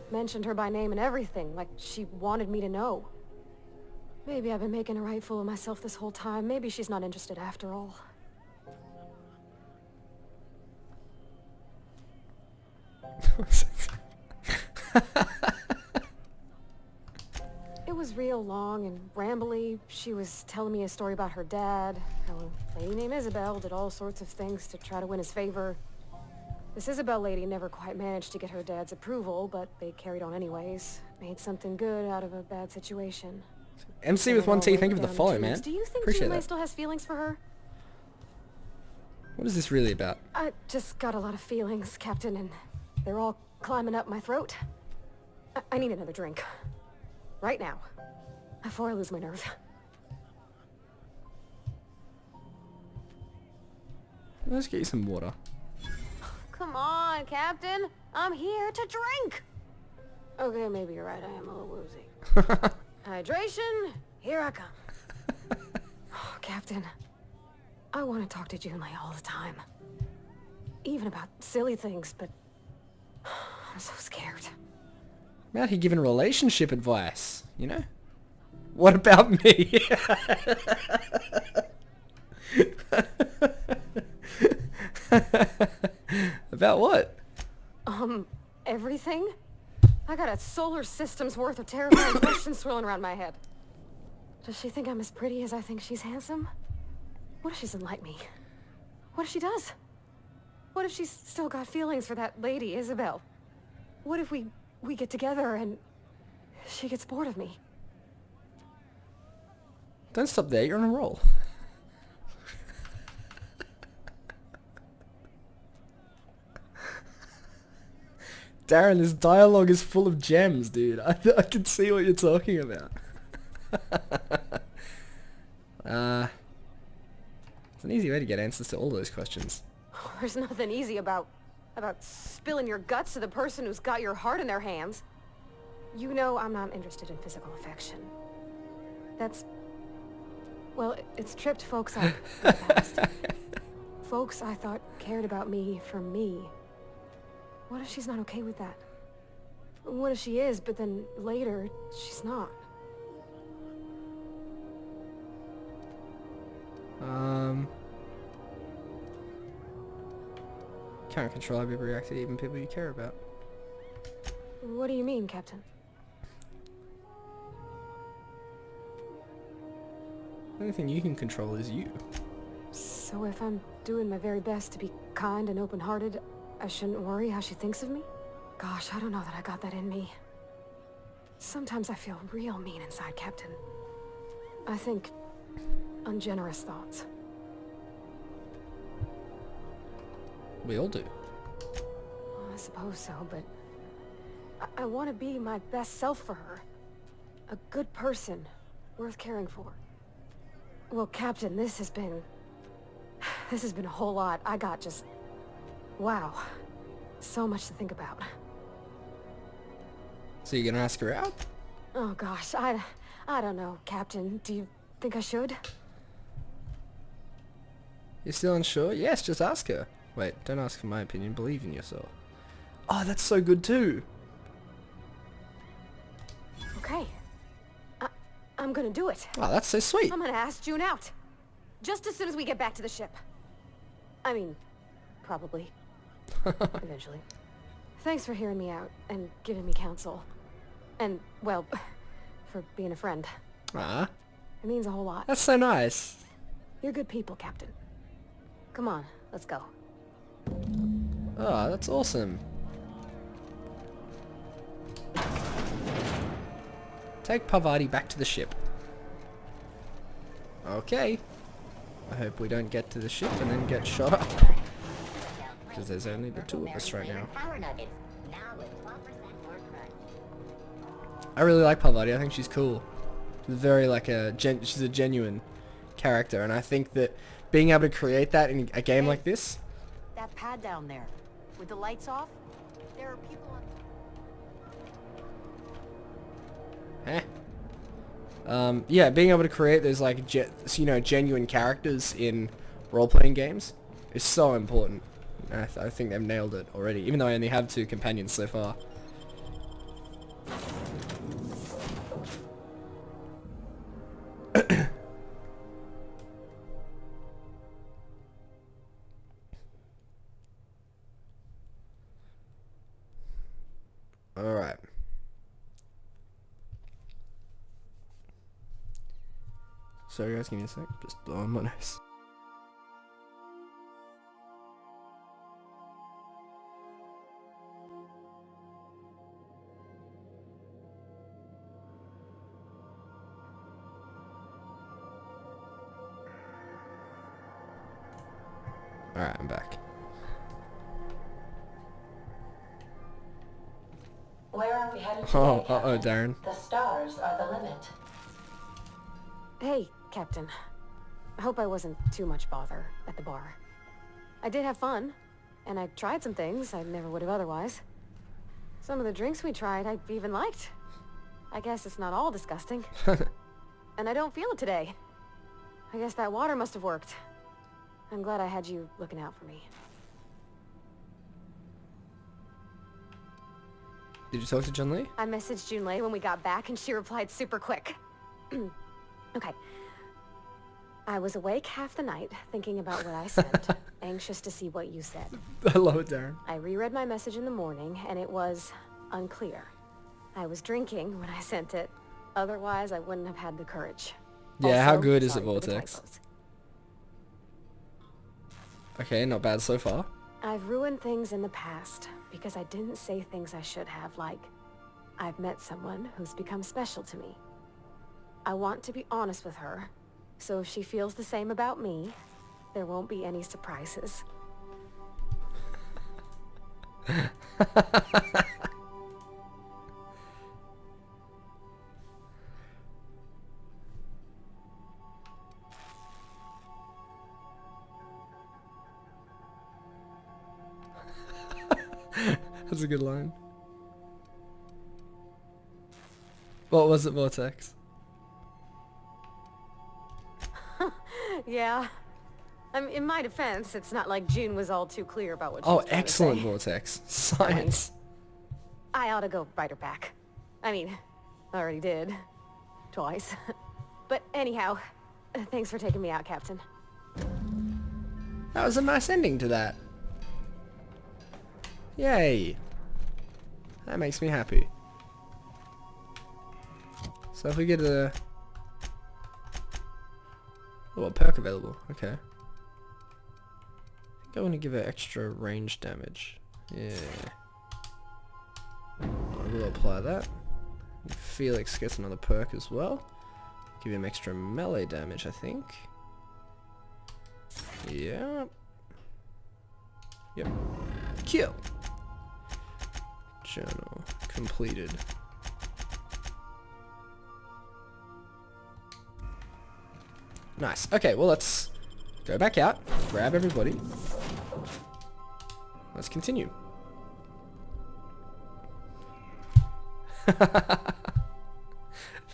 Mentioned her by name and everything, like she wanted me to know. Maybe I've been making a right fool of myself this whole time. Maybe she's not interested after all. It was real long and rambly. She was telling me a story about her dad, how a lady named Isabel did all sorts of things to try to win his favor. This Isabel lady never quite managed to get her dad's approval, but they carried on anyways. Made something good out of a bad situation. MC with 1T, thank you for the follow, man. Do you think Appreciate Junmei that. still has feelings for her? What is this really about? I just got a lot of feelings, Captain, and they're all climbing up my throat. I need another drink. Right now. Before I lose my nerve. Let's get you some water. Come on, Captain. I'm here to drink. Okay, maybe you're right. I am a little woozy. Hydration, here I come. Oh, Captain, I want to talk to Junlei all the time. Even about silly things, but I'm so scared. Man, he giving relationship advice, you know? What about me? About what? Everything? I got a solar system's worth of terrifying questions swirling around my head. Does she think I'm as pretty as I think she's handsome? What if she doesn't like me? What if she does? What if she's still got feelings for that lady, Isabel? What if we get together and she gets bored of me? Don't stop there, you're on a roll. Darren, this dialogue is full of gems, dude. I can see what you're talking about. It's an easy way to get answers to all those questions. There's nothing easy about spilling your guts to the person who's got your heart in their hands. You know I'm not interested in physical affection. That's... well, it's tripped folks up in the past. Folks I thought cared about me for me. What if she's not okay with that? What if she is, but then later, she's not? Can't control how people react to even people you care about. What do you mean, Captain? The only thing you can control is you. So if I'm doing my very best to be kind and open-hearted, I shouldn't worry how she thinks of me? Gosh, I don't know that I got that in me. Sometimes I feel real mean inside, Captain. I think ungenerous thoughts. We all do. Well, I suppose so, but I want to be my best self for her. A good person, worth caring for. Well, Captain, this has been a whole lot. I got just... wow. So much to think about. So you're gonna ask her out? Oh gosh, I don't know, Captain. Do you think I should? You're still unsure? Yes, just ask her. Wait, don't ask for my opinion. Believe in yourself. Oh, that's so good too. Okay. I'm gonna do it. Oh, that's so sweet. I'm gonna ask June out. Just as soon as we get back to the ship. I mean, probably. Eventually. Thanks for hearing me out and giving me counsel. And, well, for being a friend. Ah. It means a whole lot. That's so nice. You're good people, Captain. Come on, let's go. Oh, that's awesome. Take Parvati back to the ship. Okay. I hope we don't get to the ship and then get shot up. Because there's only the two of us right now. I really like Parvati. I think she's cool. She's very like she's a genuine character, and I think that being able to create that in a game like this. That pad down there. With the lights off, there are people on... Yeah, being able to create those like genuine characters in role-playing games is so important. I think they've nailed it already, even though I only have 2 companions so far. Alright. Sorry guys, give me a sec. Just blowing my nose. Alright, I'm back. Where are we headed today, Oh, Captain? Darren. The stars are the limit. Hey, Captain. I hope I wasn't too much bother at the bar. I did have fun, and I tried some things I never would have otherwise. Some of the drinks we tried I even liked. I guess it's not all disgusting. And I don't feel it today. I guess that water must have worked. I'm glad I had you looking out for me. Did you talk to Junlei? I messaged Junlei when we got back and she replied super quick. Okay. I was awake half the night thinking about what I sent, anxious to see what you said. I love it, Darren. I reread my message in the morning and it was unclear. I was drinking when I sent it. Otherwise, I wouldn't have had the courage. Yeah, how Also, good is it, sorry for the Vortex? typos. Okay, not bad so far. I've ruined things in the past because I didn't say things I should have, like, I've met someone who's become special to me. I want to be honest with her, so if she feels the same about me, there won't be any surprises. That's a good line. What was it, Vortex? Yeah. In my defense, it's not like June was all too clear about what she Oh, was trying to excellent, say. Vortex. Science. I ought to go write her back. I mean, I already did. Twice. But anyhow, thanks for taking me out, Captain. That was a nice ending to that. Yay. That makes me happy. So if we get a... Oh, a perk available. Okay. I think I want to give it extra range damage. Yeah. I will apply that. Felix gets another perk as well. Give him extra melee damage, I think. Yeah. Yep. Kill. Journal completed. Nice. Okay, well let's go back out, grab everybody. Let's continue.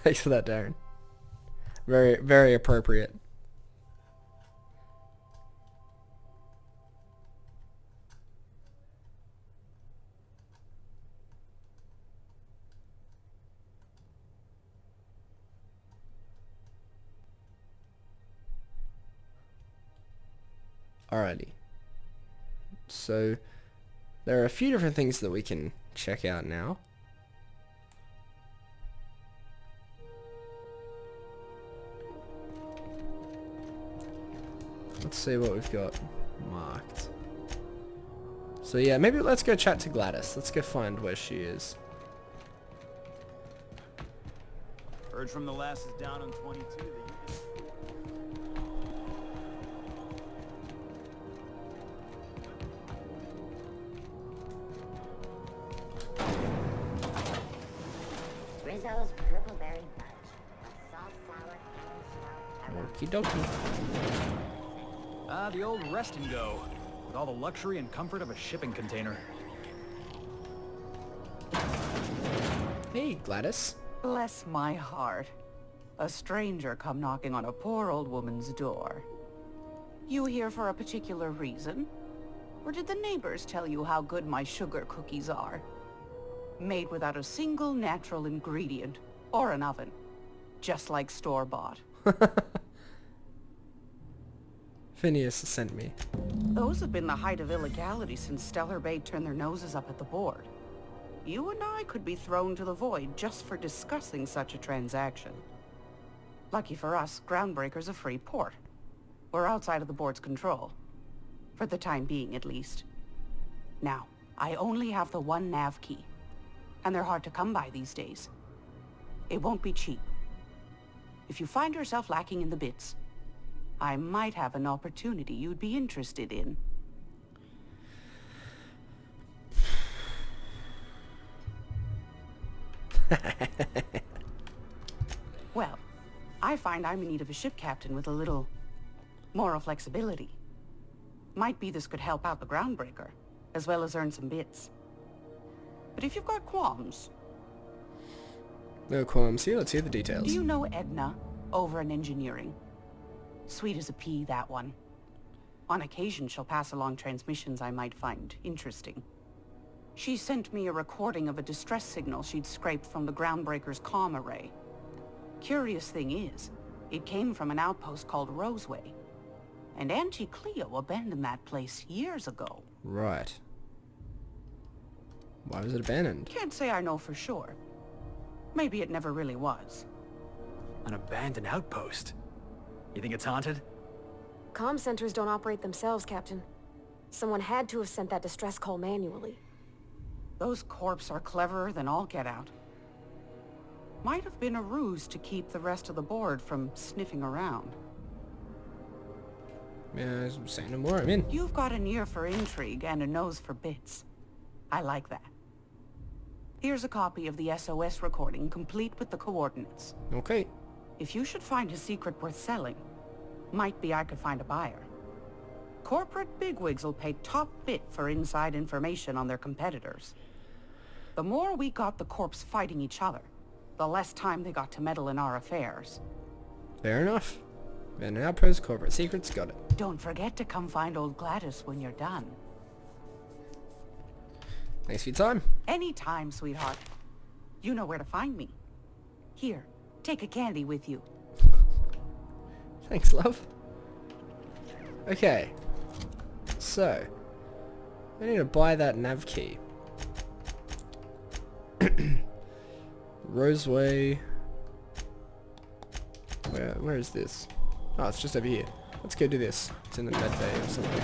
Thanks for that, Darren. Very, very appropriate. Alrighty. So, there are a few different things that we can check out now. Let's see what we've got marked. So yeah, maybe let's go chat to Gladys. Let's go find where she is. Heard from the lasses down on 22 that you Rizzo's purple berry fudge. Salt, sour, caramel, Okie dokie. Ah, the old rest and go. with all the luxury and comfort of a shipping container. Hey, Gladys. Bless my heart. A stranger come knocking on a poor old woman's door. You here for a particular reason? Or did the neighbors tell you how good my sugar cookies are? Made without a single natural ingredient, or an oven. Just like store-bought. Phineas sent me. Those have been the height of illegality since Stellar Bay turned their noses up at the board. You and I could be thrown to the void just for discussing such a transaction. Lucky for us, Groundbreaker's a free port. We're outside of the board's control. For the time being, at least. Now, I only have the one nav key. And they're hard to come by these days. It won't be cheap. If you find yourself lacking in the bits, I might have an opportunity you'd be interested in. Well, I find I'm in need of a ship captain with a little moral flexibility. Might be this could help out the Groundbreaker, as well as earn some bits. But if you've got qualms... No qualms here, let's hear the details. Do you know Edna, over in engineering? Sweet as a pea, that one. On occasion, she'll pass along transmissions I might find interesting. She sent me a recording of a distress signal she'd scraped from the Groundbreaker's comm array. Curious thing is, it came from an outpost called Roseway. And Auntie Cleo abandoned that place years ago. Right. Why was it abandoned? Can't say I know for sure. Maybe it never really was. An abandoned outpost? You think it's haunted? Comm centers don't operate themselves, Captain. Someone had to have sent that distress call manually. Those corps are cleverer than all get out. Might have been a ruse to keep the rest of the board from sniffing around. Yeah, say no more, I'm in. You've got an ear for intrigue and a nose for bits. I like that. Here's a copy of the SOS recording, complete with the coordinates. Okay. If you should find a secret worth selling, might be I could find a buyer. Corporate bigwigs will pay top bit for inside information on their competitors. The more we got the corps fighting each other, the less time they got to meddle in our affairs. Fair enough. An outpost, corporate secrets, got it. Don't forget to come find old Gladys when you're done. Thanks for your time. Anytime, sweetheart. You know where to find me. Here, take a candy with you. Thanks, love. Okay. So, I need to buy that nav key. Roseway. Where is this? Oh, it's just over here. Let's go do this. It's in the med bay or something.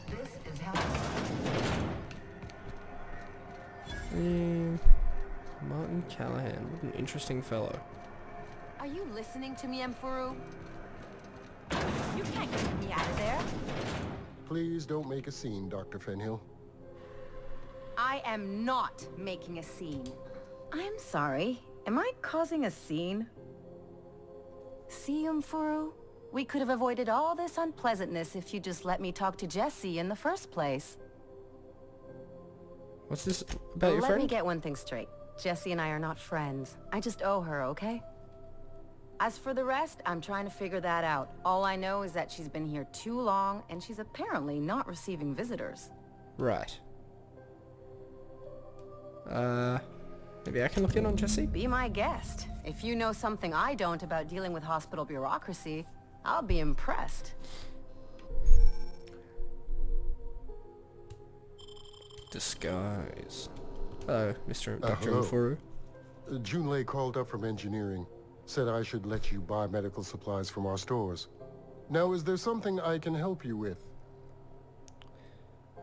This is how... Martin Callahan. What an interesting fellow. Are you listening to me, Emfuru? You can't get me out of there. Please don't make a scene, Dr. Fenhill. I am not making a scene. I'm sorry. Am I causing a scene? See, Emfuru? We could have avoided all this unpleasantness if you just let me talk to Jessie in the first place. What's this about your friend? Let me get one thing straight. Jessie and I are not friends. I just owe her, okay? As for the rest, I'm trying to figure that out. All I know is that she's been here too long, and she's apparently not receiving visitors. Right. Maybe I can look in on Jessie? Be my guest. If you know something I don't about dealing with hospital bureaucracy, I'll be impressed. Disguise. Hello, Mr. Dr. Hello. Mfuru. Junlei called up from engineering. Said I should let you buy medical supplies from our stores. Now, is there something I can help you with?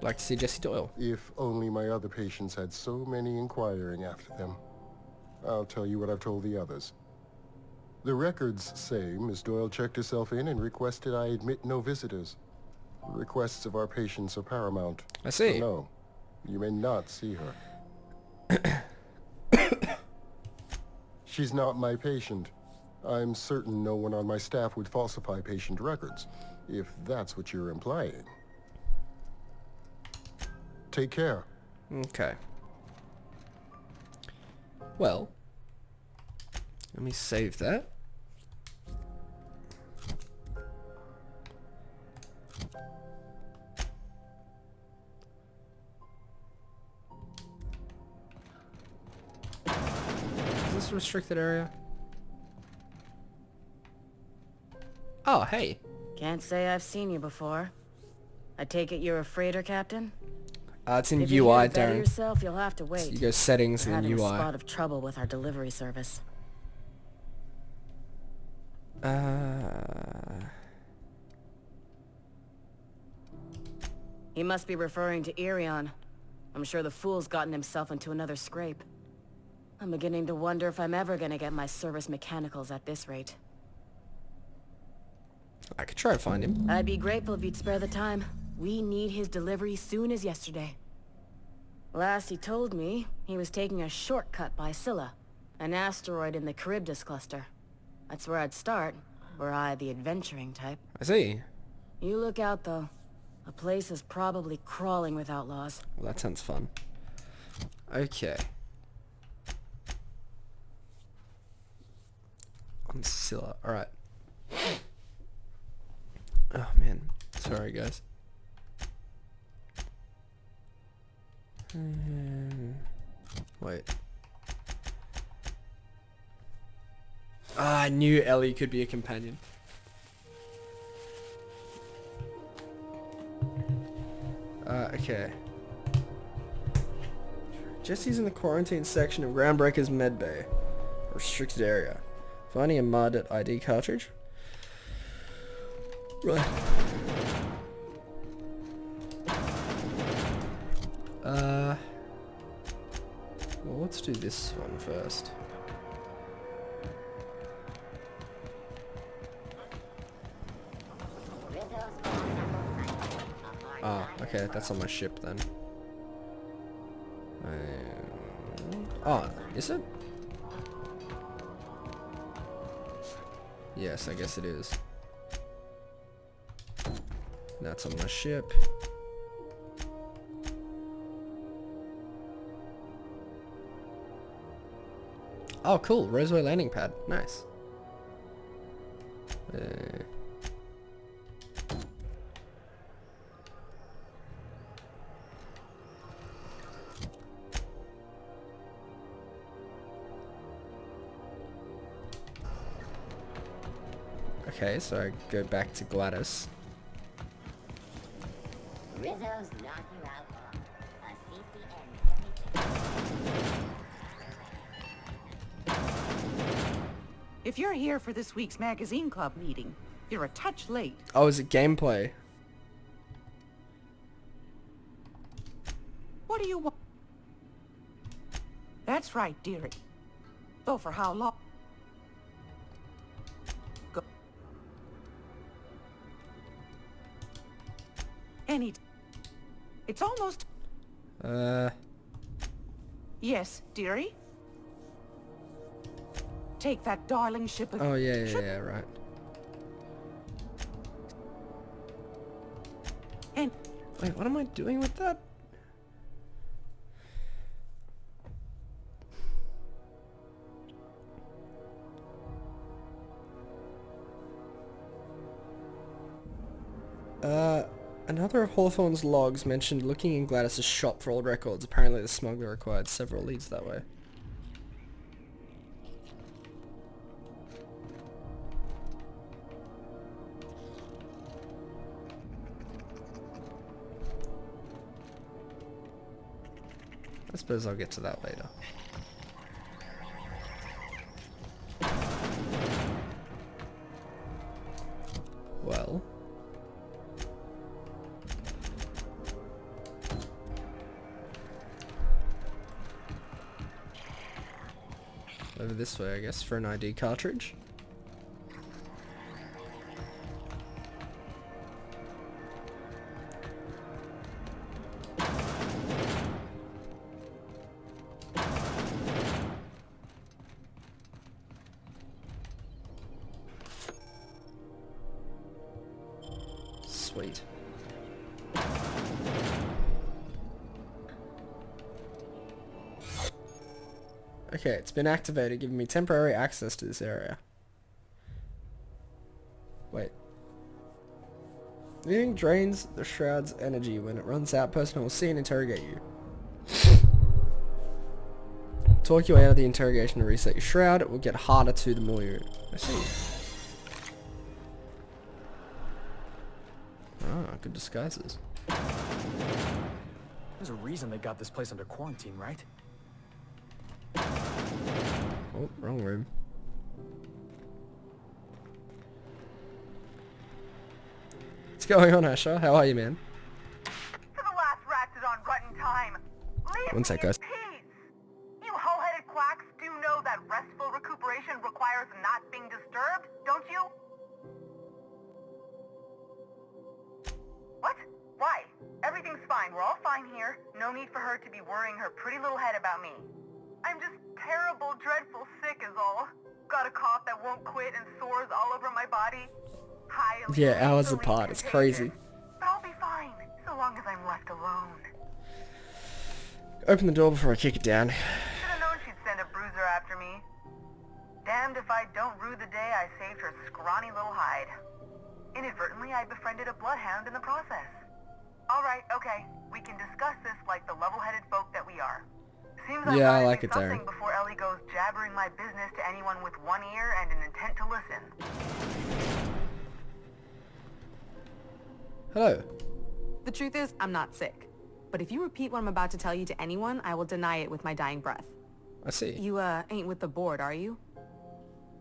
Like to see Jessie Doyle. If only my other patients had so many inquiring after them. I'll tell you what I've told the others. The records say Miss Doyle checked herself in and requested I admit no visitors. Requests of our patients are paramount. I see. So no, you may not see her. She's not my patient. I'm certain no one on my staff would falsify patient records, if that's what you're implying. Take care. Okay. Well, let me save that. Is this a restricted area? Oh, hey. Can't say I've seen you before. I take it you're a freighter captain? It's in if UI, you're here to better Darren. yourself, you'll have to wait. So you go settings We're and then having UI. a spot of trouble with our delivery service. He must be referring to Irion. I'm sure the fool's gotten himself into another scrape. I'm beginning to wonder if I'm ever gonna get my service mechanicals at this rate. I could try to find him. I'd be grateful if you'd spare the time. We need his delivery soon as yesterday. Last he told me, he was taking a shortcut by Scylla, an asteroid in the Charybdis cluster. That's where I'd start, were I the adventuring type. I see. You look out, though. The place is probably crawling with outlaws. Well, that sounds fun. Okay. On Scylla. Alright. Oh, man. Sorry, guys. Wait. Ah, I knew Ellie could be a companion. Okay. Jesse's in the quarantine section of Groundbreaker's medbay. Restricted area. Finding a mud ID cartridge. Right. Well, let's do this one first. Ah, okay, that's on my ship then. Oh, is it? Yes, I guess it is. That's on my ship. Oh, cool. Roseway landing pad. Nice. Okay, so I go back to Gladys. Rizzo's knock you out. A CCN If you're here for this week's magazine club meeting, you're a touch late. Oh, is it gameplay? What do you want? That's right, dearie. Though for how long? Go. It's almost... Yes, dearie? Take that darling ship of... Oh, yeah, right. And... Wait, what am I doing with that? Another of Hawthorne's logs mentioned looking in Gladys' shop for old records. Apparently the smuggler acquired several leads that way. I suppose I'll get to that later. Well... over this way, I guess, for an ID cartridge. Sweet. Okay, it's been activated, giving me temporary access to this area. Wait. Leaving drains the shroud's energy. When it runs out, person will see and interrogate you. Talk your way out of the interrogation to reset your shroud. It will get harder to the more you... I see. Ah, good disguises. There's a reason they got this place under quarantine, right? Oh, wrong room. What's going on, Asher? How are you, man? For the last rat is on rotten time. Leave One sec, me in guys. peace. You hull-headed quacks do know that restful recuperation requires not being disturbed, don't you? What? Why? Everything's fine. We're all fine here. No need for her to be worrying her pretty little head about me. I'm just terrible, dreadful sick is all. Got a cough that won't quit and sores all over my body. Highly Yeah, hours lethally apart. It's contagious. crazy. But I'll be fine, so long as I'm left alone. Open the door before I kick it down. Should've known she'd send a bruiser after me. Damned if I don't rue the day I saved her scrawny little hide. Inadvertently, I befriended a bloodhound in the process. Alright, okay. We can discuss this like the level-headed folk that we are. Seems Yeah, I gotta like do it, something Darren. before Ellie goes jabbering my business to anyone with one ear and an intent to listen. Hello. The truth is, I'm not sick. But if you repeat what I'm about to tell you to anyone, I will deny it with my dying breath. I see. You, ain't with the board, are you?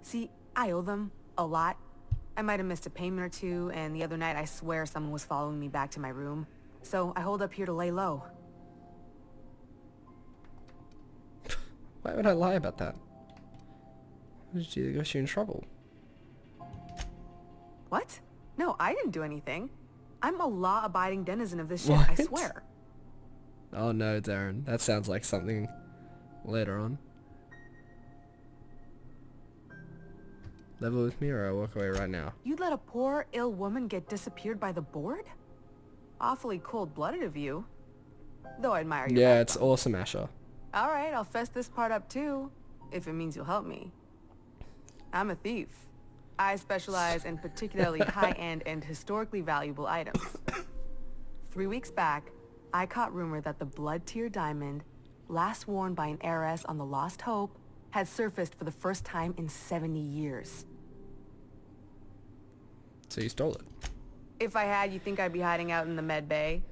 See, I owe them a lot. I might have missed a payment or two, and the other night I swear someone was following me back to my room. So I hold up here to lay low. Why would I lie about that? What did you do to get you in trouble? What? No, I didn't do anything. I'm a law-abiding denizen of this shit, What? I swear. Oh no, Darren. That sounds like something later on. Level with me or I walk away right now. You'd let a poor, ill woman get disappeared by the board? Awfully cold-blooded of you. Though I admire your Yeah, it's awesome, Asher. Alright, I'll fess this part up too, if it means you'll help me. I'm a thief. I specialize in particularly high-end and historically valuable items. 3 weeks back, I caught rumor that the blood-tier diamond, last worn by an heiress on the Lost Hope, had surfaced for the first time in 70 years. So you stole it. If I had, you think I'd be hiding out in the med bay?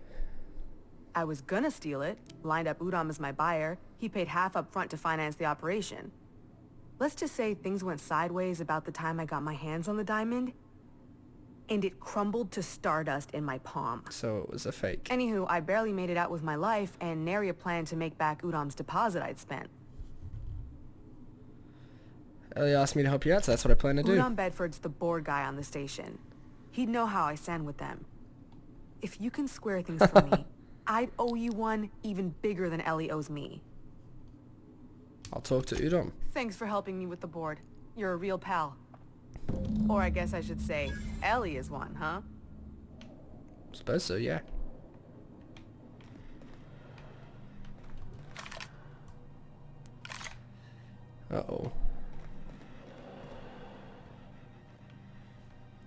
I was gonna steal it, lined up Udom as my buyer. He paid half up front to finance the operation. Let's just say things went sideways about the time I got my hands on the diamond, and it crumbled to stardust in my palm. So it was a fake. Anywho, I barely made it out with my life, and nary a plan to make back Udom's deposit I'd spent. Ellie asked me to help you out, so that's what I plan to do. Udom Bedford's the board guy on the station. He'd know how I stand with them. If you can square things for me, I'd owe you one even bigger than Ellie owes me. I'll talk to Udom. Thanks for helping me with the board. You're a real pal. Or I guess I should say, Ellie is one, huh? Suppose so, yeah. Uh-oh.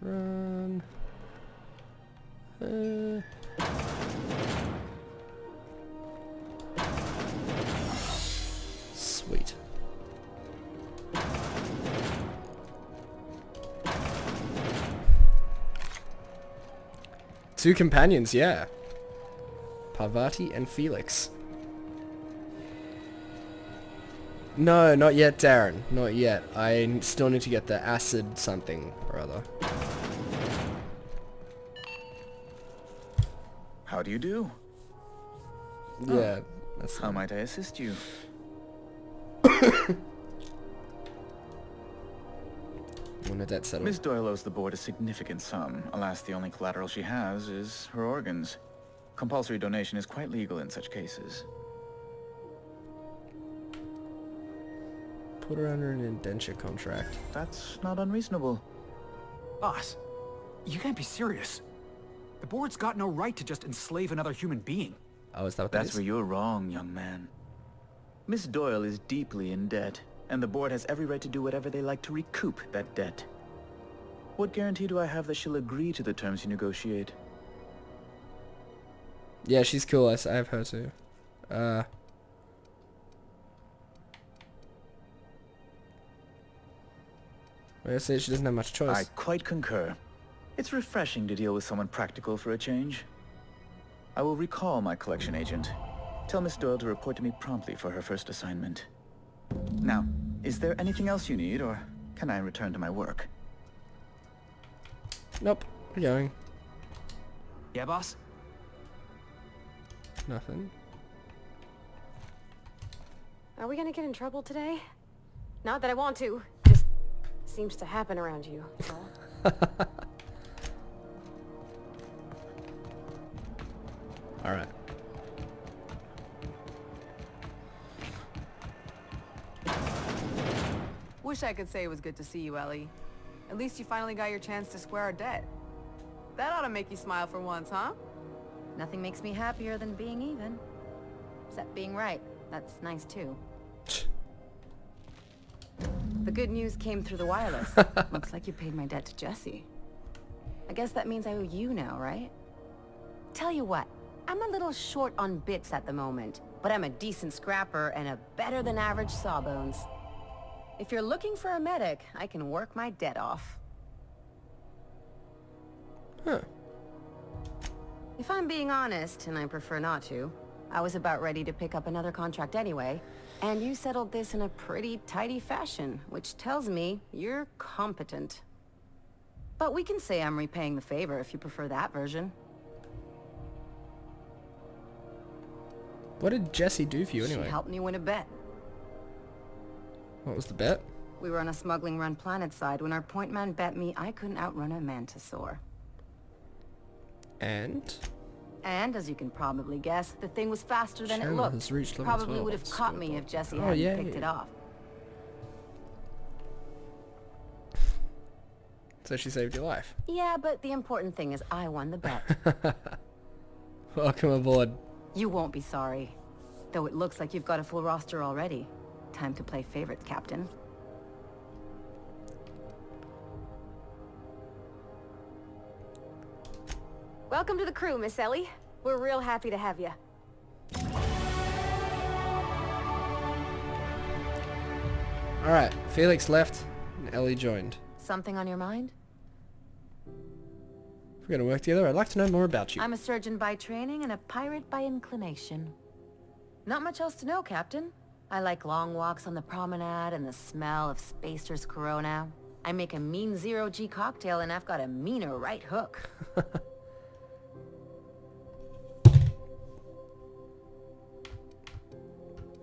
Run. Sweet. Two companions, yeah. Parvati and Felix. No, not yet, Darren. Not yet. I still need to get the acid something or other. How do you do? Yeah, that's... How might I assist you? When a debt settled. Miss Doyle owes the board a significant sum. Alas, the only collateral she has is her organs. Compulsory donation is quite legal in such cases. Put her under an indenture contract. That's not unreasonable. Boss, you can't be serious. The board's got no right to just enslave another human being. Oh, is that what That's where you're wrong, young man. Miss Doyle is deeply in debt, and the board has every right to do whatever they like to recoup that debt. What guarantee do I have that she'll agree to the terms you negotiate? Yeah, she's cool. I have her too. I say she doesn't have much choice. I quite concur. It's refreshing to deal with someone practical for a change. I will recall my collection agent. Tell Miss Doyle to report to me promptly for her first assignment. Now, is there anything else you need, or can I return to my work? Nope, we're going. Yeah, boss? Nothing. Are we gonna get in trouble today? Not that I want to. Just seems to happen around you. So. Alright. Wish I could say it was good to see you, Ellie. At least you finally got your chance to square our debt. That ought to make you smile for once, huh? Nothing makes me happier than being even. Except being right. That's nice too. The good news came through the wireless. Looks like you paid my debt to Jesse. I guess that means I owe you now, right? Tell you what, I'm a little short on bits at the moment, but I'm a decent scrapper and a better than average sawbones. If you're looking for a medic, I can work my debt off. Huh. If I'm being honest, and I prefer not to, I was about ready to pick up another contract anyway, and you settled this in a pretty tidy fashion, which tells me you're competent. But we can say I'm repaying the favor if you prefer that version. What did Jesse do for you anyway? She helped me win a bet. What was the bet? We were on a smuggling run planetside when our point man bet me I couldn't outrun a mantisaur. And? And, as you can probably guess, the thing was faster than it Channel looked. has reached level Probably 12. would have caught me if Jesse Oh, hadn't yay. picked it off. So she saved your life. Yeah, but the important thing is I won the bet. Welcome aboard. You won't be sorry. Though it looks like you've got a full roster already. Time to play favorites, Captain. Welcome to the crew, Miss Ellie. We're real happy to have you. Alright, Felix left and Ellie joined. Something on your mind? If we're gonna work together, I'd like to know more about you. I'm a surgeon by training and a pirate by inclination. Not much else to know, Captain. I like long walks on the promenade and the smell of Spacer's Corona. I make a mean zero-G cocktail and I've got a meaner right hook.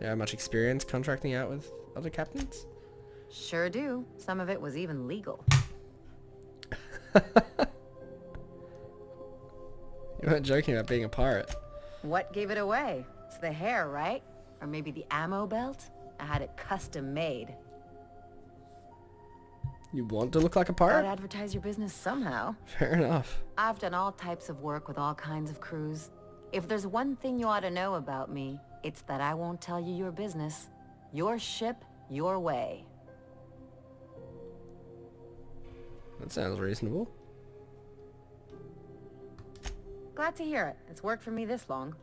You have much experience contracting out with other captains? Sure do. Some of it was even legal. You weren't joking about being a pirate. What gave it away? It's the hair, right? Or maybe the ammo belt? I had it custom made. You want to look like a Gotta pirate? advertise your business somehow. Fair enough. I've done all types of work with all kinds of crews. If there's one thing you ought to know about me, it's that I won't tell you your business. Your ship, your way. That sounds reasonable. Glad to hear it. It's worked for me this long.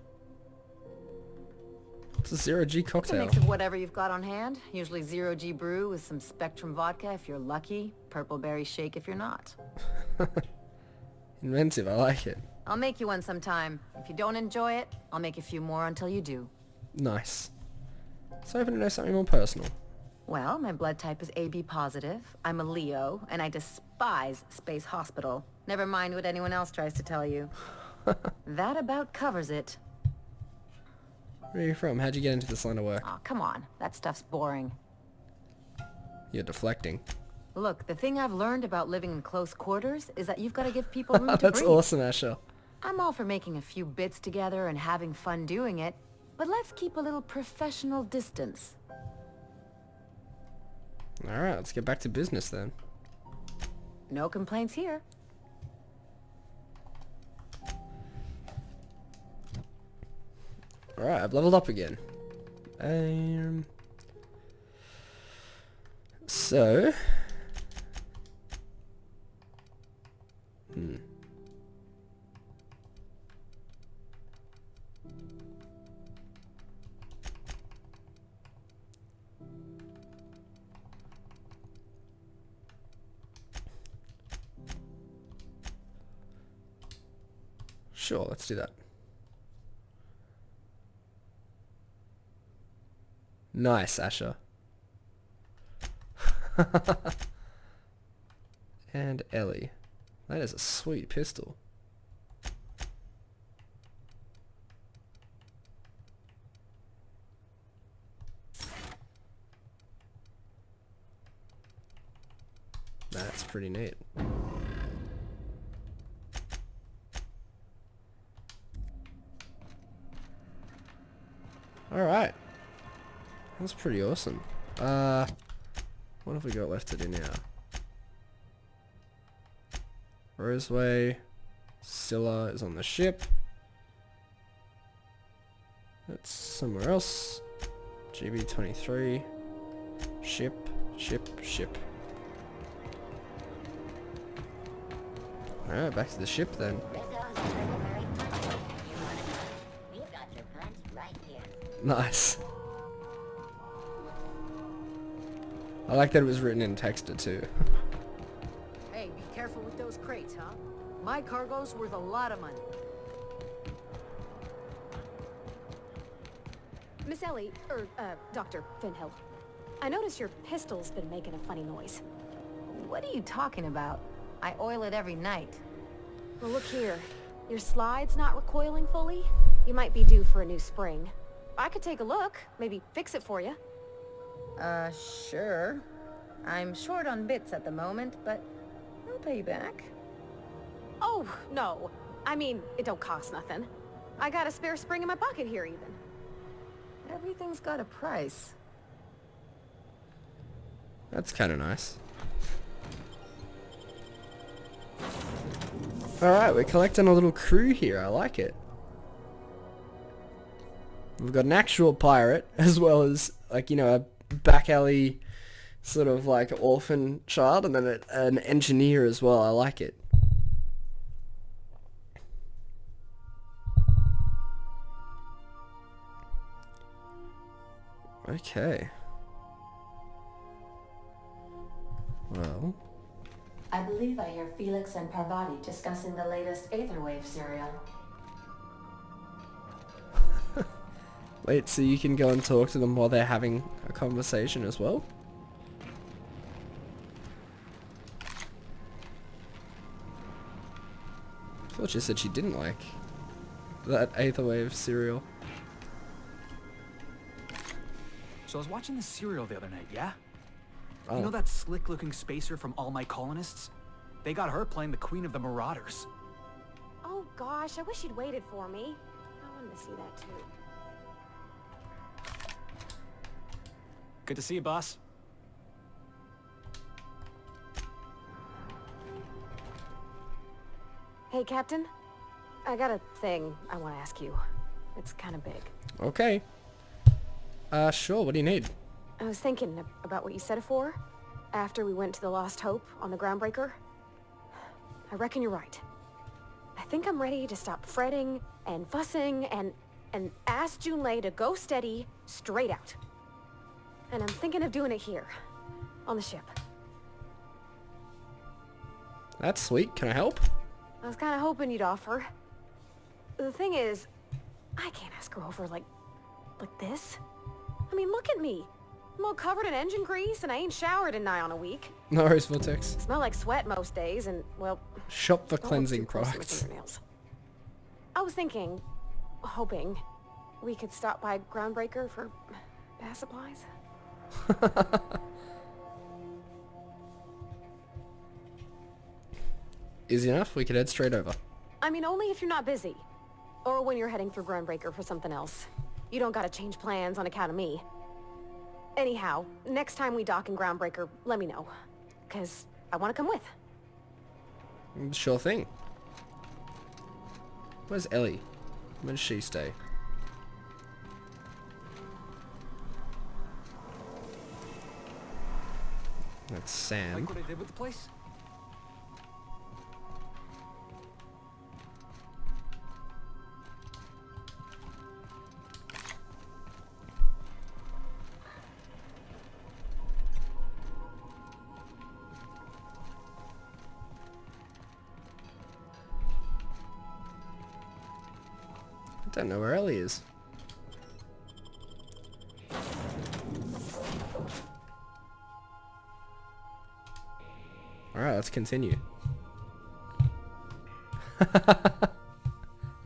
It's a zero-G It's a cocktail. mix of whatever you've got on hand. Usually zero-G brew with some Spectrum vodka if you're lucky. Purple berry shake if you're not. Inventive, I like it. I'll make you one sometime. If you don't enjoy it, I'll make a few more until you do. Nice. So hoping to know something more personal. Well, my blood type is AB positive. I'm a Leo, and I despise Space Hospital. Never mind what anyone else tries to tell you. That about covers it. Where are you from? How'd you get into this line of work? Aw, come on. That stuff's boring. You're deflecting. Look, the thing I've learned about living in close quarters is that you've got to give people room to That's breathe. awesome, Asher. I'm all for making a few bits together and having fun doing it, but let's keep a little professional distance. Alright, let's get back to business then. No complaints here. Alright, I've leveled up again. So... Sure, let's do that. Nice, Asher. And Ellie. That is a sweet pistol. That's pretty neat. Alright. That's pretty awesome. What have we got left to do now? Roseway. Scylla is on the ship. That's somewhere else. GB23. Ship. Alright, back to the ship then. Nice. I like that it was written in Texter too. Hey, be careful with those crates, huh? My cargo's worth a lot of money. Miss Ellie, Dr. Finhill, I noticed your pistol's been making a funny noise. What are you talking about? I oil it every night. Well, look here. Your slide's not recoiling fully. You might be due for a new spring. I could take a look, maybe fix it for you. Sure. I'm short on bits at the moment, but I'll pay you back. Oh, no. I mean, it don't cost nothing. I got a spare spring in my pocket here, even. Everything's got a price. That's kind of nice. Alright, we're collecting a little crew here. I like it. We've got an actual pirate, as well as, like, you know, a back alley sort of like orphan child, and then an engineer as well. I like it. Okay. Well. I believe I hear Felix and Parvati discussing the latest Aetherwave serial. Wait, so you can go and talk to them while they're having a conversation as well? I thought she said she didn't like that Aetherwave serial. So I was watching the serial the other night, yeah? Oh. You know that slick-looking spacer from All My Colonists? They got her playing the Queen of the Marauders. Oh gosh, I wish you'd waited for me. I wanted to see that too. Good to see you, boss. Hey, Captain. I got a thing I want to ask you. It's kind of big. Okay. Sure, what do you need? I was thinking about what you said before, after we went to the Lost Hope on the Groundbreaker. I reckon you're right. I think I'm ready to stop fretting and fussing and ask Junlei to go steady straight out. And I'm thinking of doing it here, on the ship. That's sweet. Can I help? I was kind of hoping you'd offer. The thing is, I can't ask her over like this. I mean, look at me. I'm all covered in engine grease and I ain't showered in nigh on a week. No worries, Vortex. I smell like sweat most days and, well... Shop for don't look cleansing too close to my products. fingernails. I was thinking, hoping, we could stop by Groundbreaker for bath supplies. Easy enough. We could head straight over. I mean, only if you're not busy. Or when you're heading through Groundbreaker for something else. You don't gotta change plans on account of me. Anyhow, next time we dock in Groundbreaker, let me know. 'Cause I want to come with. Sure thing. Where's Ellie? Where does she stay? That's Sam. Like what I did with the place? I don't know where Ellie is. Alright, let's continue.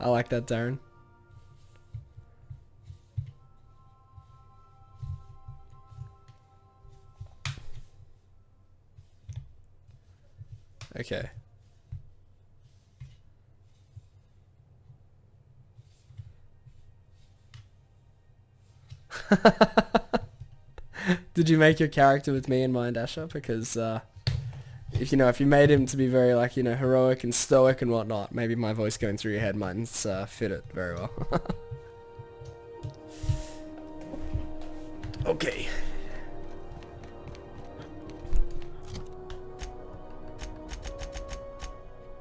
I like that, Darren. Okay. Did you make your character with me in mind, Asher? Because if you made him to be very like heroic and stoic and whatnot, maybe my voice going through your head mightn't fit it very well. Okay.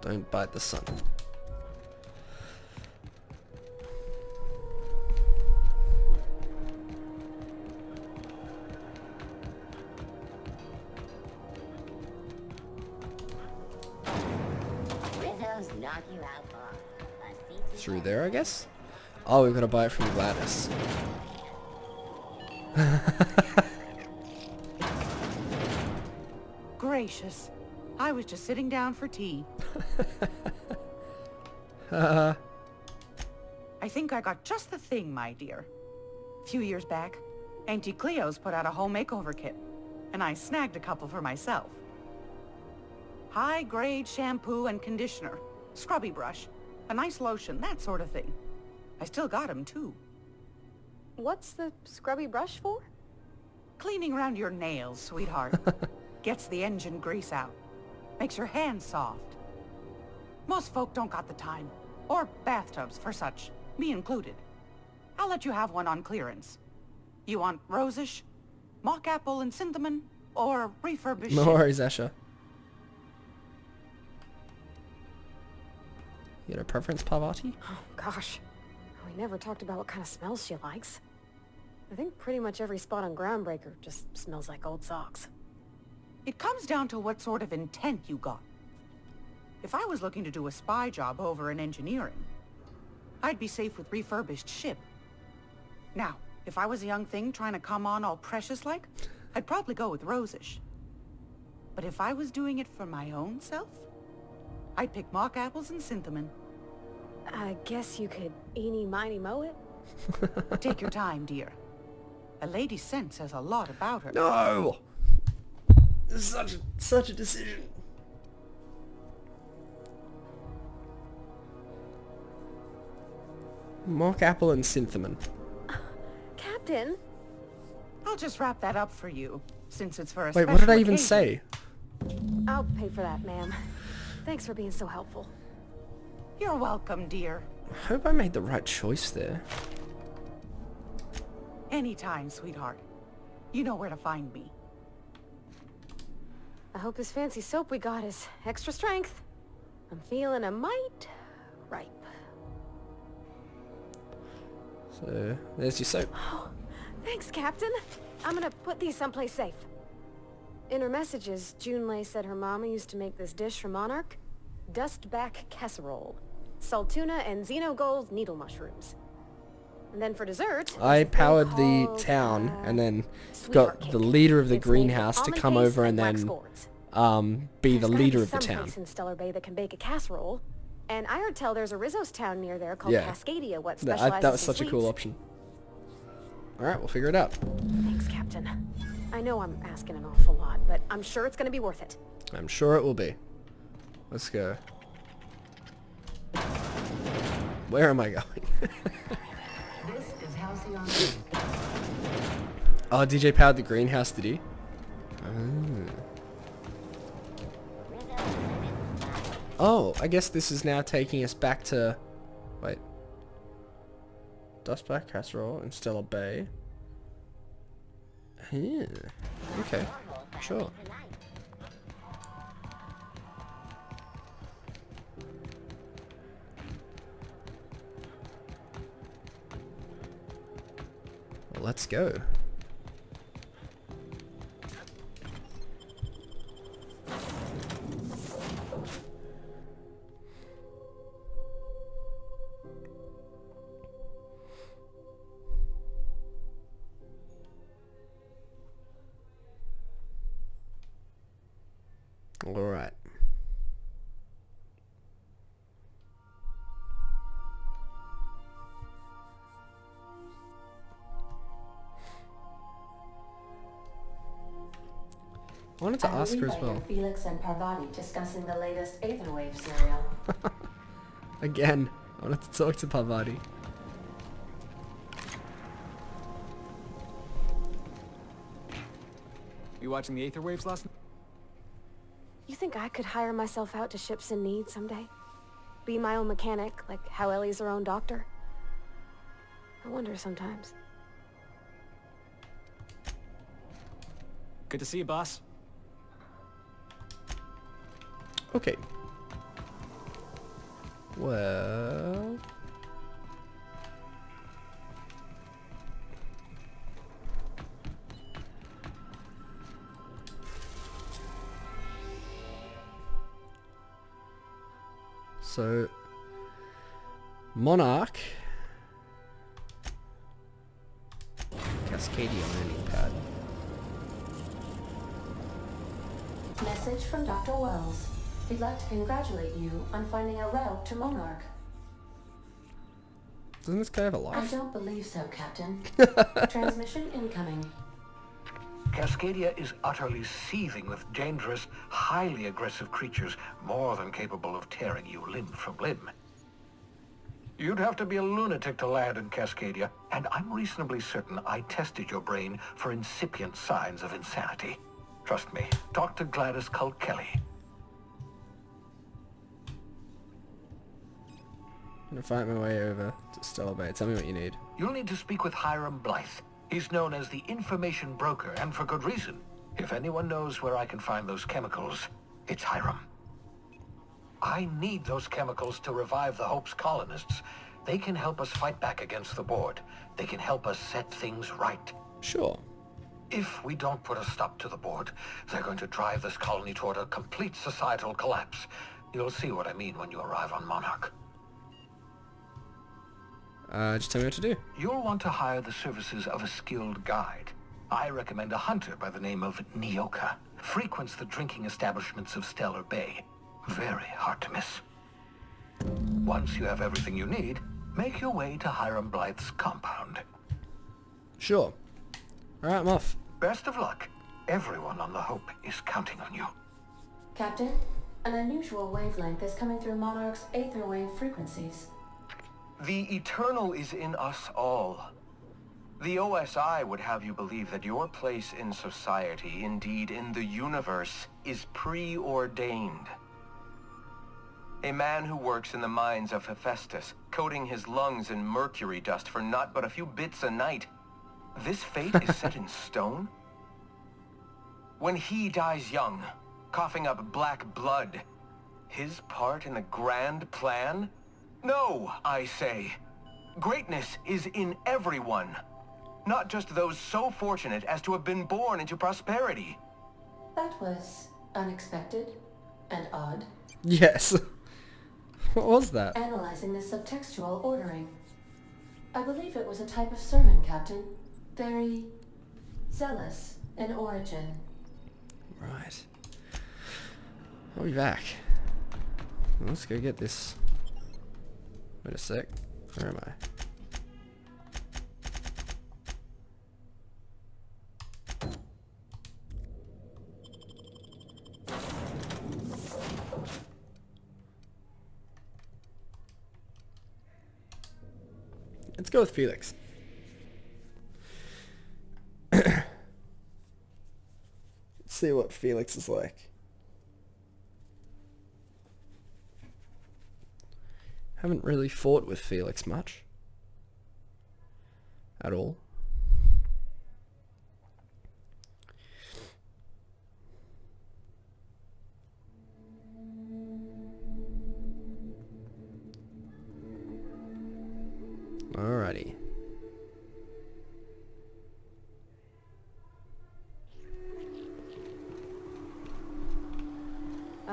Don't bite the sun. Knock you out, Bob. Through there, I guess? Oh, we've got to buy it from Gladys. Gracious. I was just sitting down for tea. I think I got just the thing, my dear. A few years back, Auntie Cleo's put out a home makeover kit, and I snagged a couple for myself. High-grade shampoo and conditioner, scrubby brush, a nice lotion, that sort of thing. I still got 'em, too. What's the scrubby brush for? Cleaning around your nails, sweetheart. Gets the engine grease out. Makes your hands soft. Most folk don't got the time. Or bathtubs for such, me included. I'll let you have one on clearance. You want rosish, mock apple and cinnamon, or refurbished? No worries, Asher. You got a preference, Parvati? Oh, gosh. We never talked about what kind of smells she likes. I think pretty much every spot on Groundbreaker just smells like old socks. It comes down to what sort of intent you got. If I was looking to do a spy job over in engineering, I'd be safe with refurbished ship. Now, if I was a young thing trying to come on all precious-like, I'd probably go with rosish. But if I was doing it for my own self, I'd pick mock apples and cinnamon. I guess you could eeny-miny mow it? Take your time, dear. A lady's scent says a lot about her. No! This is such a decision. Mock apple and cinnamon. Captain? I'll just wrap that up for you, since it's for a Wait, special what did I even occasion. say? I'll pay for that, ma'am. Thanks for being so helpful. You're welcome, dear. I hope I made the right choice there. Anytime, sweetheart. You know where to find me. I hope this fancy soap we got is extra strength. I'm feeling a mite ripe. So, there's your soap. Oh, thanks, Captain. I'm gonna put these someplace safe. In her messages, Junlei said her mama used to make this dish for Monarch. Dustback casserole. Salt tuna and xenogold needle mushrooms. And then for dessert... I powered the town and then got the leader of the greenhouse to come over and then be the leader of the town. There's in Stellar Bay that can bake a casserole. And I heard tell there's a Rizzo's town near there called Yeah. Cascadia, what That specializes was in such a cool sweets. option. Alright, we'll figure it out. Thanks, Captain. I know I'm asking an awful lot, but I'm sure it's gonna be worth it. I'm sure it will be. Let's go. Where am I going? This is Halcyon Lake. Oh, DJ powered the greenhouse, did he? Oh, I guess this is now taking us back to... Wait. Dustback Casserole in Stellar Bay. Yeah. Okay, sure. let's go. All right. I wanted to ask her as well. Felix and Parvati discussing the latest Aetherwave serial. Again, I wanted to talk to Parvati. You watching the Aetherwaves last night? You think I could hire myself out to ships in need someday? Be my own mechanic, like how Ellie's her own doctor? I wonder sometimes. Good to see you, boss. Okay. Well... So... Monarch... Cascadia landing pad. Message from Dr. Wells. He'd like to congratulate you on finding a route to Monarch. Doesn't this guy have a I life? don't believe so, Captain. Transmission incoming. Cascadia is utterly seething with dangerous, highly aggressive creatures, more than capable of tearing you limb from limb. You'd have to be a lunatic to land in Cascadia, and I'm reasonably certain I tested your brain for incipient signs of insanity. Trust me, talk to Gladys Cull Kelly. I'm gonna fight my way over to Stellar Bay. Tell me what you need. You'll need to speak with Hiram Blythe. He's known as the information broker, and for good reason. If anyone knows where I can find those chemicals, it's Hiram. I need those chemicals to revive the Hope's colonists. They can help us fight back against the board. They can help us set things right. Sure. If we don't put a stop to the board, they're going to drive this colony toward a complete societal collapse. You'll see what I mean when you arrive on Monarch. Just tell me what to do. You'll want to hire the services of a skilled guide. I recommend a hunter by the name of Nyoka. Frequents the drinking establishments of Stellar Bay. Very hard to miss. Once you have everything you need, make your way to Hiram Blythe's compound. Sure. Alright, I'm off. Best of luck. Everyone on the Hope is counting on you. Captain, an unusual wavelength is coming through Monarch's Aetherwave frequencies. The eternal is in us all. The OSI would have you believe that your place in society, indeed in the universe, is preordained. A man who works in the mines of Hephaestus, coating his lungs in mercury dust for not but a few bits a night. This fate is set in stone? When he dies young, coughing up black blood, his part in the grand plan? No, I say. Greatness is in everyone. Not just those so fortunate as to have been born into prosperity. That was unexpected and odd. Yes. What was that? Analyzing the subtextual ordering. I believe it was a type of sermon, Captain. Very zealous in origin. Right. I'll be back. Let's go get this. Wait a sec. Where am I? Let's go with Felix. Let's see what Felix is like. Haven't really fought with Felix much. At all. Alrighty.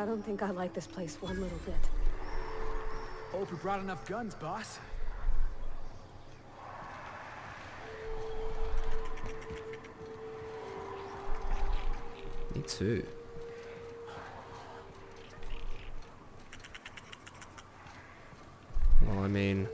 I don't think I like this place one little bit. Hope we brought enough guns, boss. Me too. Well, I mean...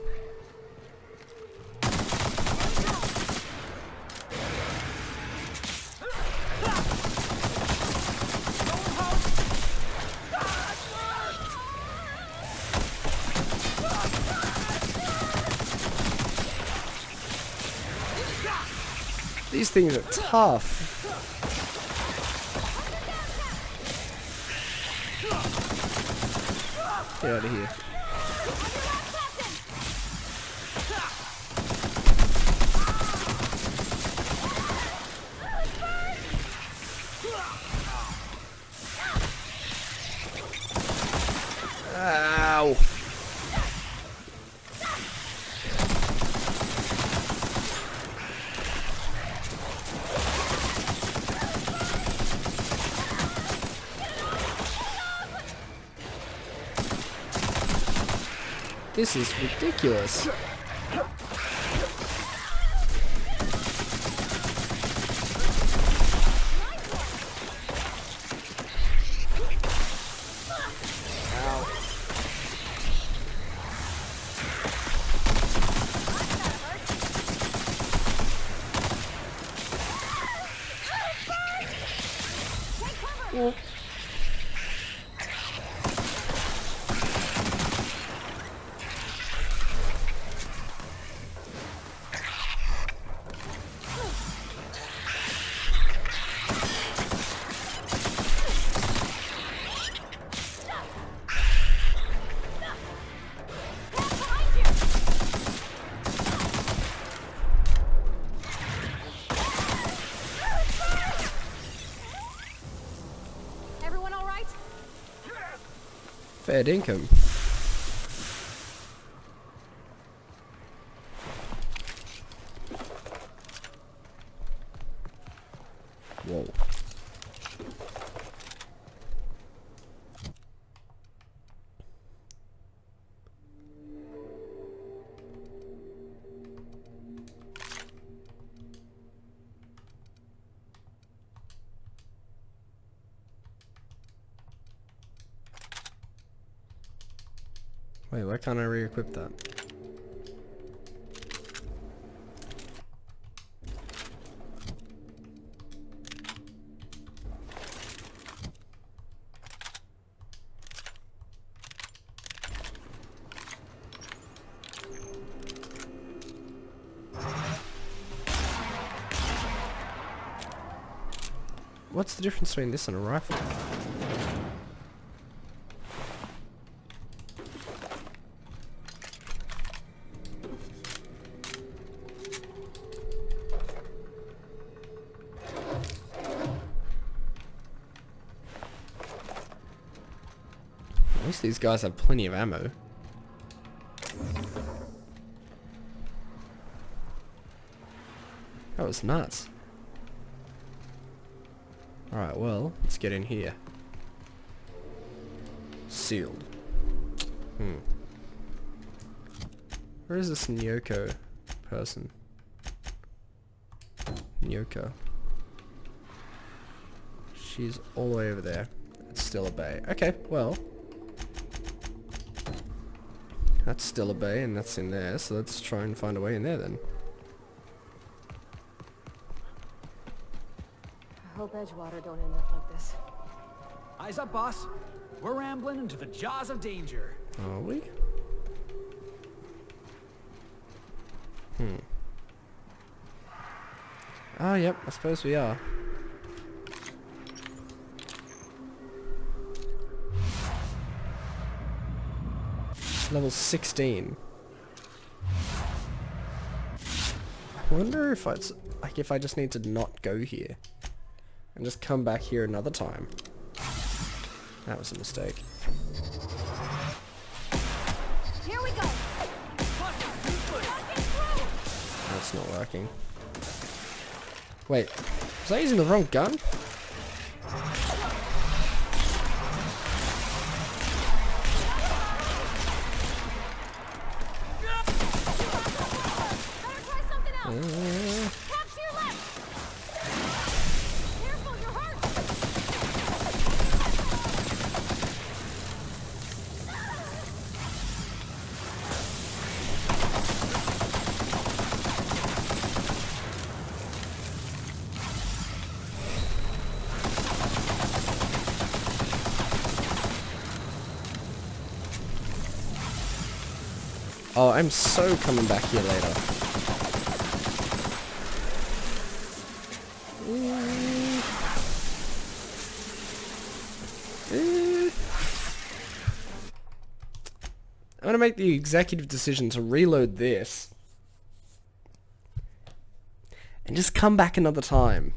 These things are tough. Get out of here. Ow. This is ridiculous. Ow. Everyone all right? Fair income. Whoa. Wait, why can't I re-equip that? What's the difference between this and a rifle? At least these guys have plenty of ammo. That was nuts. Alright, well, let's get in here. Sealed. Where is this Nyoko person? Nyoko. She's all the way over there. It's still a bay. Okay, well. That's still a bay and that's in there, so let's try and find a way in there then. I hope Edgewater don't end up like this. Eyes up, boss. We're rambling into the jaws of danger. Are we? Oh, yep, I suppose we are. Level 16. I wonder if it's like if I just need to not go here and just come back here another time. That was a mistake. Here we go. That's not working. Wait, was I using the wrong gun? Cap to your left! Careful, you're hurt! Oh, I'm so coming back here later. I'm gonna make the executive decision to reload this and just come back another time.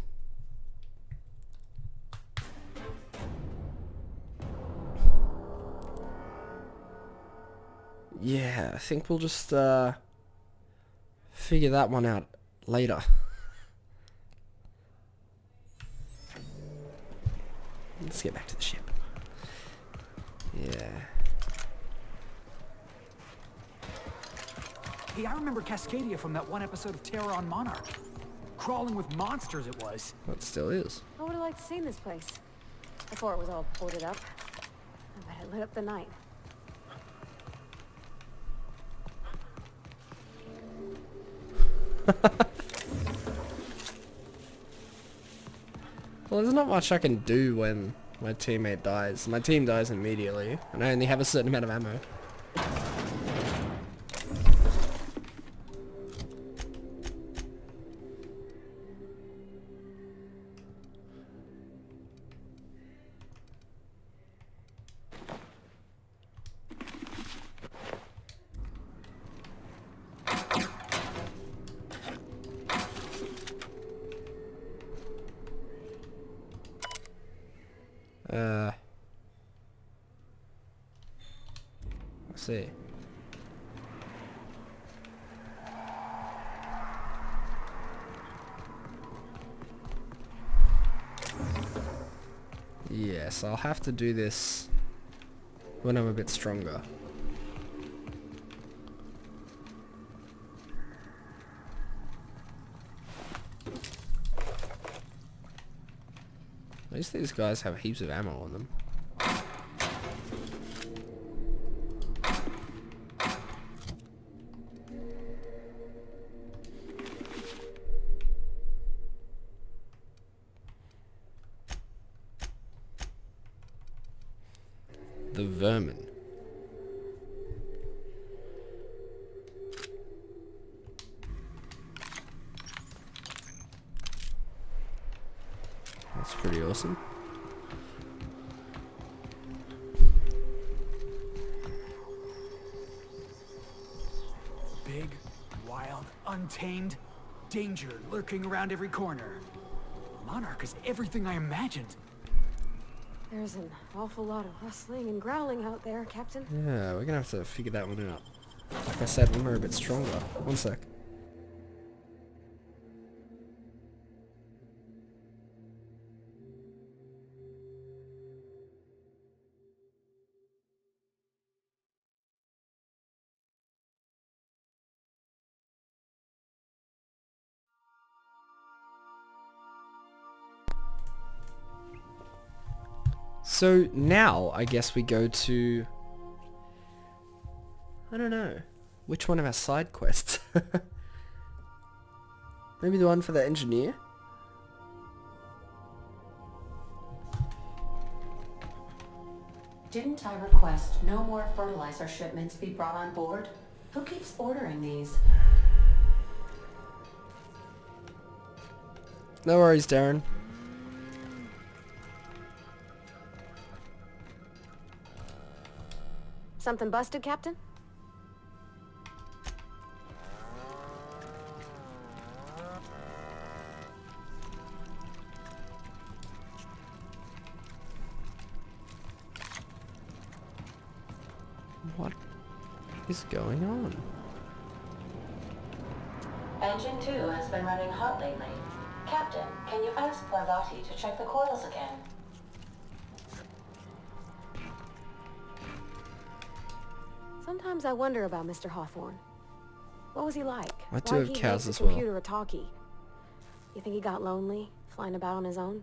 Yeah, I think we'll just figure that one out later. Let's get back to the ship. Yeah. Hey, I remember Cascadia from that one episode of Terror on Monarch. Crawling with monsters it was. Well, it still is. I would have liked to see this place before it was all boarded up. I bet it lit up the night. Well, there's not much I can do when my teammate dies. My team dies immediately, and I only have a certain amount of ammo. Let's see. Yes, I'll have to do this when I'm a bit stronger. At least these guys have heaps of ammo on them. The vermin. That's pretty awesome. Big, wild, untamed, danger lurking around every corner. Monarch is everything I imagined. There's an awful lot of rustling and growling out there, Captain. Yeah, we're gonna have to figure that one out. Like I said, when we're a bit stronger. One sec. So now, I guess we go to... I don't know. Which one of our side quests? Maybe the one for the engineer? Didn't I request no more fertilizer shipments be brought on board? Who keeps ordering these? No worries, Darren. Something busted, Captain? What is going on? Engine 2 has been running hot lately. Captain, can you ask Parvati to check the coils again? Sometimes I wonder about Mr. Hawthorne. What was he like? I do Why have he cows hate as the well. computer a talkie? You think he got lonely, flying about on his own?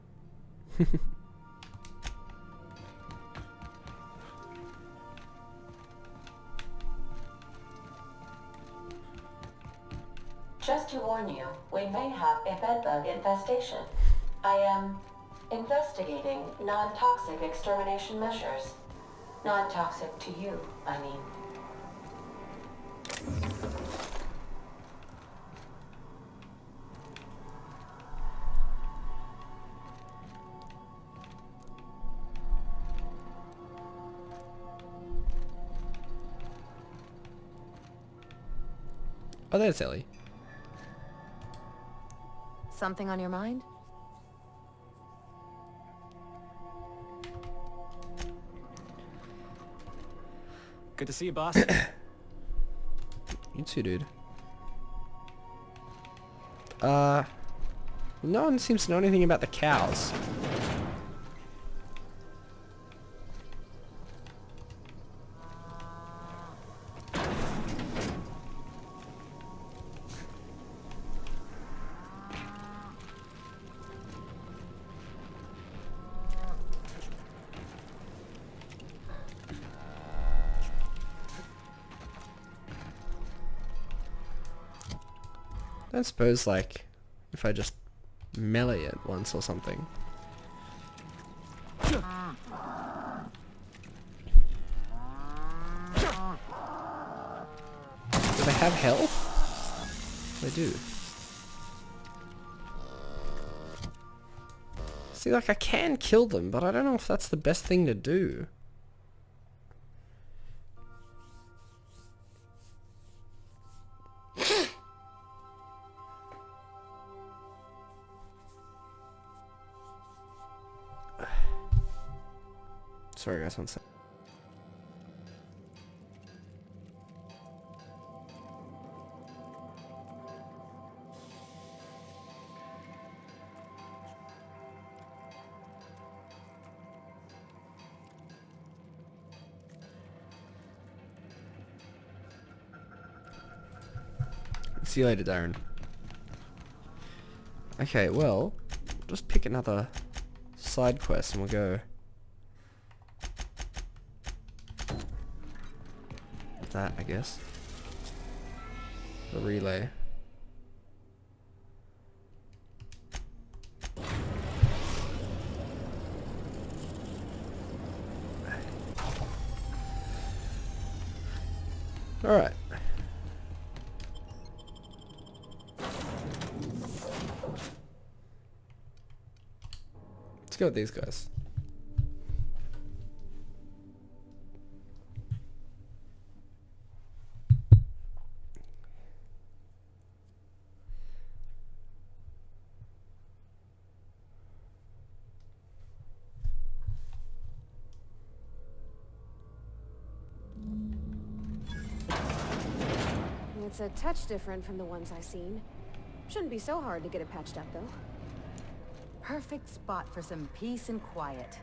Just to warn you, we may have a bedbug infestation. I am investigating non-toxic extermination measures. Non-toxic to you, I mean. Oh, there's Ellie. Something on your mind? Good to see you, boss. You too, dude. No one seems to know anything about the cows. I don't suppose, like, if I just melee it once or something. Do they have health? They do. See, like, I can kill them, but I don't know if that's the best thing to do. Sorry guys, one sec. See you later, Darren. Okay, well, just pick another side quest and we'll go. That, I guess. The relay. Alright. Let's go with these guys. It's a touch different from the ones I've seen. Shouldn't be so hard to get it patched up, though. Perfect spot for some peace and quiet.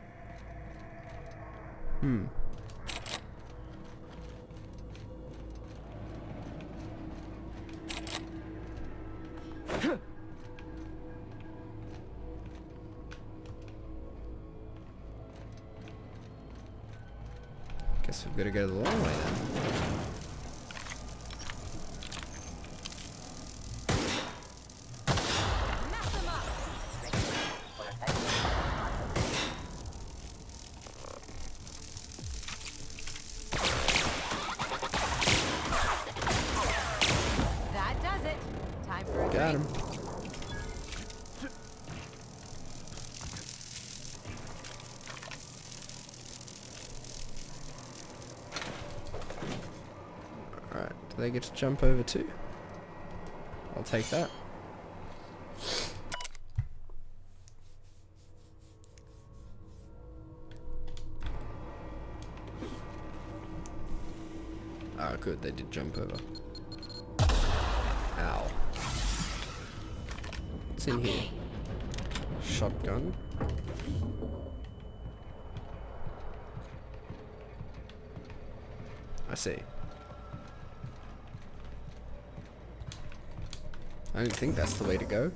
Guess we've got to go the long way then. That does it. Time for a Got drink. him. Alright, do they get to jump over too? I'll take that. Ah, good, they did jump over. Ow. What's in here? Shotgun. I see. I don't think that's the way to go.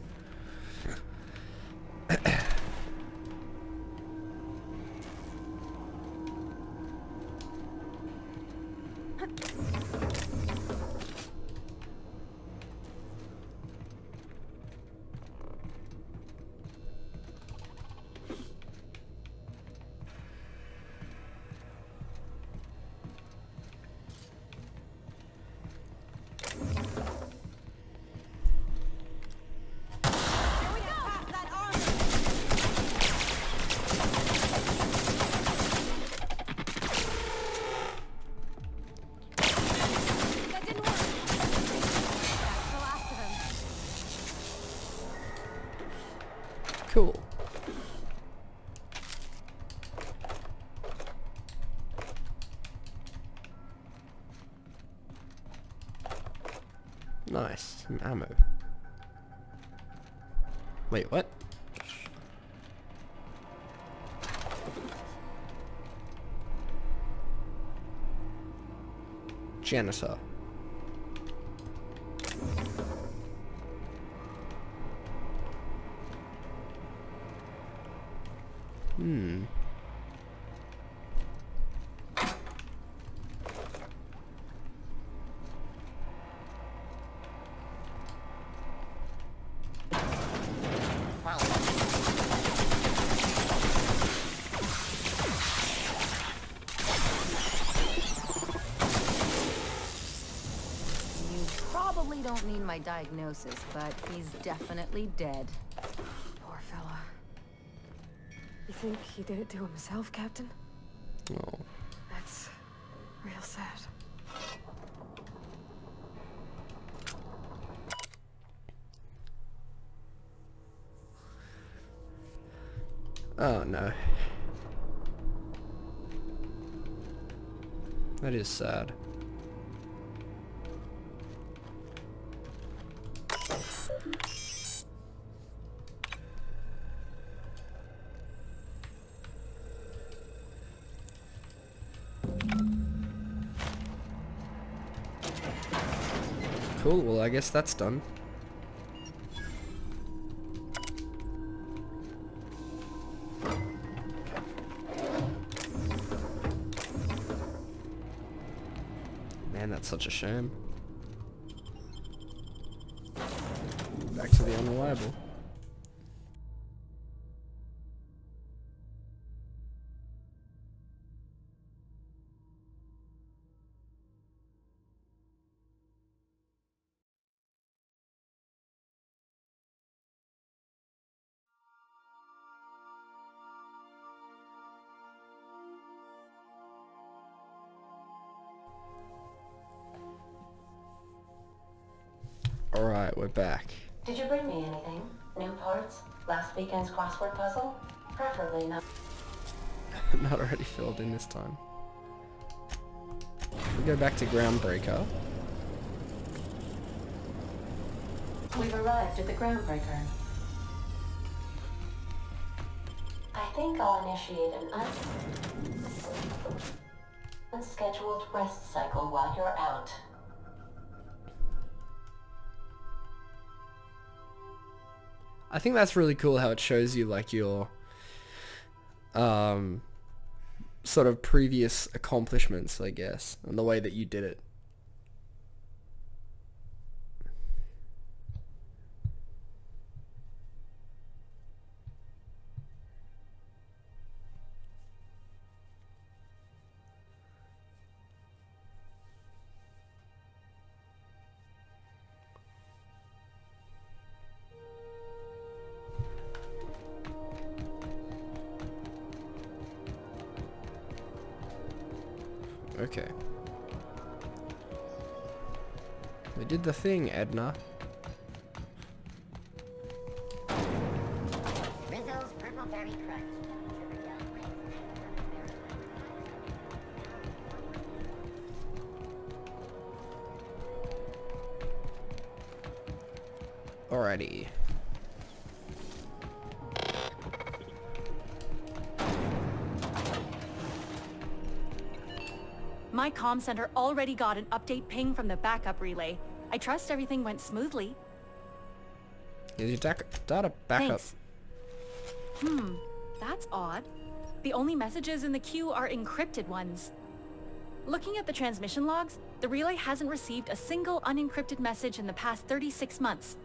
Cool. Nice. Some ammo. Wait, what? Janitor. Hmm. You probably don't need my diagnosis, but he's definitely dead. Poor fella. You think he did it to himself, Captain? Oh. That's real sad. Oh no. That is sad. Cool, well I guess that's done. Man, that's such a shame. Back to the unreliable. Alright, we're back. Did you bring me anything? New parts? Last weekend's crossword puzzle? Preferably not. Not already filled in this time. We go back to Groundbreaker. We've arrived at the Groundbreaker. I think I'll initiate an unscheduled rest cycle while you're out. I think that's really cool how it shows you like your sort of previous accomplishments, I guess, and the way that you did it. Okay. We did the thing, Edna. Rizzo's Purple Berry Crunch. Alrighty. My comm center already got an update ping from the backup relay. I trust everything went smoothly. Here's your data backup. Thanks. That's odd. The only messages in the queue are encrypted ones. Looking at the transmission logs, the relay hasn't received a single unencrypted message in the past 36 months.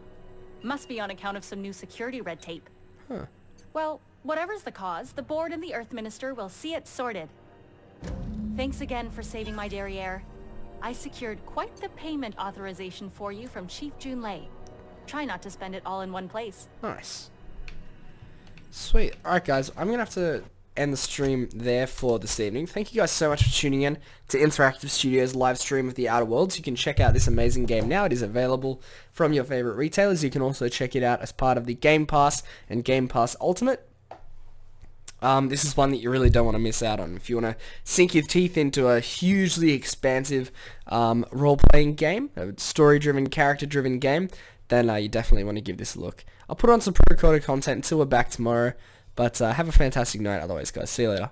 Must be on account of some new security red tape. Huh. Well, whatever's the cause, the board and the Earth Minister will see it sorted. Thanks again for saving my derriere. I secured quite the payment authorization for you from Chief Junlei. Try not to spend it all in one place. Nice. Sweet. Alright guys, I'm going to have to end the stream there for this evening. Thank you guys so much for tuning in to Interactive Studios live stream of The Outer Worlds. You can check out this amazing game now. It is available from your favorite retailers. You can also check it out as part of the Game Pass and Game Pass Ultimate. This is one that you really don't want to miss out on. If you want to sink your teeth into a hugely expansive role-playing game, a story-driven, character-driven game, then you definitely want to give this a look. I'll put on some pre-recorded content until we're back tomorrow. But have a fantastic night otherwise, guys. See you later.